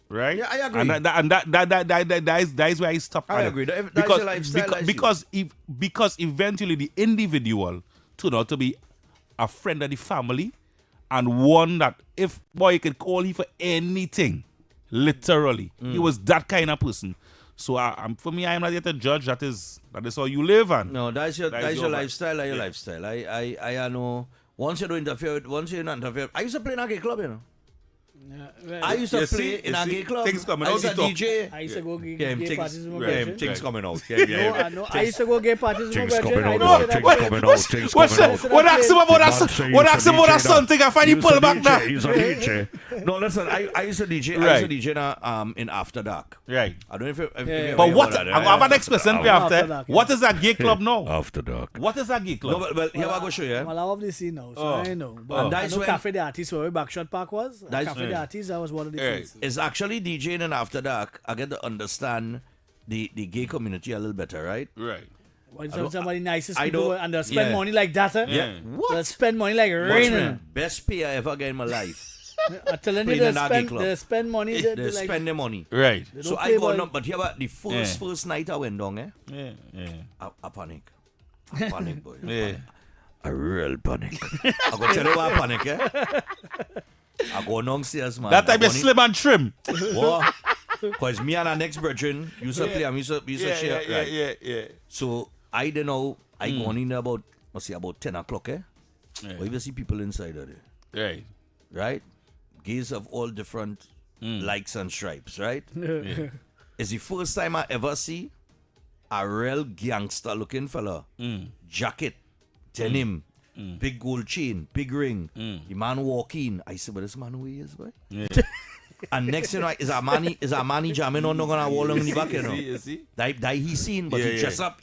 Speaker 11: Right?
Speaker 1: Yeah, I agree.
Speaker 11: And that is where I stop.
Speaker 1: I agree. That's your lifestyle.
Speaker 11: Because eventually the individual turned out to be a friend of the family and one that if boy you could call him for anything, literally. He was that kind of person. So for me, I'm not yet a judge. That is how you live and
Speaker 1: no, that's your lifestyle. Your lifestyle. I know. Once you don't interfere, once you don't interfere. I used to play in a gay club, you know. I used to play in a gay club.
Speaker 11: Things coming
Speaker 1: I
Speaker 11: out.
Speaker 1: used to DJ.
Speaker 18: I used to go gay parties with my brethren.
Speaker 1: Things coming out.
Speaker 18: I used to go gay parties with my
Speaker 1: Things
Speaker 18: brethren.
Speaker 11: What ask him about that something? I find you pull back now.
Speaker 1: He's a DJ. No, listen. I used to DJ.
Speaker 11: Right.
Speaker 1: I used to DJ in After Dark.
Speaker 11: Right.
Speaker 1: I don't know if you
Speaker 11: But what? I have an expression for after. What is a gay club now?
Speaker 1: After Dark.
Speaker 11: What is a gay club?
Speaker 1: No, but here I go show you.
Speaker 18: Well, I obviously see now, so I know. But
Speaker 1: And that's
Speaker 18: I know
Speaker 1: when
Speaker 18: Cafe de Artiste, where Backshot Park was. Cafe de Artiste, that was one of the places.
Speaker 1: It's actually DJing in After Dark. I get to understand the gay community a little better, right?
Speaker 11: Right.
Speaker 18: When somebody nicest
Speaker 1: I
Speaker 18: people
Speaker 1: don't-
Speaker 18: and they spend
Speaker 1: yeah.
Speaker 18: money like that,
Speaker 1: Yeah.
Speaker 18: They spend money like raining.
Speaker 1: Best pay I ever get in my life.
Speaker 18: I'm telling you,
Speaker 1: Playing in a gay club.
Speaker 18: they spend money.
Speaker 1: They spend their money.
Speaker 11: Right.
Speaker 18: They
Speaker 1: So
Speaker 18: don't
Speaker 1: I
Speaker 18: play
Speaker 1: go
Speaker 18: ball.
Speaker 1: up, but here about the first night I went down,
Speaker 11: Yeah.
Speaker 1: I panic. I panic, boy.
Speaker 11: Yeah.
Speaker 1: A real panic. I go tell you why I panic, I go downstairs, man.
Speaker 11: That time you slim and trim.
Speaker 1: What? Because me and our next brethren used to play and we used to share. Right?
Speaker 11: Yeah.
Speaker 1: So I don't know. I go in there about 10 o'clock, But you see people inside of there.
Speaker 11: Right.
Speaker 1: Right? Gays of all different likes and stripes, right?
Speaker 11: Yeah.
Speaker 1: It's the first time I ever see a real gangster looking fella. Jacket, denim, big gold chain, big ring. The man walk in. I said, but this man who he is, boy?
Speaker 11: Yeah.
Speaker 1: And next thing you know, is a man jamming on the wall on the back, you know.
Speaker 11: You see?
Speaker 1: That he seen, but he dress up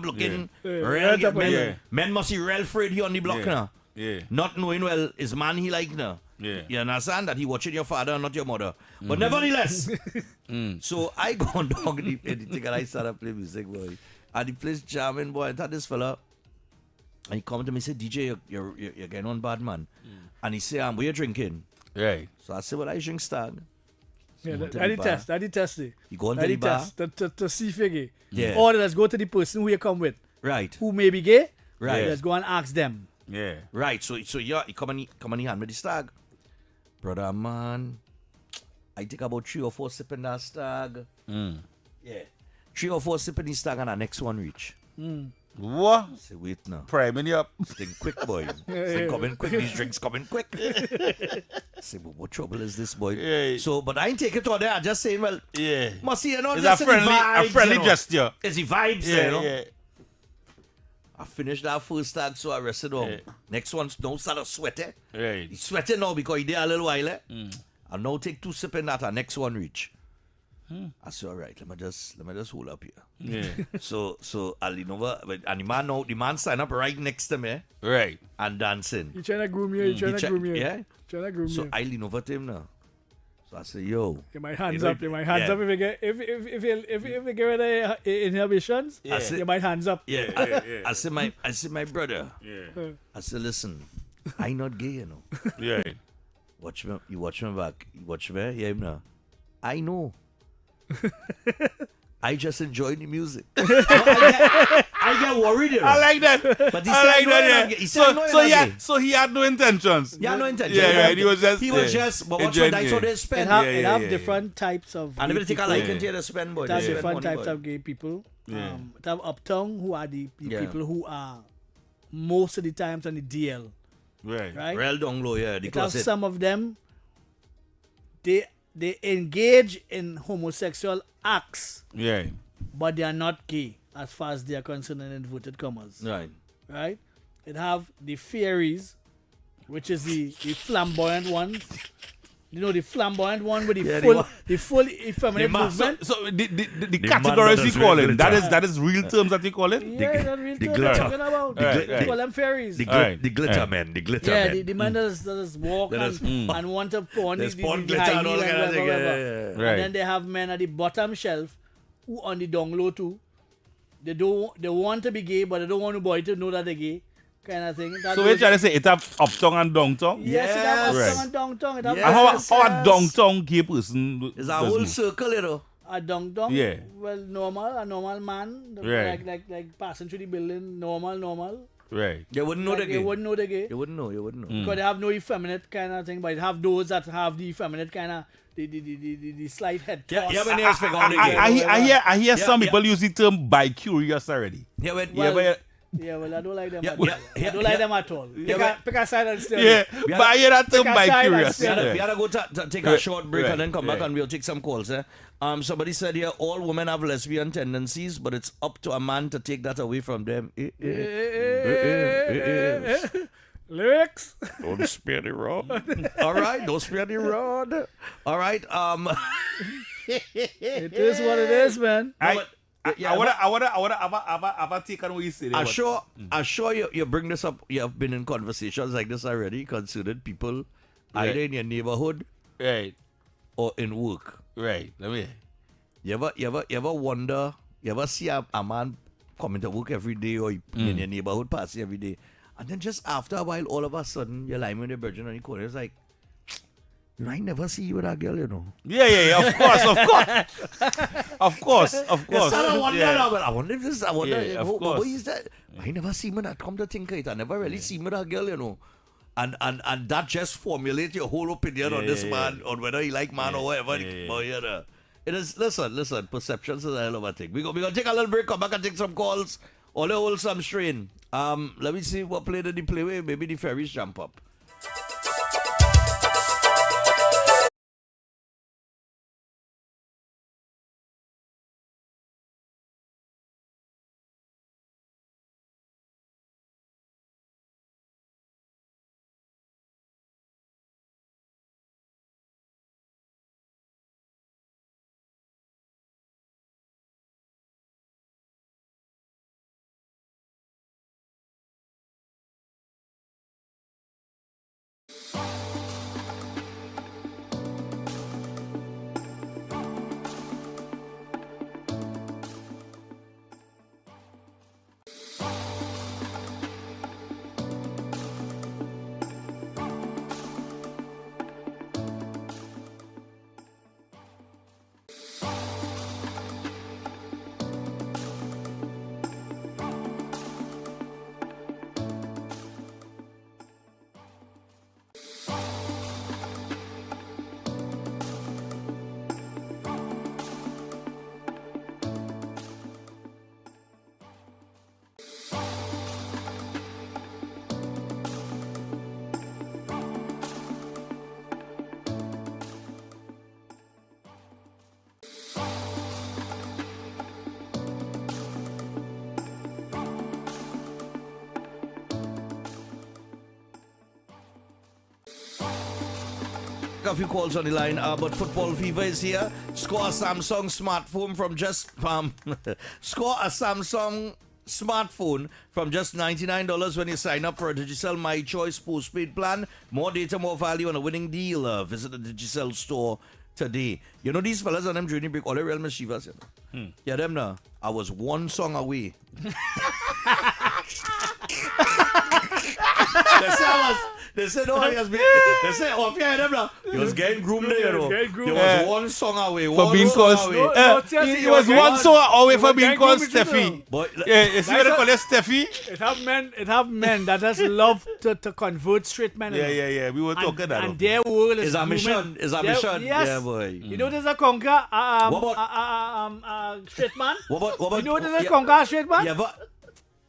Speaker 1: looking
Speaker 18: Yeah.
Speaker 1: real. Men must be real afraid he on the block now.
Speaker 11: Yeah.
Speaker 1: Not knowing well is man he like now.
Speaker 11: Yeah.
Speaker 1: You understand that he watching your father and not your mother. But nevertheless, so I go down the thing and I started playing music, boy. And the place jamming, boy. I thought this fella, and he come to me and say, DJ, you're getting on bad, man. And he say, where you drinking?
Speaker 11: Right.
Speaker 1: So I said, well, I drink Stag.
Speaker 18: Yeah,
Speaker 1: So
Speaker 18: I did test.
Speaker 1: You go into the bar.
Speaker 18: To see if you're gay.
Speaker 1: Yeah.
Speaker 18: Or let's go to the person who you come with.
Speaker 1: Right.
Speaker 18: Who may be gay.
Speaker 1: Right.
Speaker 18: Let's go and ask them.
Speaker 11: Yeah.
Speaker 1: Right. So yeah, he come and he hand me the Stag. Brother, man, I take about 3 or 4 sip in that Stag. Yeah. 3 or 4 sip in the Stag and the next one reach.
Speaker 11: What?
Speaker 1: Say, wait now.
Speaker 11: Priming you up.
Speaker 1: Think quick, boy. Say, coming quick. These drinks coming quick. Say, but what trouble is this, boy?
Speaker 11: Yeah.
Speaker 1: So, but I ain't take it all there. I just saying, well,
Speaker 11: Yeah.
Speaker 1: must see, you know,
Speaker 11: It's
Speaker 1: just
Speaker 11: a
Speaker 1: the vibes,
Speaker 11: friendly
Speaker 1: you know.
Speaker 11: gesture.
Speaker 1: It's the vibes,
Speaker 11: Yeah,
Speaker 1: you know.
Speaker 11: yeah.
Speaker 1: I finished that first Stag, so I rested on.
Speaker 11: Yeah.
Speaker 1: Next one, don't start to sweat,
Speaker 11: Right.
Speaker 1: He's sweating now because he did a little while, I now take 2 sip in that, and next one reach. I said, all right, let me just hold up here.
Speaker 11: Yeah.
Speaker 1: So I lean over, and the man stand up right next to me.
Speaker 11: Right.
Speaker 1: And dancing.
Speaker 18: You trying to groom you? You trying to groom you?
Speaker 1: Yeah.
Speaker 18: Trying to groom
Speaker 1: So
Speaker 18: you?
Speaker 1: I lean over to him now. So I say, yo.
Speaker 18: Get my hands up. Get my hands up. If you get if you get rid of inhibitions, get my hands up.
Speaker 1: Yeah. I say my brother.
Speaker 11: Yeah.
Speaker 1: I say, listen, I not gay, you know.
Speaker 11: Yeah.
Speaker 1: Watch me. You watch me back. You watch me. Yeah, him now. I know. I just enjoy the music. No, I get worried. You know.
Speaker 11: I like that.
Speaker 1: But he
Speaker 11: I
Speaker 1: said
Speaker 11: like
Speaker 1: no,
Speaker 11: that.
Speaker 1: he
Speaker 11: Yeah.
Speaker 1: said no,
Speaker 11: So he had no intentions.
Speaker 1: Yeah, no intention.
Speaker 11: Yeah. He was just.
Speaker 1: But watch what that's how they spend.
Speaker 18: It have different types of.
Speaker 1: And
Speaker 18: gay
Speaker 1: if they take a
Speaker 18: people.
Speaker 1: liking to the spend, boy.
Speaker 18: It has
Speaker 1: they spend
Speaker 18: different
Speaker 1: money,
Speaker 18: types
Speaker 1: boy.
Speaker 18: of gay people.
Speaker 11: Yeah.
Speaker 18: It have uptown who are the
Speaker 1: Yeah.
Speaker 18: people who are most of the times on the DL. Right.
Speaker 1: Real down low, yeah. The
Speaker 18: It have
Speaker 1: closet.
Speaker 18: some of them. They engage in homosexual acts.
Speaker 11: Yeah.
Speaker 18: But they are not gay as far as they are concerned in inverted commas.
Speaker 1: Right.
Speaker 18: Right? It have the fairies, which is the flamboyant ones. You know the flamboyant one with the full effeminate movement.
Speaker 11: So the categories we call it, that is real terms that you call it?
Speaker 18: Yeah, that's real terms
Speaker 1: glitter.
Speaker 18: I'm talking about.
Speaker 1: Right.
Speaker 18: We call them fairies.
Speaker 1: The glitter man. The glitter
Speaker 18: Yeah,
Speaker 1: man.
Speaker 18: the man that just walk and want to pawn
Speaker 1: There's
Speaker 18: the
Speaker 1: pawn
Speaker 18: the
Speaker 1: glitter
Speaker 18: high
Speaker 1: and all
Speaker 18: heel
Speaker 1: that
Speaker 18: and
Speaker 1: kind of thing,
Speaker 18: whatever.
Speaker 1: yeah.
Speaker 11: Right.
Speaker 18: And then they have men at the bottom shelf who on the down low too. They want to be gay, but they don't want the boy to know that they're gay. kind of thing.
Speaker 11: So we're trying to say it have uptown and downtown?
Speaker 18: Yes, it have
Speaker 11: Right.
Speaker 18: uptown and downtown. It have
Speaker 11: And how a downtown gay person
Speaker 1: It's a whole circle, you know.
Speaker 18: A downtown?
Speaker 11: Yeah.
Speaker 18: Well, a normal man.
Speaker 11: Right.
Speaker 18: Like passing through the building, normal.
Speaker 11: Right.
Speaker 1: You wouldn't know the gay.
Speaker 18: You wouldn't know the gay.
Speaker 1: You wouldn't know.
Speaker 18: Because they have no effeminate kind of thing, but they have those that have the effeminate kind of the slight head toss.
Speaker 1: Yeah, when you expect on the gay.
Speaker 11: I hear some people use the term bi-curious already.
Speaker 1: Yeah, but
Speaker 18: well, I don't like them.
Speaker 1: I
Speaker 18: don't like them at all. Pick a side and stay.
Speaker 11: Yeah, but I hear that term bi-curious.
Speaker 1: We had to go take a short break and then come back
Speaker 11: right.
Speaker 1: and we'll take some calls. Somebody said here, all women have lesbian tendencies, but it's up to a man to take that away from them.
Speaker 18: Lyrics.
Speaker 1: Don't spare the rod. All right, don't spare the rod. All right.
Speaker 18: It is what it is, man.
Speaker 11: I wanna take on what you say.
Speaker 1: I'm sure you bring this up. You have been in conversations like this already, considered people either in your neighborhood,
Speaker 11: right,
Speaker 1: or in work.
Speaker 11: Right. Let me.
Speaker 1: You ever wonder? You ever see a man coming to work every day or in your neighborhood passing every day, and then just after a while, all of a sudden, you're lying with your virgin on the corner. It's like, I never see you with that girl, you know.
Speaker 11: Yeah. Of course.
Speaker 1: Yes, I wonder now, but I wonder if this. I wonder.
Speaker 11: Yeah, of
Speaker 1: what
Speaker 11: course.
Speaker 1: is that? I never see me that. Come to think of it, I never really see me with that girl, you know. And that just formulate your whole opinion on this man, on whether he like man or whatever. But yeah, it is. Listen. Perceptions is a hell of a thing. We gonna take a little break. Come back and take some calls. All the whole some strain. Let me see what play did he play with. Maybe the fairies jump up. A few calls on the line, but Football Fever is here. Score a Samsung smartphone from just $99 when you sign up for a Digicel My Choice postpaid plan. More data, more value, and a winning deal. Visit the Digicel store today. You know these fellas on them journey break, all the real mischievous. You know? Yeah, them now. I was one song away. They said, oh, he has been. They said, oh, if you heard them now, he was getting groomed there, you know. There was one song away.
Speaker 11: For being called. He was one song away from being called Steffi. Yeah, you see what they call it, Steffi?
Speaker 18: It have men that just love to convert straight men.
Speaker 11: Yeah. We were talking that.
Speaker 18: And their world is
Speaker 1: a mission. Is a mission.
Speaker 18: Yes.
Speaker 1: Yeah, boy.
Speaker 18: You know there's a conquer straight man?
Speaker 1: What
Speaker 18: you know there's a conquer straight man?
Speaker 1: Yeah, but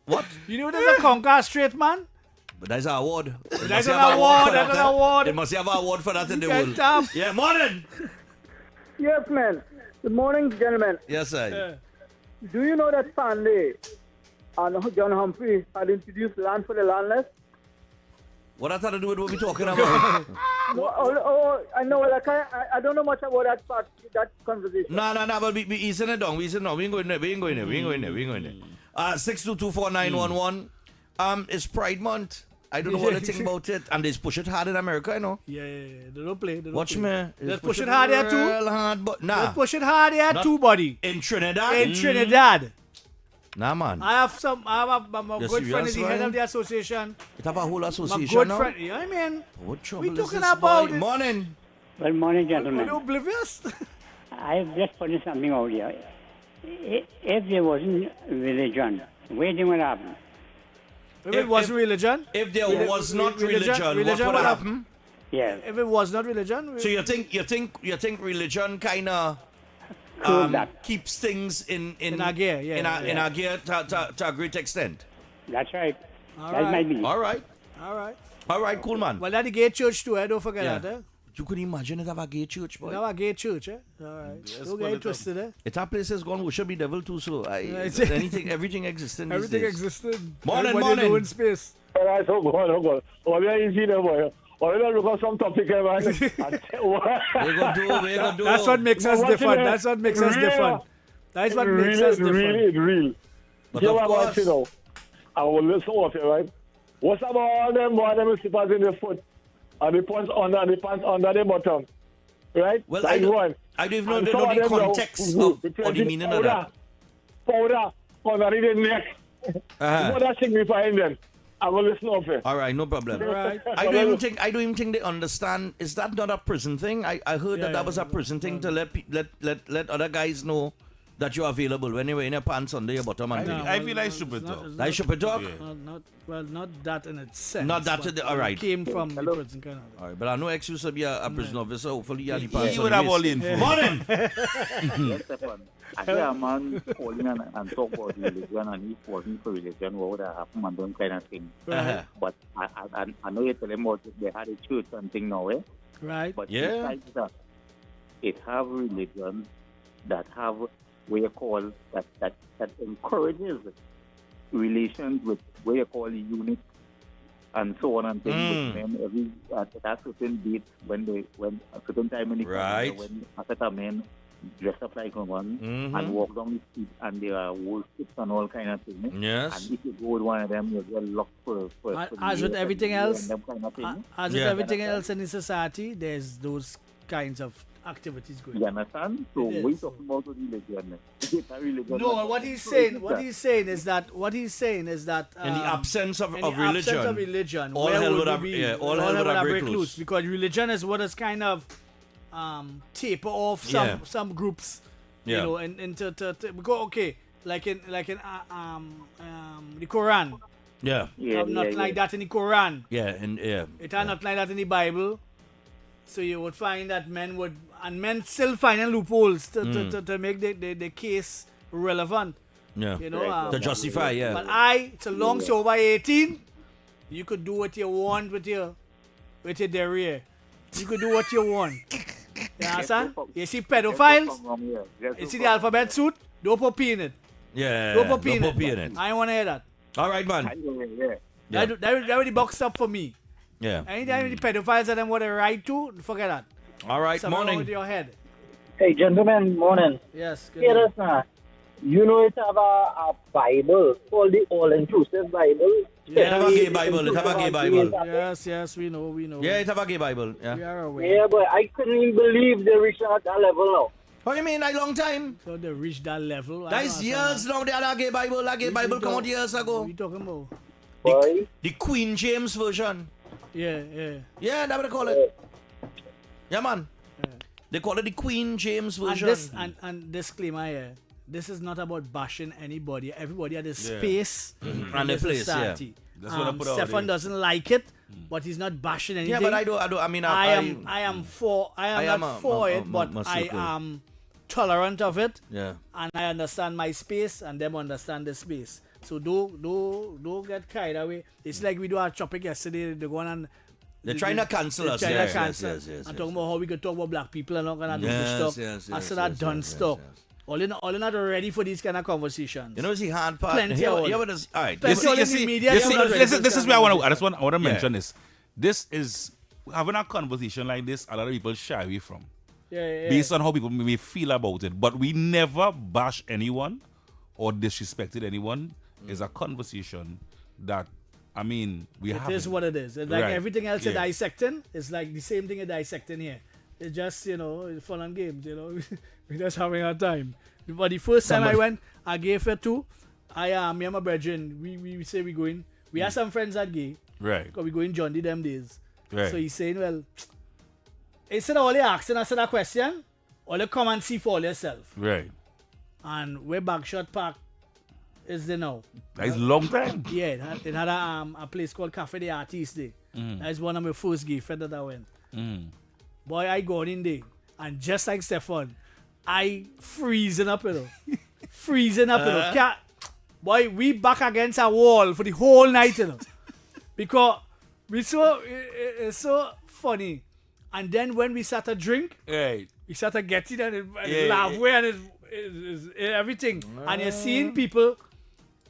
Speaker 1: what?
Speaker 18: You know there's a conquer straight man?
Speaker 1: But that's an award.
Speaker 18: That's an award.
Speaker 1: They must have an award for that in the world. Yeah, morning.
Speaker 17: Yes, man. Good morning, gentlemen.
Speaker 1: Yes, sir.
Speaker 17: Do you know that Stanley and John Humphrey had introduced land for the landless?
Speaker 1: What that had to do with what we're talking about?
Speaker 17: I know. Like I don't know much about that part, that conversation.
Speaker 1: No. But we easing it down. We ain't going there. 6224911. It's Pride Month. I don't know what to think about it. And they push it hard in America, you know.
Speaker 18: Yeah. They don't play.
Speaker 1: Watch me.
Speaker 18: They push it hard here too.
Speaker 1: Hard, but nah.
Speaker 18: They push it hard here too, buddy.
Speaker 1: In Trinidad.
Speaker 18: Trinidad.
Speaker 1: Nah, man.
Speaker 18: I have my
Speaker 1: You're
Speaker 18: good friend is the
Speaker 1: serious,
Speaker 18: head
Speaker 1: man?
Speaker 18: of the association.
Speaker 1: It have a whole
Speaker 18: My
Speaker 1: association
Speaker 18: good
Speaker 1: now?
Speaker 18: friend, yeah, I mean,
Speaker 1: What trouble
Speaker 18: we
Speaker 1: is
Speaker 18: talking
Speaker 1: this,
Speaker 18: about
Speaker 1: boy?
Speaker 18: it.
Speaker 1: Morning.
Speaker 5: Well, morning,
Speaker 18: Are
Speaker 5: gentlemen.
Speaker 18: you oblivious?
Speaker 5: I've just put something out here. If there wasn't religion, where do it happen?
Speaker 18: If it wasn't religion?
Speaker 1: If there was not religion, what would happen?
Speaker 5: Yeah.
Speaker 18: If it was not religion?
Speaker 1: So you think religion kind of keeps things in
Speaker 18: our gear, yeah.
Speaker 1: in our gear to a great extent.
Speaker 5: That's right.
Speaker 18: All
Speaker 5: That's
Speaker 18: right.
Speaker 5: my belief.
Speaker 1: All right.
Speaker 18: All right,
Speaker 1: cool, man.
Speaker 18: Well, that's the gay church too, don't forget
Speaker 1: Yeah.
Speaker 18: that, eh?
Speaker 1: You could imagine it have a gay church, boy.
Speaker 18: It have a gay church, eh? All right. Don't get twisted, eh?
Speaker 1: It have places gone worship the devil too, so everything existing.
Speaker 18: Everything
Speaker 1: these days.
Speaker 18: existing.
Speaker 1: Morning,
Speaker 18: Everybody
Speaker 1: morning.
Speaker 18: doing space.
Speaker 19: All right, so go on. Oh, we are easy there, boy. Oh, you look at some topic, man.
Speaker 18: That's what makes us different. That's what makes us different. That's what makes us different.
Speaker 19: It's real.
Speaker 1: But
Speaker 19: You
Speaker 1: of
Speaker 19: know what,
Speaker 1: course-
Speaker 19: you know, I will listen off here, right? What's about all them boy, them slippers in the foot, and the pants under the bottom, right?
Speaker 1: Well,
Speaker 19: Like one.
Speaker 1: I don't even know
Speaker 19: And
Speaker 1: the
Speaker 19: some of them now,
Speaker 1: context of or the meaning of that.
Speaker 19: Powder under the neck.
Speaker 1: Uh-huh.
Speaker 19: What that signifying then? I will listen off here.
Speaker 1: All right, no problem.
Speaker 19: All right.
Speaker 1: I don't even think they understand. Is that not a prison thing? I heard that was a prison thing to let other guys know that you're available when you're in your pants under your bottom. And
Speaker 11: I feel like stupid talk.
Speaker 1: Like stupid talk?
Speaker 18: Not that in its sense.
Speaker 1: Not that.
Speaker 18: but
Speaker 1: All right.
Speaker 18: It came from the prison kind of.
Speaker 1: All right, but I know X used to be a prison officer. Hopefully, you have the pants
Speaker 11: He
Speaker 1: on
Speaker 11: would
Speaker 1: the
Speaker 11: have all
Speaker 1: waist.
Speaker 11: the info.
Speaker 1: Morning.
Speaker 7: Yes, Stephan. I hear a man calling and talk about religion, and if it wasn't for religion, what would have happened and them kind of thing.
Speaker 1: Uh-huh.
Speaker 7: But I know you tell them about it, they had a church and thing now, eh?
Speaker 18: Right.
Speaker 7: But
Speaker 1: Yeah.
Speaker 7: besides that, it have religion that have what you call that encourages relations with what you call unit and so on and things with men every at a certain date when a certain time in the
Speaker 1: Right.
Speaker 7: calendar when a set of men dress up like a woman and walk down the street and there are worships and all kind of things.
Speaker 1: Yes.
Speaker 7: And if you go with one of them, you get locked for
Speaker 18: As with
Speaker 7: years
Speaker 18: everything
Speaker 7: and
Speaker 18: else,
Speaker 7: them kind of thing.
Speaker 18: as with everything else in the society, there's those kinds of activities going on.
Speaker 7: You understand? So
Speaker 18: It
Speaker 7: we
Speaker 18: is.
Speaker 7: talking about religion. Is it a religion?
Speaker 18: No, what he's saying is that
Speaker 1: In the absence of
Speaker 18: in the
Speaker 1: religion,
Speaker 18: absence of religion,
Speaker 1: all
Speaker 18: where
Speaker 1: hell
Speaker 18: would
Speaker 1: would
Speaker 18: we
Speaker 1: have-
Speaker 18: be?
Speaker 1: yeah, all hell would have break loose.
Speaker 18: because religion is what is kind of taper off some groups,
Speaker 1: Yeah.
Speaker 18: you know, and to because okay, like in the Quran.
Speaker 1: Yeah.
Speaker 18: Not like that in the Quran.
Speaker 1: Yeah, and yeah.
Speaker 18: It are not like that in the Bible. So you would find that men still finding loopholes to make the case relevant.
Speaker 1: Yeah.
Speaker 18: You know,
Speaker 1: to justify, yeah.
Speaker 18: But so long as you're over 18, you could do what you want with your derriere. You could do what you want. You understand? You see pedophiles, you see the alphabet suit, don't put P in it.
Speaker 1: Yeah.
Speaker 18: Don't put P in
Speaker 1: Don't put P in
Speaker 18: it.
Speaker 1: it.
Speaker 18: I don't want to hear that.
Speaker 1: All right, man. Yeah.
Speaker 18: That really boxed up for me.
Speaker 1: Yeah.
Speaker 18: Anytime the pedophiles and them what they right to, forget that.
Speaker 1: All right,
Speaker 18: Something wrong
Speaker 1: morning.
Speaker 18: with your head.
Speaker 17: Hey, gentlemen, morning.
Speaker 18: Yes, good
Speaker 17: Hear
Speaker 18: morning.
Speaker 17: us now. You know it have a Bible called the All-Inclusive Bible.
Speaker 1: Yeah, it have a gay Bible. It have a gay Bible.
Speaker 18: Yes, we know.
Speaker 1: Yeah, it have a gay Bible.
Speaker 18: We
Speaker 1: Yeah.
Speaker 18: are aware.
Speaker 17: Yeah, but I couldn't even believe they reached at that level now.
Speaker 1: What do you mean? A long time?
Speaker 18: So they reached that level. I
Speaker 1: That
Speaker 18: don't
Speaker 1: is
Speaker 18: understand
Speaker 1: years now. They had a gay Bible. A gay Bible come out years ago.
Speaker 18: What you talking about?
Speaker 1: The Queen James version.
Speaker 18: Yeah.
Speaker 1: Yeah, that's what they call it. Yeah, man. They call it the Queen James version.
Speaker 18: And disclaimer here. This is not about bashing anybody. Everybody had a
Speaker 1: Yeah.
Speaker 18: space
Speaker 1: Mhm.
Speaker 18: in
Speaker 1: And a
Speaker 18: the
Speaker 1: place, yeah.
Speaker 18: society.
Speaker 11: That's what I put out
Speaker 18: Stefan
Speaker 11: there.
Speaker 18: doesn't like it, but he's not bashing anything.
Speaker 1: Yeah, but I don't. I mean,
Speaker 18: I am not for it, but I
Speaker 1: circle.
Speaker 18: am tolerant of it.
Speaker 1: Yeah.
Speaker 18: And I understand my space, and them understand the space. So don't get carried away. It's like we do our topic yesterday. They're going and
Speaker 1: They're trying to cancel us.
Speaker 18: They're trying
Speaker 1: Yes,
Speaker 18: to cancel.
Speaker 1: yes.
Speaker 18: And talking about how we could talk about black people and not gonna do
Speaker 1: Yes,
Speaker 18: this stuff.
Speaker 1: yes,
Speaker 18: I
Speaker 1: yes,
Speaker 18: said that
Speaker 1: yes,
Speaker 18: done
Speaker 1: yes,
Speaker 18: stuff. All in not ready for these kind of conversations.
Speaker 1: You know, it's the hard part.
Speaker 18: Plenty
Speaker 1: Here,
Speaker 18: of
Speaker 1: here
Speaker 18: all.
Speaker 1: what is, all right.
Speaker 18: Plenty all in the media,
Speaker 11: this
Speaker 18: you're not ready for
Speaker 11: is
Speaker 18: this
Speaker 11: where I want
Speaker 18: conversation.
Speaker 11: to mention this. This is having a conversation like this. A lot of people shy away from,
Speaker 18: Yeah.
Speaker 11: based on how people may feel about it. But we never bash anyone or disrespected anyone. It's a conversation that, I mean, we have.
Speaker 18: It is what it is. It's like
Speaker 11: Right.
Speaker 18: everything else you're
Speaker 11: Yeah.
Speaker 18: dissecting, it's like the same thing you're dissecting here. It's just, it's fun and games, We're just having our time. But the first time I went, I gave it to, Me and my brethren, we say we going. We have some friends that gay.
Speaker 11: Right.
Speaker 18: Because we going John D them days.
Speaker 11: Right.
Speaker 18: So he's saying, well, instead of all you asking us that question, all you come and see for all yourself.
Speaker 11: Right.
Speaker 18: And where Bagshot Park is there now?
Speaker 11: That is a long time.
Speaker 18: Yeah, it had a place called Cafe de Artiste there. That's one of my first gay friends that I went. Boy, I gone in there. And just like Stephan, I freezing up, you know. Freezing up, you know. Boy, we back against a wall for the whole night, you know. Because it's so funny. And then when we start to drink,
Speaker 11: right.
Speaker 18: we start to get it and laugh away and it's everything. And you're seeing people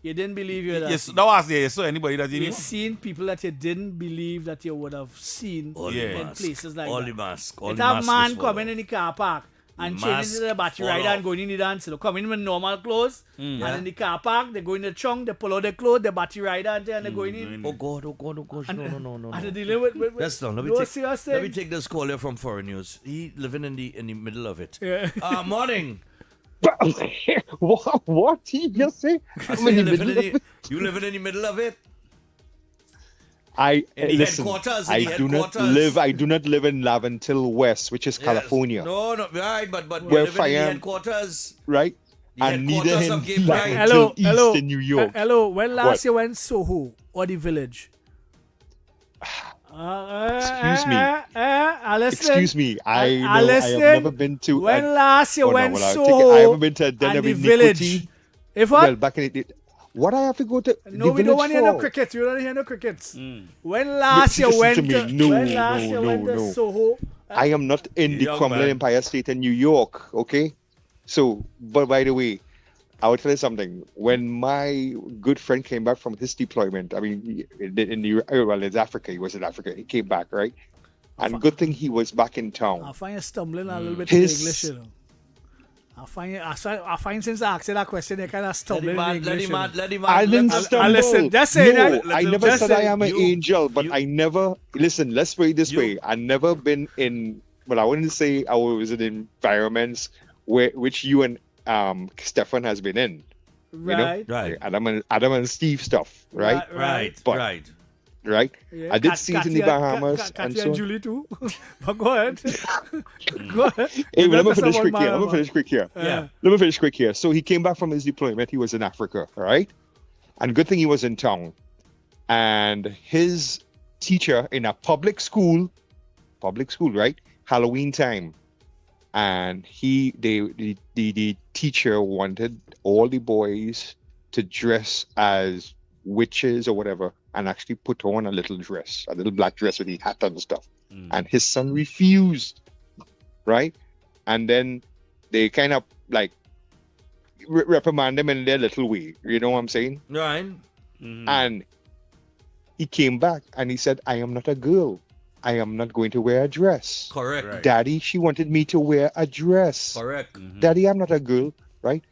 Speaker 18: you didn't believe you would
Speaker 11: Yes, that was there. So anybody that you
Speaker 18: You're
Speaker 11: knew?
Speaker 18: seeing people that you didn't believe that you would have seen in places like
Speaker 1: all
Speaker 18: that.
Speaker 1: the mask. All
Speaker 18: It
Speaker 1: the
Speaker 18: have
Speaker 1: mask
Speaker 18: man
Speaker 1: is
Speaker 18: coming in the car park and
Speaker 1: The
Speaker 18: changing
Speaker 1: mask
Speaker 18: into the battery
Speaker 1: fall
Speaker 18: rider
Speaker 1: off.
Speaker 18: and going in the dance. They come in with normal clothes
Speaker 1: Yeah.
Speaker 18: and in the car park they go in the trunk, they pull out their clothes, the battery rider and they're going in.
Speaker 1: Oh God, oh God, oh gosh, no.
Speaker 18: And they're dealing with
Speaker 1: That's done. Let
Speaker 18: no
Speaker 1: me
Speaker 18: serious
Speaker 1: take, let me
Speaker 18: thing.
Speaker 1: take this call here from Foreign News. He living in the middle of it.
Speaker 18: Yeah.
Speaker 1: Morning.
Speaker 8: What he just say?
Speaker 1: I say you living in the middle of it?
Speaker 8: I
Speaker 1: In the
Speaker 8: listen.
Speaker 1: headquarters, in
Speaker 8: I
Speaker 1: the
Speaker 8: do not
Speaker 1: headquarters.
Speaker 8: live. I do not live in Laventil West, which is
Speaker 1: Yes.
Speaker 8: California,
Speaker 1: No, right, but
Speaker 8: Where
Speaker 1: we're living in the
Speaker 8: fire-
Speaker 1: headquarters.
Speaker 8: right?
Speaker 1: The
Speaker 8: And neither
Speaker 1: headquarters
Speaker 8: in
Speaker 1: of Gay Pride.
Speaker 8: Laventil East in New York.
Speaker 18: Hello, when last
Speaker 8: What?
Speaker 18: you went Soho or the village?
Speaker 8: Excuse me.
Speaker 18: Listen.
Speaker 8: Excuse me. I know I
Speaker 18: listen.
Speaker 8: have never been to.
Speaker 18: When last you went
Speaker 8: I'll take it.
Speaker 18: Soho
Speaker 8: I haven't been to a den
Speaker 18: and
Speaker 8: of
Speaker 18: the
Speaker 8: iniquity.
Speaker 18: village. If what?
Speaker 8: Well, back in the day. What I have to go to?
Speaker 18: No,
Speaker 8: the
Speaker 18: we don't
Speaker 8: village
Speaker 18: want to hear no
Speaker 8: for?
Speaker 18: crickets. We don't want to hear no crickets. When last you
Speaker 8: Listen
Speaker 18: went
Speaker 8: to me. No,
Speaker 18: when last you
Speaker 8: no,
Speaker 18: went to
Speaker 8: no.
Speaker 18: Soho?
Speaker 8: I am not in the
Speaker 1: Young
Speaker 8: crumbling
Speaker 1: man.
Speaker 8: Empire State in New York, okay? So, but by the way, I will tell you something. When my good friend came back from his deployment, I mean, it's Africa. He was in Africa. He came back, right? And good thing he was back in town.
Speaker 18: I find you stumbling a little bit in
Speaker 8: His-
Speaker 18: English, you know. I find since I asked you that question, you kind of stumbling in English.
Speaker 8: I didn't stumble.
Speaker 18: Listen, just say
Speaker 8: no,
Speaker 18: that.
Speaker 8: I never
Speaker 18: Just
Speaker 8: said
Speaker 18: say-
Speaker 8: I am an angel, but I never listen. Let's put it this way: I never been in. Well, I wouldn't say I was in environments which you and Stephan has been in. You know?
Speaker 18: Right.
Speaker 1: Right.
Speaker 8: Adam and Steve stuff, right?
Speaker 1: Right.
Speaker 8: But-
Speaker 1: Right.
Speaker 8: Right.
Speaker 18: Yeah,
Speaker 8: I did see it in the Bahamas and
Speaker 18: Katia
Speaker 8: so.
Speaker 18: and Julie too. But go ahead. Go ahead.
Speaker 8: Hey, let me
Speaker 18: That's
Speaker 8: finish
Speaker 18: about
Speaker 8: quick here.
Speaker 18: my-
Speaker 8: Let me finish quick here.
Speaker 18: Yeah.
Speaker 8: Let me finish quick here. So he came back from his deployment. He was in Africa, all right? And good thing he was in town. And his teacher in a public school, right? Halloween time. And the teacher wanted all the boys to dress as witches or whatever and actually put on a little dress, a little black dress with the hat and stuff. And his son refused, right? And then they kind of like reprimand him in their little way. You know what I'm saying?
Speaker 1: Right.
Speaker 8: And he came back and he said, I am not a girl. I am not going to wear a dress.
Speaker 1: Correct. Right.
Speaker 8: Daddy, she wanted me to wear a dress.
Speaker 1: Correct.
Speaker 8: Daddy, I'm not a girl, right?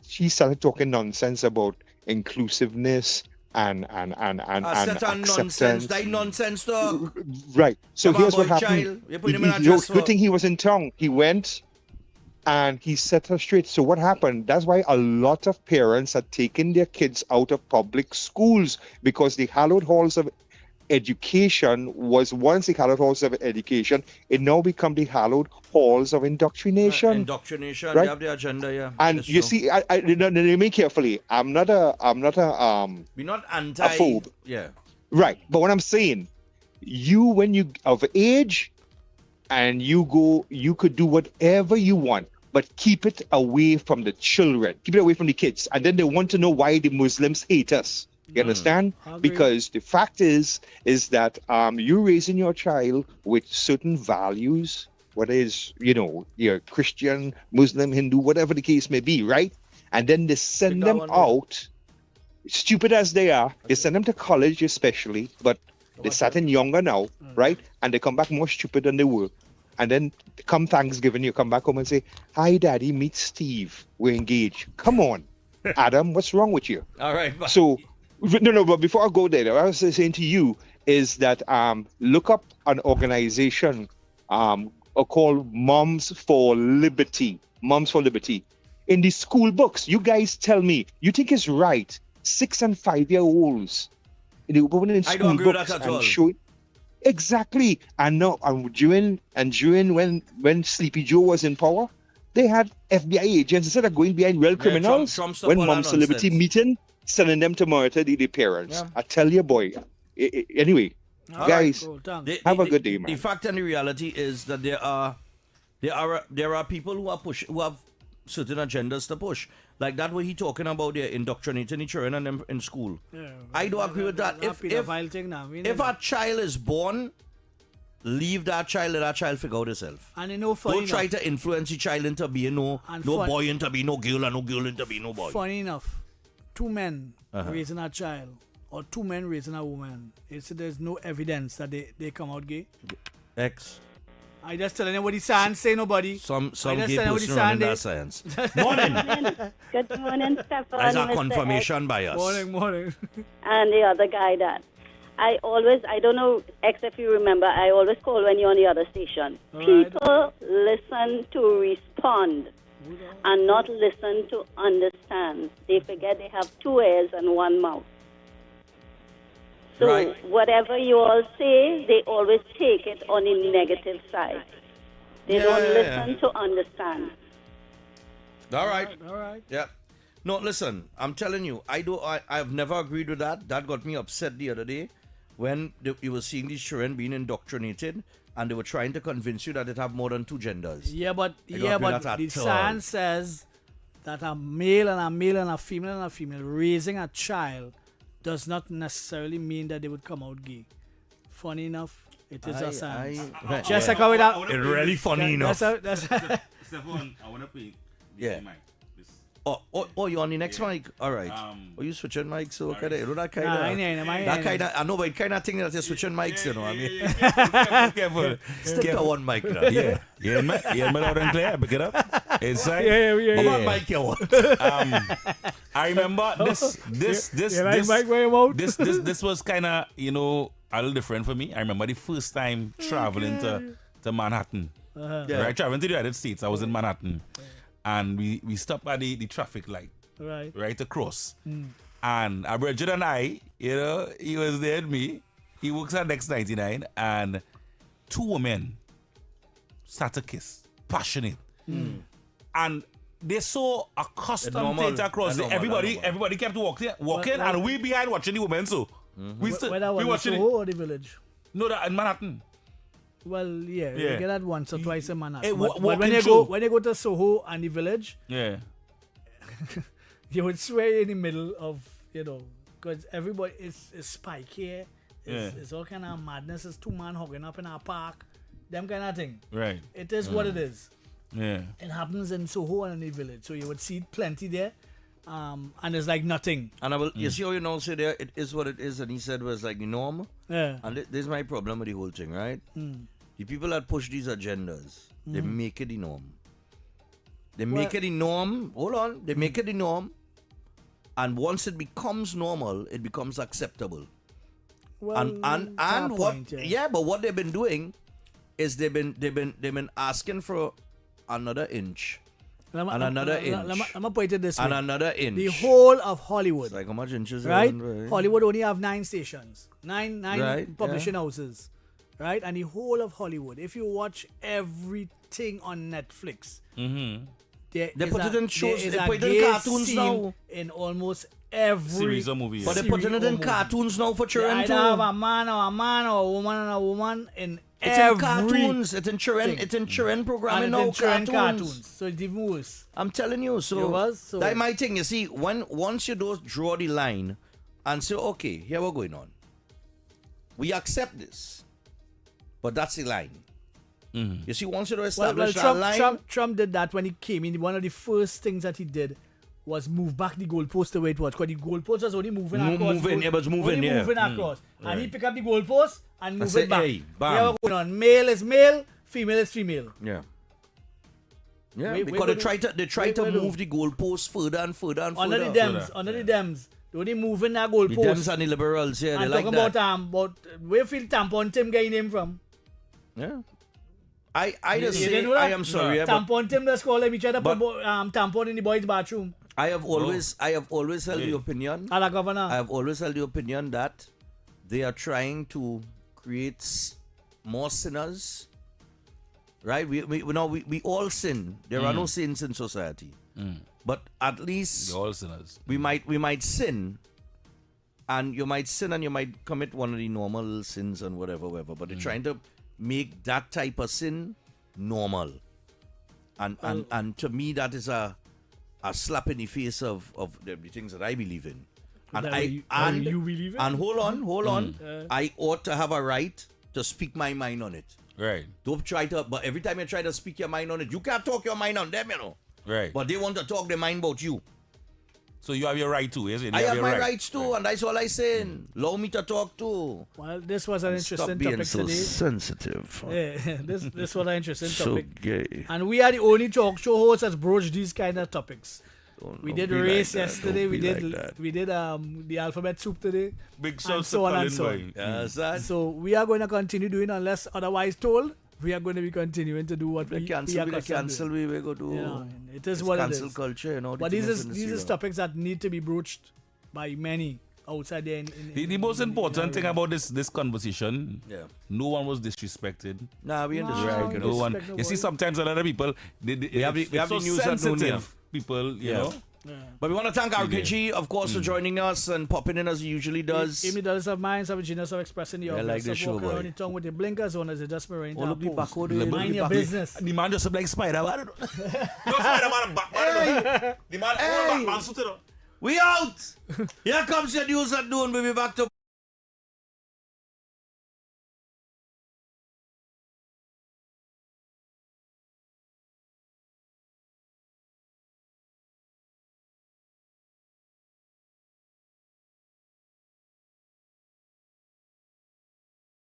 Speaker 8: She started talking nonsense about inclusiveness and
Speaker 1: Set on nonsense.
Speaker 8: acceptance.
Speaker 1: That nonsense talk.
Speaker 8: Right. So
Speaker 1: Come
Speaker 8: here's
Speaker 1: on,
Speaker 8: what
Speaker 1: boy,
Speaker 8: happened.
Speaker 1: child. You put him in a dress
Speaker 8: Good
Speaker 1: for-
Speaker 8: thing he was in town. He went and he set her straight. So what happened? That's why a lot of parents are taking their kids out of public schools because the hallowed halls of education was once the hallowed halls of education. It now become the hallowed halls of indoctrination.
Speaker 1: Indoctrination.
Speaker 8: Right?
Speaker 1: They have the agenda, yeah.
Speaker 8: And
Speaker 1: That's
Speaker 8: you
Speaker 1: true.
Speaker 8: see, I hear me carefully. I'm not a
Speaker 1: We're not anti.
Speaker 8: a phobe.
Speaker 1: Yeah.
Speaker 8: Right. But what I'm saying, when you of age and you go, you could do whatever you want, but keep it away from the children. Keep it away from the kids. And then they want to know why the Muslims hate us. You understand? Because the fact is that you're raising your child with certain values, whether it's, you're Christian, Muslim, Hindu, whatever the case may be, right? And then they send them out, stupid as they are, they send them to college especially, but they're starting younger now, right? And they come back more stupid than they were. And then come Thanksgiving, you come back home and say, hi, Daddy, meet Steve. We're engaged. Come on, Adam, what's wrong with you?
Speaker 1: All right.
Speaker 8: So, no, but before I go there, what I was saying to you is that look up an organization called Moms for Liberty. Moms for Liberty. in the school books. You guys tell me, you think it's right? 6 and 5-year-olds, they were in
Speaker 1: I
Speaker 8: school
Speaker 1: don't agree with
Speaker 8: books
Speaker 1: that at
Speaker 8: and
Speaker 1: all.
Speaker 8: showing. Exactly. And now, during when Sleepy Joe was in power, they had FBI agents instead of going behind real criminals.
Speaker 1: Trump stopped
Speaker 8: When
Speaker 1: all
Speaker 8: Mom
Speaker 1: that
Speaker 8: Celebrity
Speaker 1: nonsense.
Speaker 8: meeting, sending them to monitor the parents.
Speaker 1: Yeah.
Speaker 8: I tell you, boy. Anyway,
Speaker 1: All
Speaker 8: guys,
Speaker 1: right.
Speaker 8: have a good day, man.
Speaker 1: The fact and the reality is that there are people who have certain agendas to push. Like that what he talking about there, indoctrinating the children and them in school.
Speaker 18: Yeah,
Speaker 1: I don't agree with that. If a child is born, leave that child, let that child figure out itself.
Speaker 18: And you know, funny
Speaker 1: Don't try
Speaker 18: enough,
Speaker 1: to influence the child into being no boy into be no girl and no girl into be no boy.
Speaker 18: funny enough, two men
Speaker 1: Uh-huh.
Speaker 18: raising a child or two men raising a woman, there's no evidence that they come out gay.
Speaker 1: X.
Speaker 18: I just telling you what the science say, nobody.
Speaker 1: Some
Speaker 18: I just
Speaker 1: gay
Speaker 18: telling you what the
Speaker 1: person running that
Speaker 18: science
Speaker 1: science. Morning.
Speaker 20: Good morning, Stephan.
Speaker 1: That's a
Speaker 20: Mr.
Speaker 1: confirmation bias.
Speaker 18: Morning.
Speaker 20: And the other guy that I don't know, X, if you remember, I always call when you're on the other station.
Speaker 18: All right.
Speaker 20: People listen to respond and not listen to understand. They forget they have two ears and one mouth. So
Speaker 1: Right.
Speaker 20: whatever you all say, they always take it on the negative side. They don't listen to understand.
Speaker 1: All right.
Speaker 18: All right.
Speaker 1: Yeah. No, listen. I'm telling you, I've never agreed with that. That got me upset the other day when you were seeing these children being indoctrinated, and they were trying to convince you that it have more than two genders.
Speaker 18: Yeah, but
Speaker 1: I don't agree with that
Speaker 18: the
Speaker 1: at all.
Speaker 18: science says that a male and a female raising a child does not necessarily mean that they would come out gay. Funny enough, it is a science. Just like how
Speaker 1: It's really funny enough.
Speaker 18: That's
Speaker 11: Stephan, I want to play.
Speaker 1: Yeah. Oh, you're on the next mic? All right. You switching mics? So okay, you know that kind of... I know, but it kind of thing that you're switching mics, you know what I mean?
Speaker 11: Careful.
Speaker 1: Stick to one mic now.
Speaker 11: Yeah. Yeah, man. Yeah, man, loud and clear. Pick it up. Inside.
Speaker 1: But what mic you want?
Speaker 11: I remember this was kind of, a little different for me. I remember the first time traveling to Manhattan. Right, traveling to the United States. I was in Manhattan. And we stopped at the traffic light. Right across. And Bridget and I, he was there with me. He works at Next 99, and two women start to kiss. Passionate. And they saw a custom theater across there. Everybody kept walking, and we behind watching the women. So we watching
Speaker 18: Soho or the village?
Speaker 11: No, that in Manhattan.
Speaker 18: Well, yeah, you get that once or twice a Manhattan.
Speaker 11: Hey,
Speaker 18: but
Speaker 11: walking
Speaker 18: when you go to Soho and the village,
Speaker 11: yeah,
Speaker 18: you would swear in the middle of, because everybody is spike here. It's all kind of madness. It's two men hugging up in our park, them kind of thing.
Speaker 11: Right.
Speaker 18: It is what it is.
Speaker 11: Yeah.
Speaker 18: It happens in Soho and in the village, so you would see plenty there. And it's like nothing.
Speaker 1: And you see how you now say there, it is what it is, and he said was like the norm.
Speaker 18: Yeah.
Speaker 1: And this is my problem with the whole thing, right? The people that push these agendas, they make it the norm. They make it the norm. Hold on. They make it the norm. And once it becomes normal, it becomes acceptable.
Speaker 18: Well,
Speaker 1: and what? Yeah, but what they've been doing is they've been asking for another inch. And another inch.
Speaker 18: Let me put it this way.
Speaker 1: And another inch.
Speaker 18: The whole of Hollywood.
Speaker 1: It's like how much inches?
Speaker 18: Right?
Speaker 1: Right?
Speaker 18: Hollywood only have 9 stations. Nine
Speaker 1: Right,
Speaker 18: publishing houses. Right? And the whole of Hollywood. If you watch everything on Netflix,
Speaker 1: They put it in shows. They put it
Speaker 18: gay
Speaker 1: in cartoons
Speaker 18: scene
Speaker 1: now.
Speaker 18: in almost every
Speaker 11: series of movies.
Speaker 1: But they're putting it in cartoons now for children
Speaker 18: They
Speaker 1: too.
Speaker 18: either have a man or a woman and a woman in
Speaker 1: It's
Speaker 18: every
Speaker 1: in cartoons. It's in children. It's in children programming
Speaker 18: and
Speaker 1: now.
Speaker 18: it's in children
Speaker 1: Cartoons.
Speaker 18: So it's even worse.
Speaker 1: I'm telling you. So that's my thing. You see, once you don't draw the line and say, okay, here we're going on. We accept this, but that's the line. You see, once you don't establish that line,
Speaker 18: Trump did that when he came in. One of the first things that he did was move back the goalpost the way it was. Because the goalpost was only moving across.
Speaker 1: It was moving,
Speaker 18: only
Speaker 1: yeah.
Speaker 18: moving across. And he picked up the goalpost and moved
Speaker 1: say,
Speaker 18: it back.
Speaker 1: hey, bam.
Speaker 18: Here we're going on. Male is male, female is female.
Speaker 1: yeah. Yeah,
Speaker 18: Wait,
Speaker 1: because they try to move the goalposts further and further and further.
Speaker 18: Under the Dems. They only moving that goalpost.
Speaker 1: The Dems and the Liberals, yeah, they
Speaker 18: and
Speaker 1: like
Speaker 18: talking
Speaker 1: that.
Speaker 18: about where Phil Tampon Tim getting him from?
Speaker 1: Yeah. I just
Speaker 18: You
Speaker 1: say,
Speaker 18: didn't know that?
Speaker 1: I am sorry.
Speaker 18: No.
Speaker 1: but
Speaker 18: Tampon Tim, let's call him each other,
Speaker 1: but-
Speaker 18: tampon in the boys' bathroom.
Speaker 1: I have always held the opinion.
Speaker 18: A la governor.
Speaker 1: I have always held the opinion that they are trying to create more sinners. Right? We all sin. There are no sins in society. But at least
Speaker 11: We're all sinners.
Speaker 1: we might sin, and you might sin and you might commit one of the normal sins and whatever. But they're trying to make that type of sin normal. And to me that is a slap in the face of the things that I believe in. And
Speaker 18: you believe in?
Speaker 1: And hold on. I ought to have a right to speak my mind on it.
Speaker 11: Right.
Speaker 1: Don't try to, but every time you try to speak your mind on it, you can't talk your mind on them,
Speaker 11: Right.
Speaker 1: But they want to talk their mind about you.
Speaker 11: So you have your right too, is it?
Speaker 1: I have
Speaker 11: your
Speaker 1: my rights too, and that's all I saying. Allow me to talk too.
Speaker 18: Well, this was an interesting
Speaker 1: Stop being
Speaker 18: topic
Speaker 1: so
Speaker 18: today.
Speaker 1: sensitive.
Speaker 18: Yeah, this was an interesting
Speaker 1: So
Speaker 18: topic.
Speaker 1: gay.
Speaker 18: And we are the only talk show hosts that broach these kind of topics. We did
Speaker 1: be like
Speaker 18: race
Speaker 1: that.
Speaker 18: yesterday.
Speaker 1: Don't
Speaker 18: We
Speaker 1: be
Speaker 18: did
Speaker 1: like that.
Speaker 18: we did the alphabet soup today.
Speaker 11: Big
Speaker 18: and
Speaker 11: shouts
Speaker 18: so
Speaker 11: to
Speaker 18: on and
Speaker 11: Colin
Speaker 18: so
Speaker 11: Boy.
Speaker 18: on.
Speaker 1: Yes, that.
Speaker 18: So we are going to continue doing unless otherwise told. We are going to be continuing to do what we
Speaker 1: cancel,
Speaker 18: are accustomed to.
Speaker 1: we go do.
Speaker 18: You know, it is
Speaker 1: It's
Speaker 18: what it
Speaker 1: cancel
Speaker 18: is.
Speaker 1: culture, the
Speaker 18: But
Speaker 1: thing
Speaker 18: these
Speaker 1: in the
Speaker 18: is
Speaker 1: zero.
Speaker 18: topics that need to be broached by many outside there.
Speaker 11: The most important thing about this conversation,
Speaker 1: Yeah.
Speaker 11: no one was disrespected.
Speaker 1: Nah, we
Speaker 18: Nah,
Speaker 1: understand.
Speaker 11: Right,
Speaker 18: we
Speaker 11: no one.
Speaker 18: disrespect
Speaker 11: You see,
Speaker 18: nobody.
Speaker 11: sometimes a lot of people,
Speaker 1: We have the
Speaker 11: so
Speaker 1: news at noon,
Speaker 11: sensitive
Speaker 1: yeah.
Speaker 11: people, you
Speaker 1: Yeah.
Speaker 11: know.
Speaker 1: But we want to thank RKG, of course, for joining us and popping in as he usually does.
Speaker 18: Amy Dallas of Minds have a genius of expressing the
Speaker 1: Yeah,
Speaker 18: obvious.
Speaker 1: like the
Speaker 18: Of
Speaker 1: show,
Speaker 18: walking
Speaker 1: boy.
Speaker 18: around the tongue with the blinkers on as a just marine.
Speaker 1: Oh, look the back, oh, the-
Speaker 18: Mind your business.
Speaker 11: The man just like Spider-Man. No Spider-Man, Batman. The man,
Speaker 1: Hey.
Speaker 11: Batman suit, you know.
Speaker 1: We out! Here comes your news at noon. We'll be back to